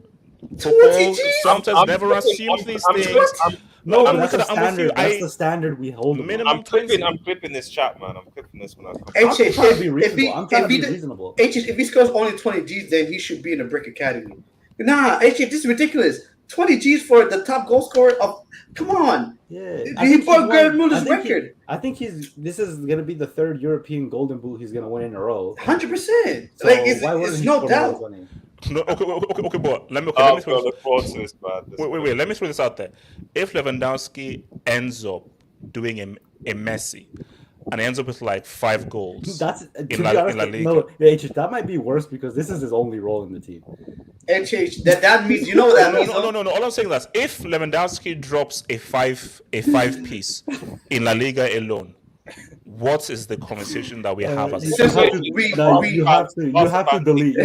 E: 20
A: football,
E: Gs?
A: sometimes
F: I'm
A: never
F: flipping-
A: assumes
F: I'm-
A: these
F: I'm
A: things.
F: flipping-
B: No,
A: I'm
B: that's the
A: with you, I'm with
B: standard.
A: you.
B: That's the standard we hold him
A: Minimum
B: on.
F: I'm clipping this chat, man. I'm clipping this when I come.
E: H,
B: I'm trying to be
E: if he,
B: reasonable. I'm trying to
E: if he,
B: be
E: d-
B: reasonable.
E: H, if he scores only 20 G's, then he should be in a brick academy. Nah, H, this is ridiculous. 20 G's for the top goal scorer of. Come on.
B: Yeah,
E: He broke Gerd Muller's record.
B: I think this is gonna be the third European Golden Boot he's gonna win in a row.
E: 100%.
B: So
E: Like,
B: why wouldn't
E: it's
B: he
E: no
B: score more
E: doubt.
B: than 20?
A: No, okay, but let me
F: Oh,
A: throw
F: God, look forward to this, man.
A: wait. Let me throw this out there. If Lewandowski ends up doing a Messi, and he ends up with like 5 goals,
B: That's to
A: in
B: be
A: La
B: honest.
A: Liga.
B: No, HH, that might be worse because this is his only role in the team.
E: HH, that means, you know what that means?
A: no. All I'm saying is if Lewandowski drops a five piece in La Liga alone, what is the conversation that we have as
B: You
A: a
B: have
A: team?
B: to- no, you have to delete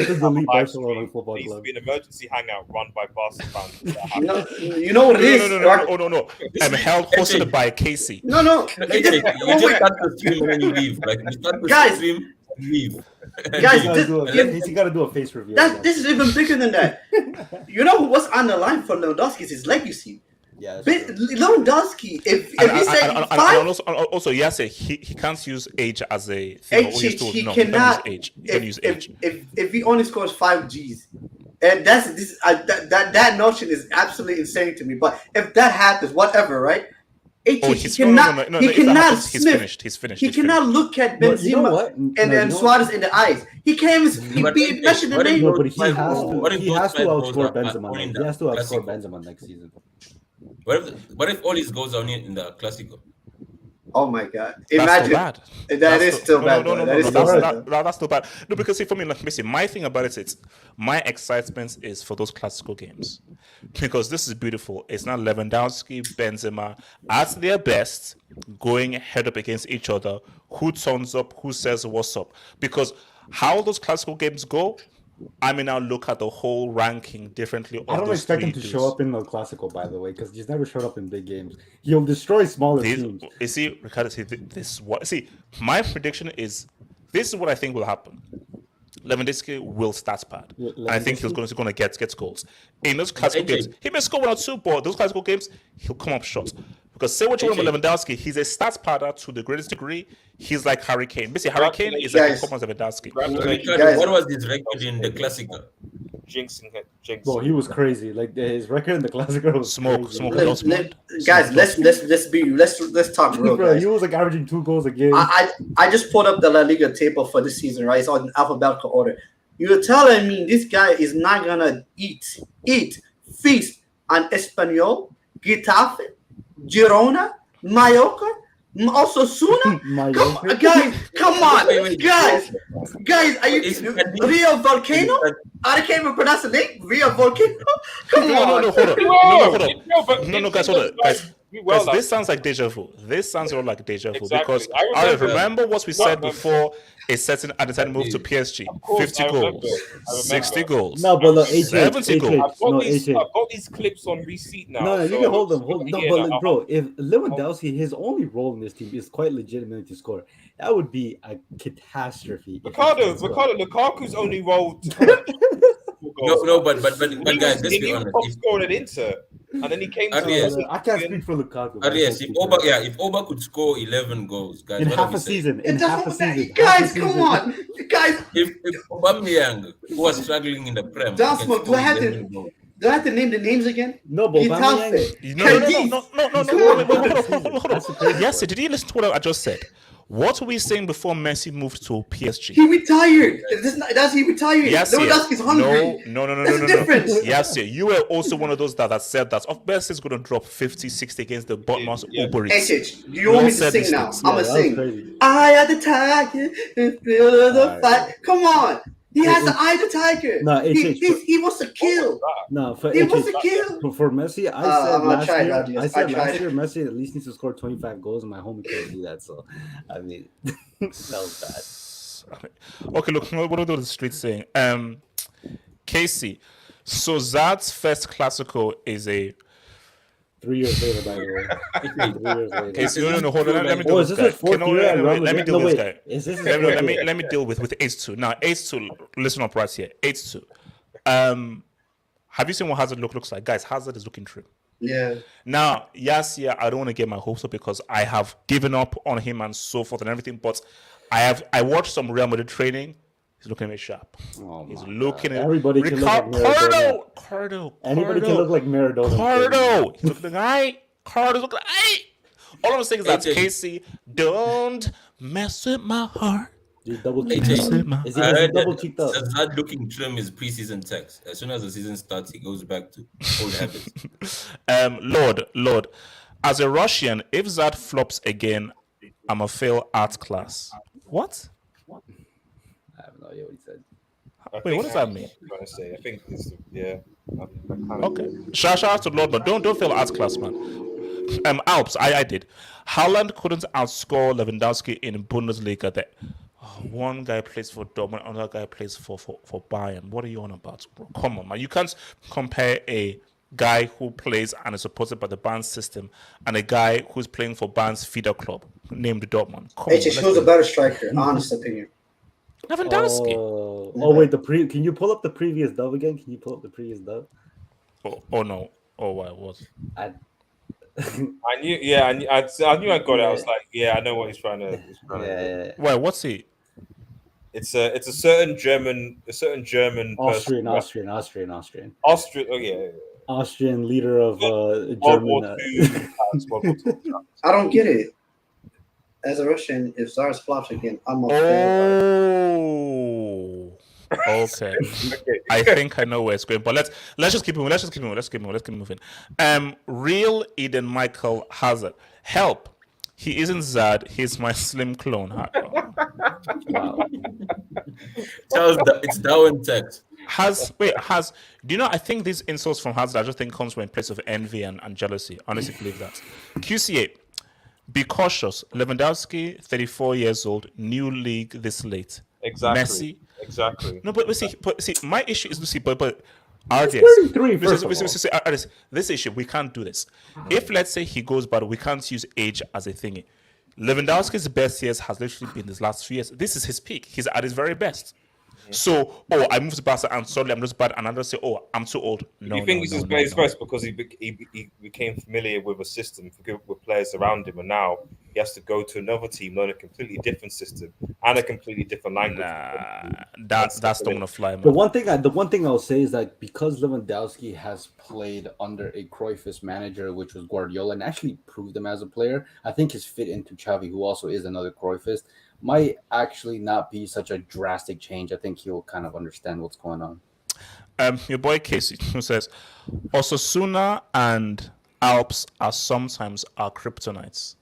B: Barcelona Football
F: Needs to
B: Club.
F: be an emergency hangout run by Barca fans.
E: You know what it is?
A: No. I'm hosted by Casey.
E: No.
C: You just start the stream and then you leave. Like, you start the
E: Guys.
C: stream, leave.
E: Guys,
B: He's got to do a face review.
E: This is even bigger than that. You know what's on the line for Lewandowski is his legacy.
B: Yeah,
E: Lewandowski, if
A: And
E: he said
A: and
E: 5,
A: also, yes, he can't use age as a thing.
E: he
A: No,
E: cannot.
A: He can use age.
E: If he only scores 5 G's, and that notion is absolutely insane to me. But if that happens, whatever, right? He cannot. He
A: if that
E: cannot
A: happens, he's
E: sniff.
A: finished. He's finished.
E: He
A: he's
E: cannot
A: finished.
E: look at
B: No,
E: Benzema
B: you know what?
E: and Suarez in the eyes. He can't even
C: But
E: be measured
C: what
E: in
C: if
E: name.
B: No, but he has
C: What if
B: to. He
C: those
B: has to
C: five goals
B: outscore
C: are
B: Benzema.
C: only in
B: He has to
C: the
B: outscore
C: Clasico?
B: Benzema next season.
C: What if all his goals are only in the Clasico?
E: Oh my God!
A: That's still
E: Imagine
A: bad.
E: that is still bad.
A: No,
E: That is
A: that's
E: still bad.
A: that's still bad. No, because see, for me, like, listen, my thing about it's my excitement is for those classical games because this is beautiful. It's not Lewandowski, Benzema at their best going head up against each other. Who turns up? Who says what's up? Because how those classical games go, I may now look at the whole ranking differently.
B: I don't expect him to show up in the Classical, by the way, because he's never showed up in big games. He'll destroy smaller teams.
A: You see, Ricardo, my prediction is this is what I think will happen. Lewandowski will start bad. I think he's going to get goals. In those classical games, he may score 1 or 2, but those classical games, he'll come up short. Because say what you want about Lewandowski, he's a stats padder to the greatest degree. He's like Harry Kane. Basically, Harry Kane is like a common Lewandowski.
C: What was his record in the Clasico?
F: Jinxing.
B: Well, he was crazy. Like his record in the Classical was
A: Smoke.
E: Guys, let's talk real,
B: Bro,
E: guys.
B: he was like averaging 2 goals a game.
E: I just pulled up the La Liga table for this season, right? It's all in alphabetical order. You're telling me this guy is not gonna feast on Espanyol, Getafe, Girona, Mallorca, Also, Suna?
B: My
E: Come
B: Joker?
E: on, guys! Come on,
C: Wait.
E: guys! Are you
C: Is-
E: Rio Volcano? I can't even pronounce the name. Rio Volcano. Come
A: No,
E: on.
A: hold on.
F: Well,
A: No, guys, hold on. Guys,
F: well,
A: this sounds like deja vu. This sounds all like deja vu
F: Exactly.
A: because
F: I
A: I
F: remember.
A: remember what we
F: No,
A: said
F: no,
A: before a certain Adesanya moved to PSG.
F: Of course,
A: 50
F: I remember.
A: goals,
F: I remember.
A: 60 goals.
B: No, but look,
A: 70 goals.
F: I've got these clips on receipt now.
B: No, you
F: so
B: can hold them.
F: it's
B: No,
F: here
B: but
F: now.
B: like, bro, if Lewandowski, his only role in this team is quite legitimate to score, that would be a catastrophe. if he
F: Ricardo,
B: can't score.
F: Lukaku's only rolled.
C: No, but guys, let's be
F: He was
C: honest.
F: top scorer at Inter, and then he came to.
C: Yes.
B: I can't speak for Lukaku. but I
C: Yes,
B: can
C: if
B: speak for him.
C: if Oba could score 11 goals, guys,
B: In
C: what are
B: half
C: we
B: a
C: saying?
B: season,
E: It
B: in half a
E: doesn't matter.
B: season,
E: Guys, come on. Guys,
C: If Aubameyang, who was struggling in the Prem,
E: That's
C: can
E: what- do
C: score
E: I have to-
C: 11 goals.
E: do I have to name the names again?
B: No, but
E: He
B: Aubameyang-
E: tells it.
A: No.
B: Come on.
A: Hold on. Yes, did you listen to what I just said? What were we saying before Messi moved to PSG?
E: He retired. That's he retired.
A: Yes,
E: Lewandowski's hungry.
A: No.
E: There's a difference.
A: Yes, you were also one of those that said that if Messi is going to drop 50, 60 against the bottom of Uber Eats.
E: H, do you want me to
A: said
E: sing
A: these
E: now?
A: things.
E: I'm gonna
B: that was
E: sing.
B: crazy.
E: Eye of the tiger, and feel the
B: Alright.
E: fight. Come on. He has the eye of the tiger.
B: No,
E: he wants to kill.
B: No, for
E: He wants to kill.
B: for Messi, I said
E: I'm gonna
B: last
E: try it
B: year.
E: out, yes.
B: I said
E: I tried
B: last
E: it.
B: year Messi at least needs to score 25 goals, and my homie couldn't do that. So, I mean, that was bad.
A: Okay, look, what are the streets saying? Casey, so Zad's first Classico is a
B: 3 years later, by the way. 3 years later.
A: Casey. No, hold on. Let me
B: Oh,
A: deal
B: is
A: with
B: this
A: this
B: his
A: guy.
B: fourth
A: No,
B: year? at Real
A: let me
B: Madrid?
A: deal
B: No,
A: with this
B: wait.
A: guy.
B: Is this his
A: Let
B: fourth year?
A: me deal with Ace 2. Now, Ace 2, listen up right here. Ace 2. Have you seen what Hazard looks like? Guys, Hazard is looking trim.
E: Yeah.
A: Now, yes, I don't want to get my hopes up because I have given up on him and so forth and everything, but I watched some Real Madrid training. He's looking a bit sharp.
B: Oh
A: He's
B: my
A: looking
B: God.
A: at
B: Everybody can look like Maradona.
A: Cardo.
B: Anybody can look like Maradona.
A: Cardo. He's looking like Cardo's looking like All I'm saying is that
C: AJ.
A: Casey, don't mess with my heart.
B: Dude, double
C: AJ,
B: cheek.
A: Is
B: Is
C: I
B: he
C: heard
B: double cheeked up?
C: that looking trim is preseason text. As soon as the season starts, he goes back to old habits.
A: Lord, as a Russian, if Zad flops again, I'm a fail art class. What?
B: I have no idea what he said.
A: Wait, what does that mean?
F: Trying to say, I think it's
A: Okay. Shout out to Lord, but don't fail arts class, man. Alps, I did. Haaland couldn't outscore Lewandowski in Bundesliga. That one guy plays for Dortmund, another guy plays for Bayern. What are you on about, bro? Come on, man. You can't compare a guy who plays and is supported by the Bayern system and a guy who's playing for Bayern's feeder club named Dortmund. Come
E: H,
A: on,
E: who's a better striker? Honest opinion.
A: Lewandowski.
B: Oh wait, can you pull up the previous dub again? Can you pull up the previous dub?
A: Oh no. Oh, what was?
F: I knew. Yeah, I knew I got it. I was like, yeah, I know what he's trying to.
B: Yeah.
A: Wait, what's he?
F: It's a certain German, person.
B: Austrian.
F: Oh yeah.
B: Austrian leader of
F: World
B: German.
F: War II. World War II.
E: I don't get it. As a Russian, if Zars flops again, I'm a fan.
A: Oh, okay. I think I know where it's going, but let's just keep moving. Let's keep moving. Real Eden Michael Hazard. Help! He isn't Zad. He's my slim clone.
B: Wow.
C: It's Darwin text.
A: Do you know? I think these insults from Hazard, I just think comes from a place of envy and jealousy. Honestly, believe that. QCA. Be cautious. Lewandowski, 34 years old, new league this late.
F: Exactly.
A: Messi.
F: Exactly.
A: No, but see, my issue is to see, but RDS.
B: 33, first of all.
A: RDS, this issue, we can't do this. If let's say he goes bad, we can't use age as a thingy. Lewandowski's best years has literally been his last 3 years. This is his peak. He's at his very best. So, I moved to Barca and suddenly I'm just bad, and others say, I'm too old. No,
F: you think
A: no,
F: this
A: no,
F: is
A: no,
F: his
A: no.
F: best because he became familiar with a system, with players around him, and now he has to go to another team, learn a completely different system and a completely different language.
A: That's not gonna fly, man.
B: The one thing I'll say is that because Lewandowski has played under a Cruyffist manager, which was Guardiola, and actually proved him as a player, I think his fit into Xavi, who also is another Cruyffist, might actually not be such a drastic change. I think he'll kind of understand what's going on.
A: Your boy Casey, who says, Osasuna and Alps are sometimes our kryptonites.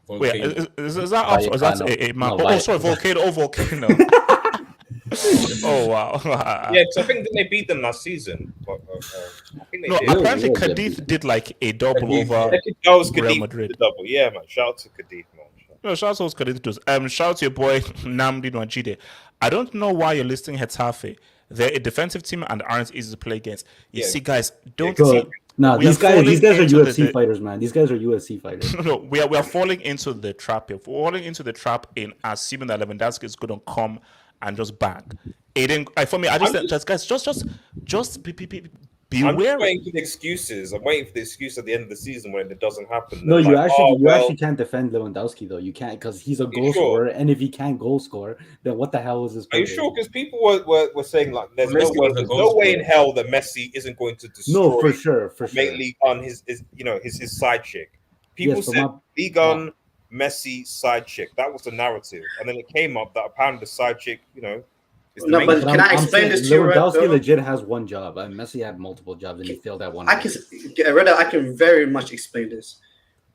A: Wait,
C: Volcano.
A: is that up? Is that a map?
B: No,
A: Oh, sorry, volcano. Oh, volcano. Oh wow.
F: Yeah, because I think that they beat them last season. But, I think they
A: No,
F: did.
A: apparently
B: It was
A: Cadiz did like a double
C: Cadiz,
A: over
C: yeah.
F: That was
A: Real
F: Cadiz
A: Madrid.
F: the double. Yeah, man. Shout out to Cadiz, man.
A: No, shout out to Cadiz too. Shout out to your boy Namdi Nwajide. I don't know why you're listing Hetafe. They're a defensive team and aren't easy to play against. You
F: Yeah.
A: see, guys, don't
B: Bro,
A: see.
B: nah,
A: we
B: these
A: are
B: guys
A: falling
B: are
A: into
B: UFC fighters, man. These guys are UFC fighters.
A: No, we are falling into the trap here. We're falling into the trap in assuming that Lewandowski is going to come and just bang. It didn't. For me, I just said, guys, just be
F: I'm just
A: wary.
F: waiting for the excuses. I'm waiting for the excuse at the end of the season when it doesn't happen.
B: No,
F: They're
B: you
F: like,
B: actually can't defend Lewandowski though. You can't because he's a goal
F: sure?
B: scorer, and if he can't goal score, then what the hell is this?
F: Are you sure? Because people were saying like, there's
C: Messi was a
F: there's
C: goal
F: no way
C: scorer.
F: in hell that Messi isn't going to destroy
B: No, for sure.
F: League on his side chick. People
B: Yes, but
F: said League on Messi side chick. That was the narrative, and then it came up that apparently the side chick, is the
E: No,
F: main
E: but
B: But
E: can I
B: I'm
E: explain
B: saying
E: this to you,
B: Lewandowski
E: Redo?
B: legit has one job. Messi had multiple jobs, and he failed at one.
E: I can very much explain this.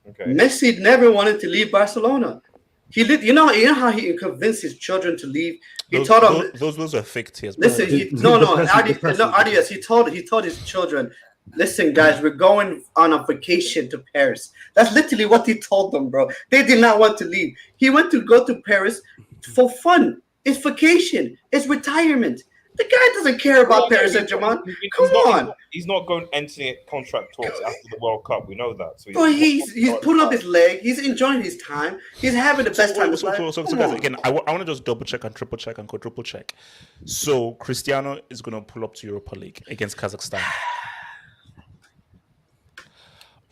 F: Okay.
E: Messi never wanted to leave Barcelona. He did. You know how he convinced his children to leave. He told them.
A: Those are fake tears.
E: Listen, Adias. He told his children, listen, guys, we're going on a vacation to Paris. That's literally what he told them, bro. They did not want to leave. He went to go to Paris for fun. It's vacation. It's retirement. The guy doesn't care about Paris Saint-Germain. Come on.
F: He's not going entering contract talks after the World Cup. We know that. So
E: Bro, he's pulling up his leg. He's enjoying his time. He's having the best time of his life.
A: So
E: Come
A: guys,
E: on.
A: again, I want to just double check and triple check and quadruple check. So Cristiano is going to pull up to Europa League against Kazakhstan.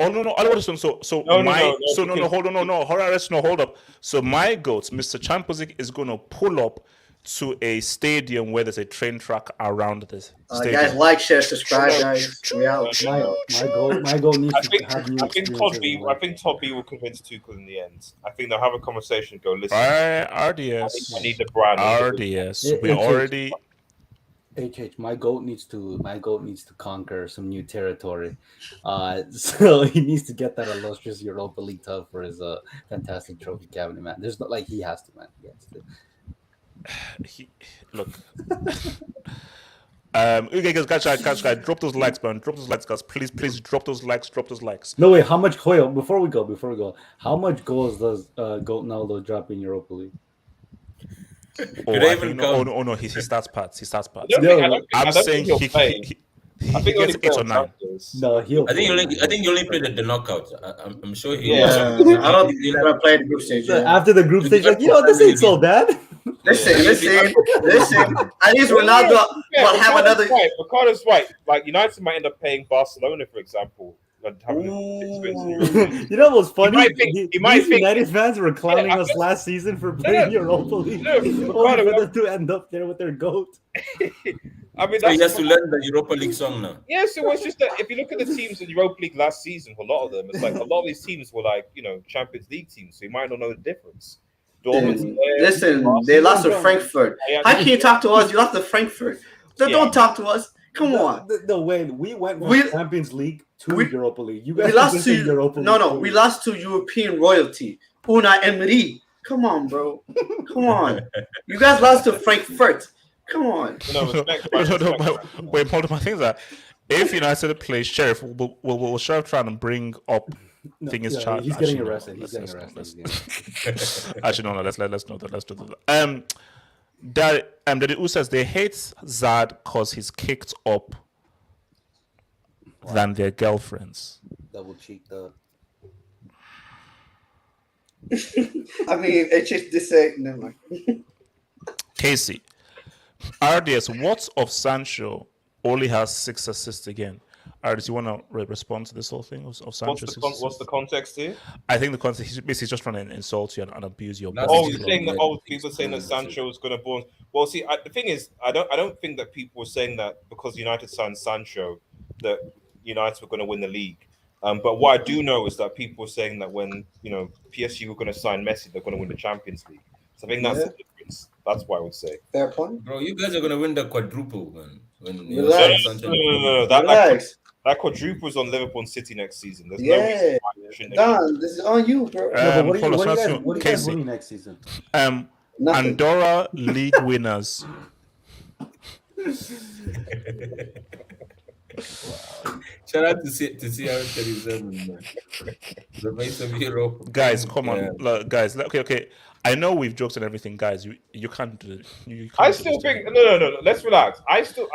A: Oh no! All of this. Hold up. So my goat, Mr. Champions League, is going to pull up to a stadium where there's a train track around this stadium.
E: Guys, like, share, subscribe, guys. We out.
B: My goal needs to have new
F: I think Todd B will convince Tuchel in the end. I think they'll have a conversation. Go listen.
A: RDS.
F: I need the brand.
A: RDS. We already.
B: HH, my goat needs to conquer some new territory. So he needs to get that illustrious Europa League tub for his fantastic trophy cabinet, man. There's not he has to, man. He has to.
A: Look. Okay, guys, drop those likes, man. Drop those likes, guys. Please drop those likes.
B: No, wait, how much before we go, how much goals does Goat Naldo drop in Europa League?
A: No, he starts parts. I'm saying he gets 8 or 9.
B: No,
C: I think you only played the knockout. I'm sure he.
E: Yeah, I don't think I played the group stage.
B: After the group stage, like, this ain't so bad.
E: Listen. At least Ronaldo will have another.
F: Ricardo's right. Like United might end up paying Barcelona, for example.
B: You know what's funny? These United fans were clowning us last season for playing Europa League. Only for them to end up there with their goat.
F: I mean,
C: So he has to learn the Europa League song now.
F: Yeah, so it's just that if you look at the teams in the Europa League last season, for a lot of them, it's like a lot of these teams were like, Champions League teams, so you might not know the difference.
E: Listen, they lost to Frankfurt. How can you talk to us? You lost to Frankfurt. Don't talk to us. Come on.
B: No way. We went from Champions League to Europa League. You guys
E: lost to
B: Europa League.
E: No. We lost to European royalty. Unai Emery. Come on, bro. Come on. You guys lost to Frankfurt. Come on.
A: Wait, hold on. My thing is that if United plays Sheriff, will Sheriff try and bring up charge?
B: He's getting arrested.
A: Actually, no. Let's know that. Let's do that. That U says they hate Zad because he's kicked up than their girlfriends.
B: Double cheek the.
E: I mean, it's just this. Never mind.
A: Casey, RDS, what's of Sancho? Only has 6 assists again. RDS, you want to respond to this whole thing of Sancho?
F: What's the context here?
A: I think the context he's basically just trying to insult you and abuse your.
F: You're saying that people saying that Sancho is going to born. Well, see, the thing is, I don't think that people were saying that because United signed Sancho that United were going to win the league. But what I do know is that people were saying that when PSG were going to sign Messi, they're going to win the Champions League. So I think that's the difference. That's what I would say.
E: Fair point.
C: Bro, you guys are gonna win the quadruple, man.
E: Relax.
F: No.
E: Relax.
F: That quadruples on Liverpool and City next season. There's no reason
E: Yeah,
F: why we shouldn't.
E: Don, this is on you, bro.
B: No, but what
A: hold on,
B: are you
A: so
B: guys, what are you guys
A: Casey.
B: winning next season?
E: Nothing.
A: Andorra League winners.
C: Shout out to CR37, man. The base of Europe.
A: Guys, come
C: Yeah.
A: on, look, guys. Okay. I know we've joked and everything, guys. You can't do it. You can't
F: I
A: do
F: still
A: this to
F: think
A: me.
F: no. Let's relax. I still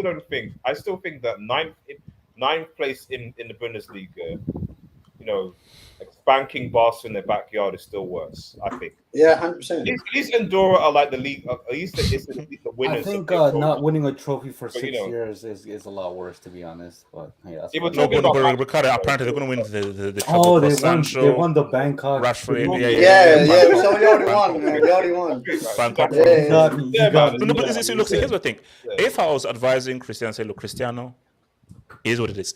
F: don't think. I still think that ninth place in the Bundesliga, like spanking Barca in their backyard is still worse. I think.
E: Yeah, 100%.
F: At least Andorra are like the league. At least it's the winners.
B: I think
F: of the
B: not winning a trophy for
F: But,
B: 6 years is a lot worse, to be honest. But hey, that's
F: Yeah, we're
B: fine.
A: No,
F: talking
A: but
F: about
A: Ricardo, apparently they're going to win the
B: Oh,
A: trophy
B: they
A: for
B: won.
A: Sancho,
B: They won the Bangkok.
A: Rashford.
E: Yeah.
A: Bangkok.
E: So we already
A: Bangkok.
E: won, man. We already won.
A: Bangkok.
E: Yeah.
B: You got me.
F: Yeah,
B: You got
F: man.
B: me.
A: No,
B: you
A: but
B: got
A: see,
B: me.
A: look, here's the thing.
F: Yeah.
A: If I was advising Cristiano, say, look, Cristiano, is what it is.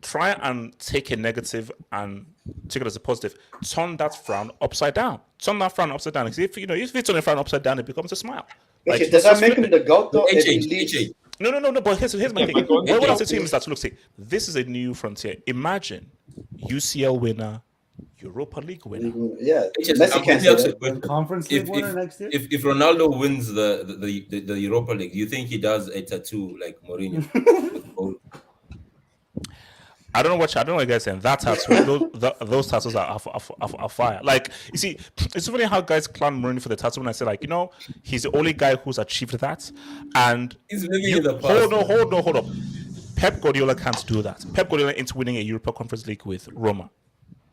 A: Try and take a negative and take it as a positive. Turn that frown upside down. Turn that frown upside down. Because if you turn the frown upside down, it becomes a smile. Like,
E: Does that
A: just
E: make
A: flip
E: him
A: it.
E: the GOAT, though? If he
C: HH,
E: leaves-
C: HH.
A: No. But here's my thing.
F: but go on,
A: What I
F: HH.
A: say to him is that, look, see, this is a new frontier. Imagine UCL winner, Europa League winner.
E: Yeah,
C: HH,
E: Messi
C: I'm
E: can't
C: really
E: say
C: upset
E: that.
C: with-
B: Conference League winner next year.
C: If Ronaldo wins the Europa League, do you think he does a tattoo like Mourinho? With gold?
A: I don't know what you guys are saying. That tattoo, those tattoos are fire. Like, you see, it's funny how guys clown Mourinho for the tattoo when I say, like, he's the only guy who's achieved that. And
C: He's living in the past.
A: hold up. Pep Guardiola can't do that. Pep Guardiola ain't winning a Europa Conference League with Roma.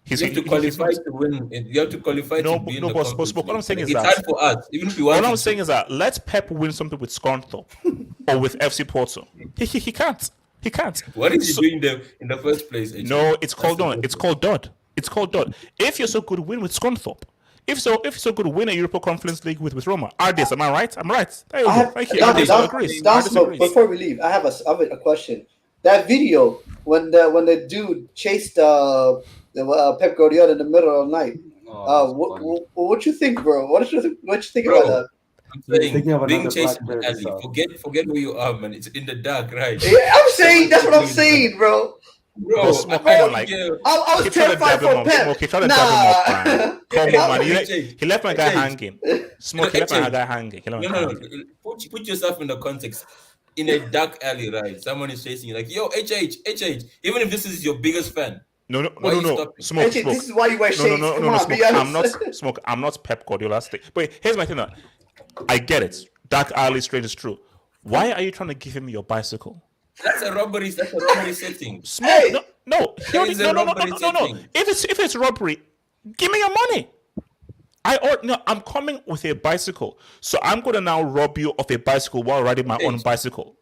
C: You have to qualify to win. You have to qualify to be in the Conference
A: but what I'm
C: League.
A: saying is
C: It's
A: that
C: hard for us, even if we want.
A: what I'm saying is that let Pep win something with Scunthorpe or with FC Porto. He can't. He can't.
C: What is he
A: So-
C: doing there in the first place? HH?
A: No, it's called
C: That's the
A: no. It's called Dud. It's called Dud. If you're so good, win with Scunthorpe. If you're so good, win a Europa Conference League with Roma. RDS, am I right? I'm right. There you go. Thank you. RDS agrees. RDS agrees.
E: Before we leave, I have a question. That video when the dude chased Pep Guardiola in the middle of the night. What you think, bro? What you think
C: Bro,
E: about that?
C: I'm saying,
B: Thinking of
C: being
B: another
C: chased in
B: black
C: the alley.
B: player,
C: Forget who you are, man. It's in the dark, right?
E: Yeah, I'm saying that's what I'm saying, bro.
C: Bro,
A: But Smoke,
C: I
A: come on,
C: don't
A: like,
C: care.
E: I was
A: He tried to
E: terrified
A: dab him
E: for
A: up.
E: Pep.
A: Smoke, he tried to dab him up, man. Come on, man.
C: HH.
A: He left my guy
C: HH.
A: hanging. Smoke, he left my guy hanging. He left my guy
C: No.
A: hanging.
C: Put yourself in the context. In a dark alley, right? Someone is chasing you, like, yo, HH. Even if this is your biggest fan.
A: No.
C: Why you stopping?
A: Smoke.
E: This is why you wear shades.
A: No,
E: Come on,
A: Smoke.
E: be
A: I'm
E: honest.
A: not I'm not Pep Guardiola's thing. But here's my thing. Now. I get it. Dark alley, strange is true. Why are you trying to give him your bicycle?
C: That's a robbery setting.
A: Smoke.
E: Hey!
A: No.
C: That is a
A: No.
C: robbery setting.
A: If it's robbery, give me your money. I'm coming with a bicycle, so I'm gonna now rob you of a bicycle while riding my own bicycle.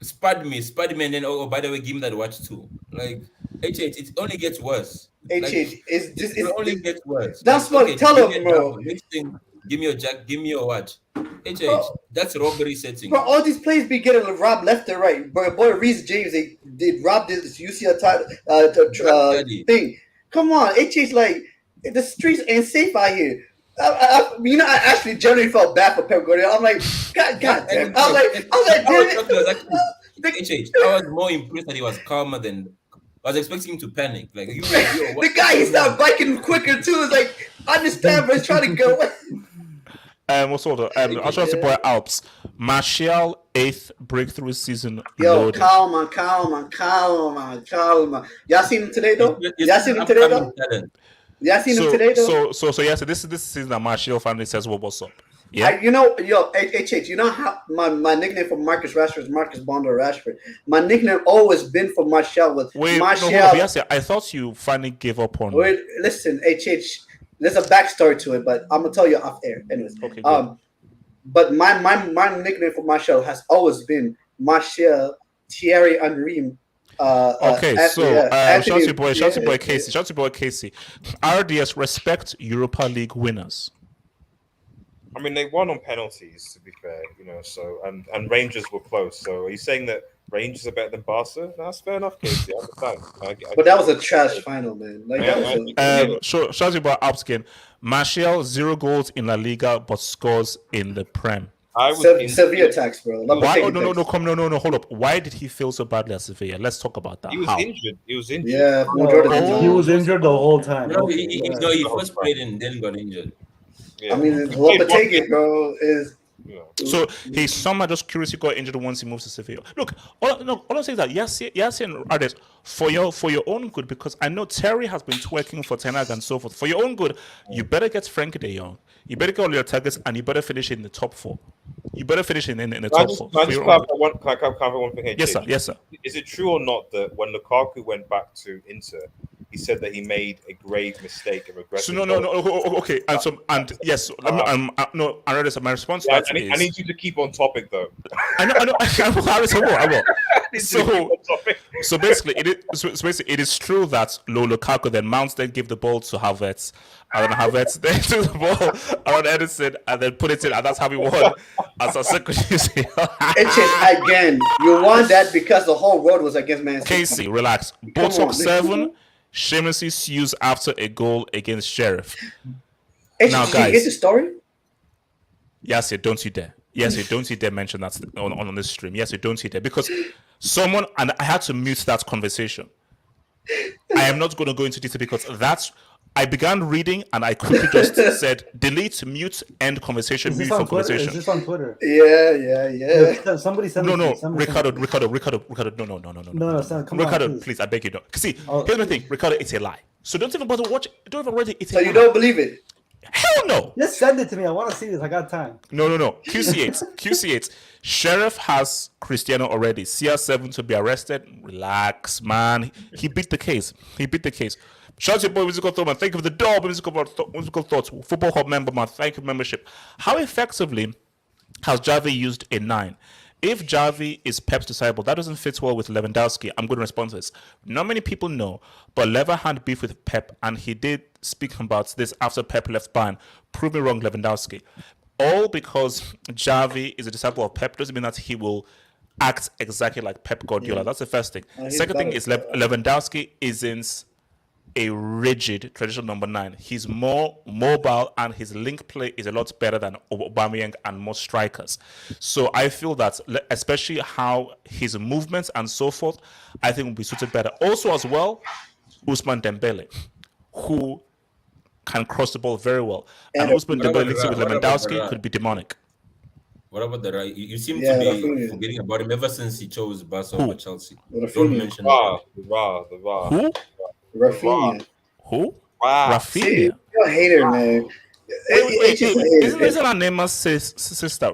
C: Spud me, and then by the way, give me that watch too. Like HH, it only gets worse.
E: It
C: only gets worse.
E: That's
C: Like,
E: what- tell
C: give
E: him,
C: me a
E: bro.
C: job, next thing, give me your jack, give me your watch. HH,
E: Bro.
C: that's robbery setting.
E: Bro, all these players be getting robbed left and right. Boy, Reece James, they robbed this UCL thing. Come on, HH, like, the streets ain't safe out here. I actually genuinely felt bad for Pep Guardiola. I'm like, God damn. I was like, damn it.
C: HH, I was more impressed that he was calmer than. I was expecting him to panic. Like
E: The guy, he started biking quicker too. It's like, I understand, but he's trying to go.
A: What's all the? I'll show you boy Alps. Martial 8th breakthrough season.
E: Yo,
A: loaded.
E: calm on. Y'all seen him today though? Y'all seen him today though?
A: So yes, this is season that Martial finally says, "Well, what's up?" Yeah.
E: HH, you know how my nickname for Marcus Rashford is Marcus Bondo Rashford. My nickname always been for Martial with Martial.
A: No, yes, I thought you finally gave up on.
E: Wait, listen, HH, there's a backstory to it, but I'm gonna tell you off air. Anyways,
A: Okay, good.
E: but my nickname for Martial has always been Martial Thierry Henry.
A: Shout out to your boy Casey. Shout out to your boy Casey. RDS respect Europa League winners.
F: I mean, they won on penalties, to be fair, so and Rangers were close. So are you saying that Rangers are better than Barca? That's fair enough, Casey. I understand.
E: But that was a trash final, man. Like that was
A: shout out to your boy Alps again. Martial 0 goals in La Liga but scores in the Prem.
F: I was
E: Sevilla tax, bro.
A: Why? Oh, no, hold up. Why did he feel so badly at Sevilla? Let's talk about that.
F: He was
A: How?
F: injured. He was injured.
E: Yeah, Jordan.
B: He was injured the whole time.
C: No,
B: Okay,
C: he first played and then got injured.
F: Yeah.
E: I mean, Lopetegui, bro, is.
F: Yeah.
A: So he somehow just curiously got injured once he moves to Sevilla. Look, all I'm saying is that yes, and others for your own good, because I know Terry has been twerking for Ten Hag and so forth. For your own good, you better get Frankie De Jong. You better get all your targets, and you better finish in the top 4. You better finish in the top 4.
F: Can I just clarify one thing?
A: Yes, sir. Yes, sir.
F: Is it true or not that when Lukaku went back to Inter, he said that he made a grave mistake and regretted?
A: So no. Okay, and yes. No, I read my response to
F: Yeah,
A: that is.
F: I need you to keep on topic, though.
A: I know. I will. So basically, it is true that Lukaku then mounts, then give the ball to Havertz, and then Havertz then to the ball around Edison, and then put it in, and that's how we won as a second season.
E: Again, you won that because the whole world was against Man City.
A: Casey, relax. Botox 7, shamelessly sues after a goal against Sheriff. Now,
E: Did
A: guys,
E: you get the story?
A: Yes, don't you dare. Yes, don't you dare mention that on this stream. Yes, don't you dare. Because someone, and I had to mute that conversation. I am not going to go into detail because I began reading and I quickly just said, delete, mute, end conversation, mute for conversation.
B: Is this on Twitter?
E: Yeah.
B: Somebody sent
A: No,
B: it to me.
A: Ricardo, no.
B: Come
A: Ricardo,
B: on,
A: please, I beg you, don't. See, here's the thing, Ricardo, it's a lie. So don't even bother watch. Don't even read it. It's a
E: So
A: lie.
E: you don't believe it?
A: Hell no.
B: Just send it to me. I want to see this. I got time.
A: No. QC8. Sheriff has Cristiano already. CR7 to be arrested. Relax, man. He beat the case. Shout out to your boy, Musical Thought, man. Thank you for the dog, Musical Thoughts. Football Hub member, man. Thank you for membership. How effectively has Javi used a 9? If Javi is Pep's disciple, that doesn't fit well with Lewandowski. I'm going to respond to this. Not many people know, but Lever had beef with Pep, and he did speak about this after Pep left Bayern. Prove me wrong, Lewandowski. All because Javi is a disciple of Pep doesn't mean that he will act exactly like Pep Guardiola. That's the first thing. Second thing is Lewandowski isn't a rigid traditional number 9. He's more mobile and his link play is a lot better than Aubameyang and most strikers. So I feel that especially how his movements and so forth, I think will be suited better. Also as well, Ousmane Dembele, who can cross the ball very well. And Ousmane Dembele mixing with Lewandowski could be demonic.
C: What about the right? You seem to be forgetting about him ever since he chose Barca over Chelsea. Don't mention
F: the
A: Who?
E: Rafinha.
A: Who?
F: Wow.
A: Rafinha.
E: You're a hater, man.
A: Wait. Isn't that Neymar's sister?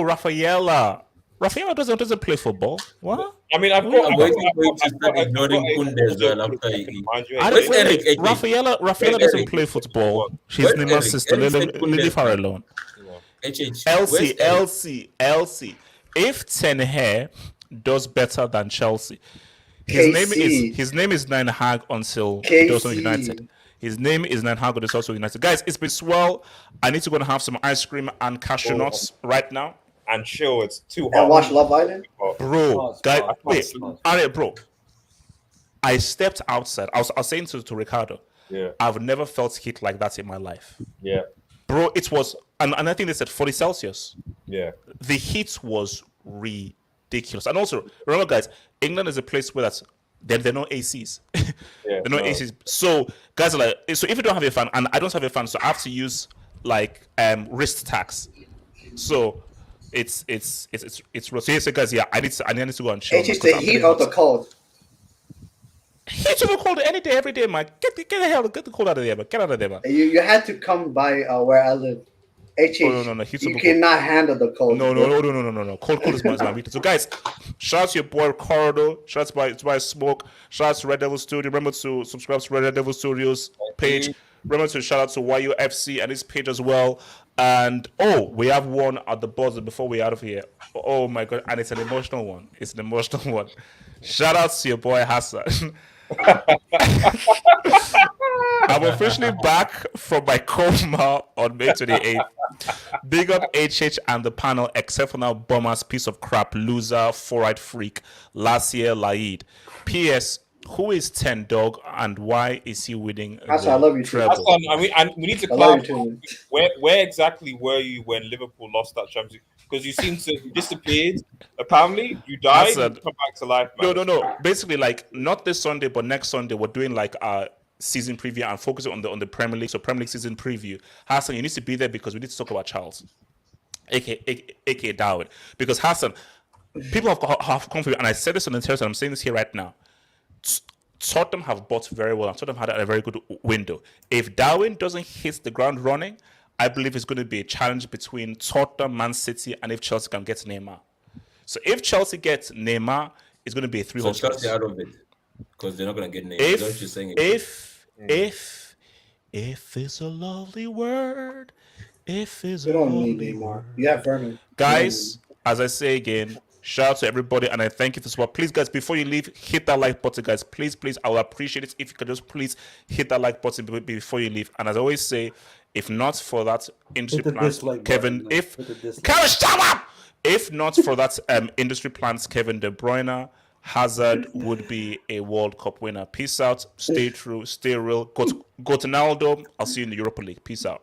A: Rafaela. Rafaela doesn't play football. What?
F: I mean, I'm
C: waiting for you to start ignoring Kunde as well after he...
A: Rafaela doesn't play football. She's Neymar's sister. Leave her alone. Elsie. If Ten Hag does better than Chelsea, his name is Ten Hag until he does not United. His name is Ten Hag until also United. Guys, it's been swell. I need to go and have some ice cream and cashew nuts right now.
F: And chill. It's too hot.
E: And watch Love Island,
A: bro. Bro. I stepped outside. I was saying to Ricardo.
F: Yeah.
A: I've never felt heat like that in my life.
F: Yeah.
A: Bro, it was, and I think they said 40 Celsius.
F: Yeah.
A: The heat was ridiculous. And also, remember, guys, England is a place where there are no ACs. There are no ACs. So, guys are like, so if you don't have a fan, and I don't have a fan, so I have to use like wrist tax. So it's rough. So yes, guys, I need to go and chill.
E: It's just the heat or the cold.
A: Heat or the cold any day, every day, man. Get the cold out of there, man. Get out of there, man.
E: You had to come by where I live.
A: No.
E: You cannot handle the cold.
A: No. Cold is my weakness. So, guys, shout out to your boy Ricardo. Shout out to my Smoke. Shout out to Red Devil Studio. Remember to subscribe to Red Devil Studios page. Remember to shout out to YUFC and his page as well. And we have one at the bottom before we're out of here. Oh my god, and it's an emotional one. Shout out to your boy Hassan. I'm officially back from my coma on May 28th. Big up HH and the panel, except for now Bomber's piece of crap, loser, 4-eyed freak, last year Laid. P.S. who is Ten Dog and why is he winning
E: Hassan,
A: the
E: I love you too.
A: treble?
F: Hassan, I mean, and we need to
E: I love you
F: clarify
E: too.
F: where exactly were you when Liverpool lost that Champions League? Because you seem to have disappeared. Apparently, you died
A: Hassan,
F: and come back to life, man.
A: No. Basically, like not this Sunday, but next Sunday, we're doing like our season preview and focusing on the Premier League. So Premier League season preview. Hassan, you need to be there because we need to talk about Charles, aka Darwin. Because Hassan, people have come for you, and I said this on the terrace, and I'm saying this here right now. Tottenham have bought very well, and Tottenham had a very good window. If Darwin doesn't hit the ground running, I believe it's going to be a challenge between Tottenham, Man City, and if Chelsea can get Neymar. So if Chelsea gets Neymar, it's going to be a 3-horse
C: So Chelsea
A: race.
C: out of it because they're not going to get Neymar. Don't you saying it?
A: If is a lovely word, if is
E: You
A: a
E: don't need
A: lovely
E: Neymar.
A: word.
E: You have Vernon.
A: Guys, as I say again, shout out to everybody, and I thank you for support. Please, guys, before you leave, hit that like button, guys. Please, I will appreciate it if you could just please hit that like button before you leave. And as I always say, if not for that industry
B: Hit the
A: plans,
B: dislike
A: Kevin,
B: button,
A: if
B: hit the dislike.
A: Kevin, shut up! If not for that industry plans, Kevin De Bruyne, Hazard would be a World Cup winner. Peace out. Stay true. Stay real. Go to Ronaldo. I'll see you in the Europa League. Peace out.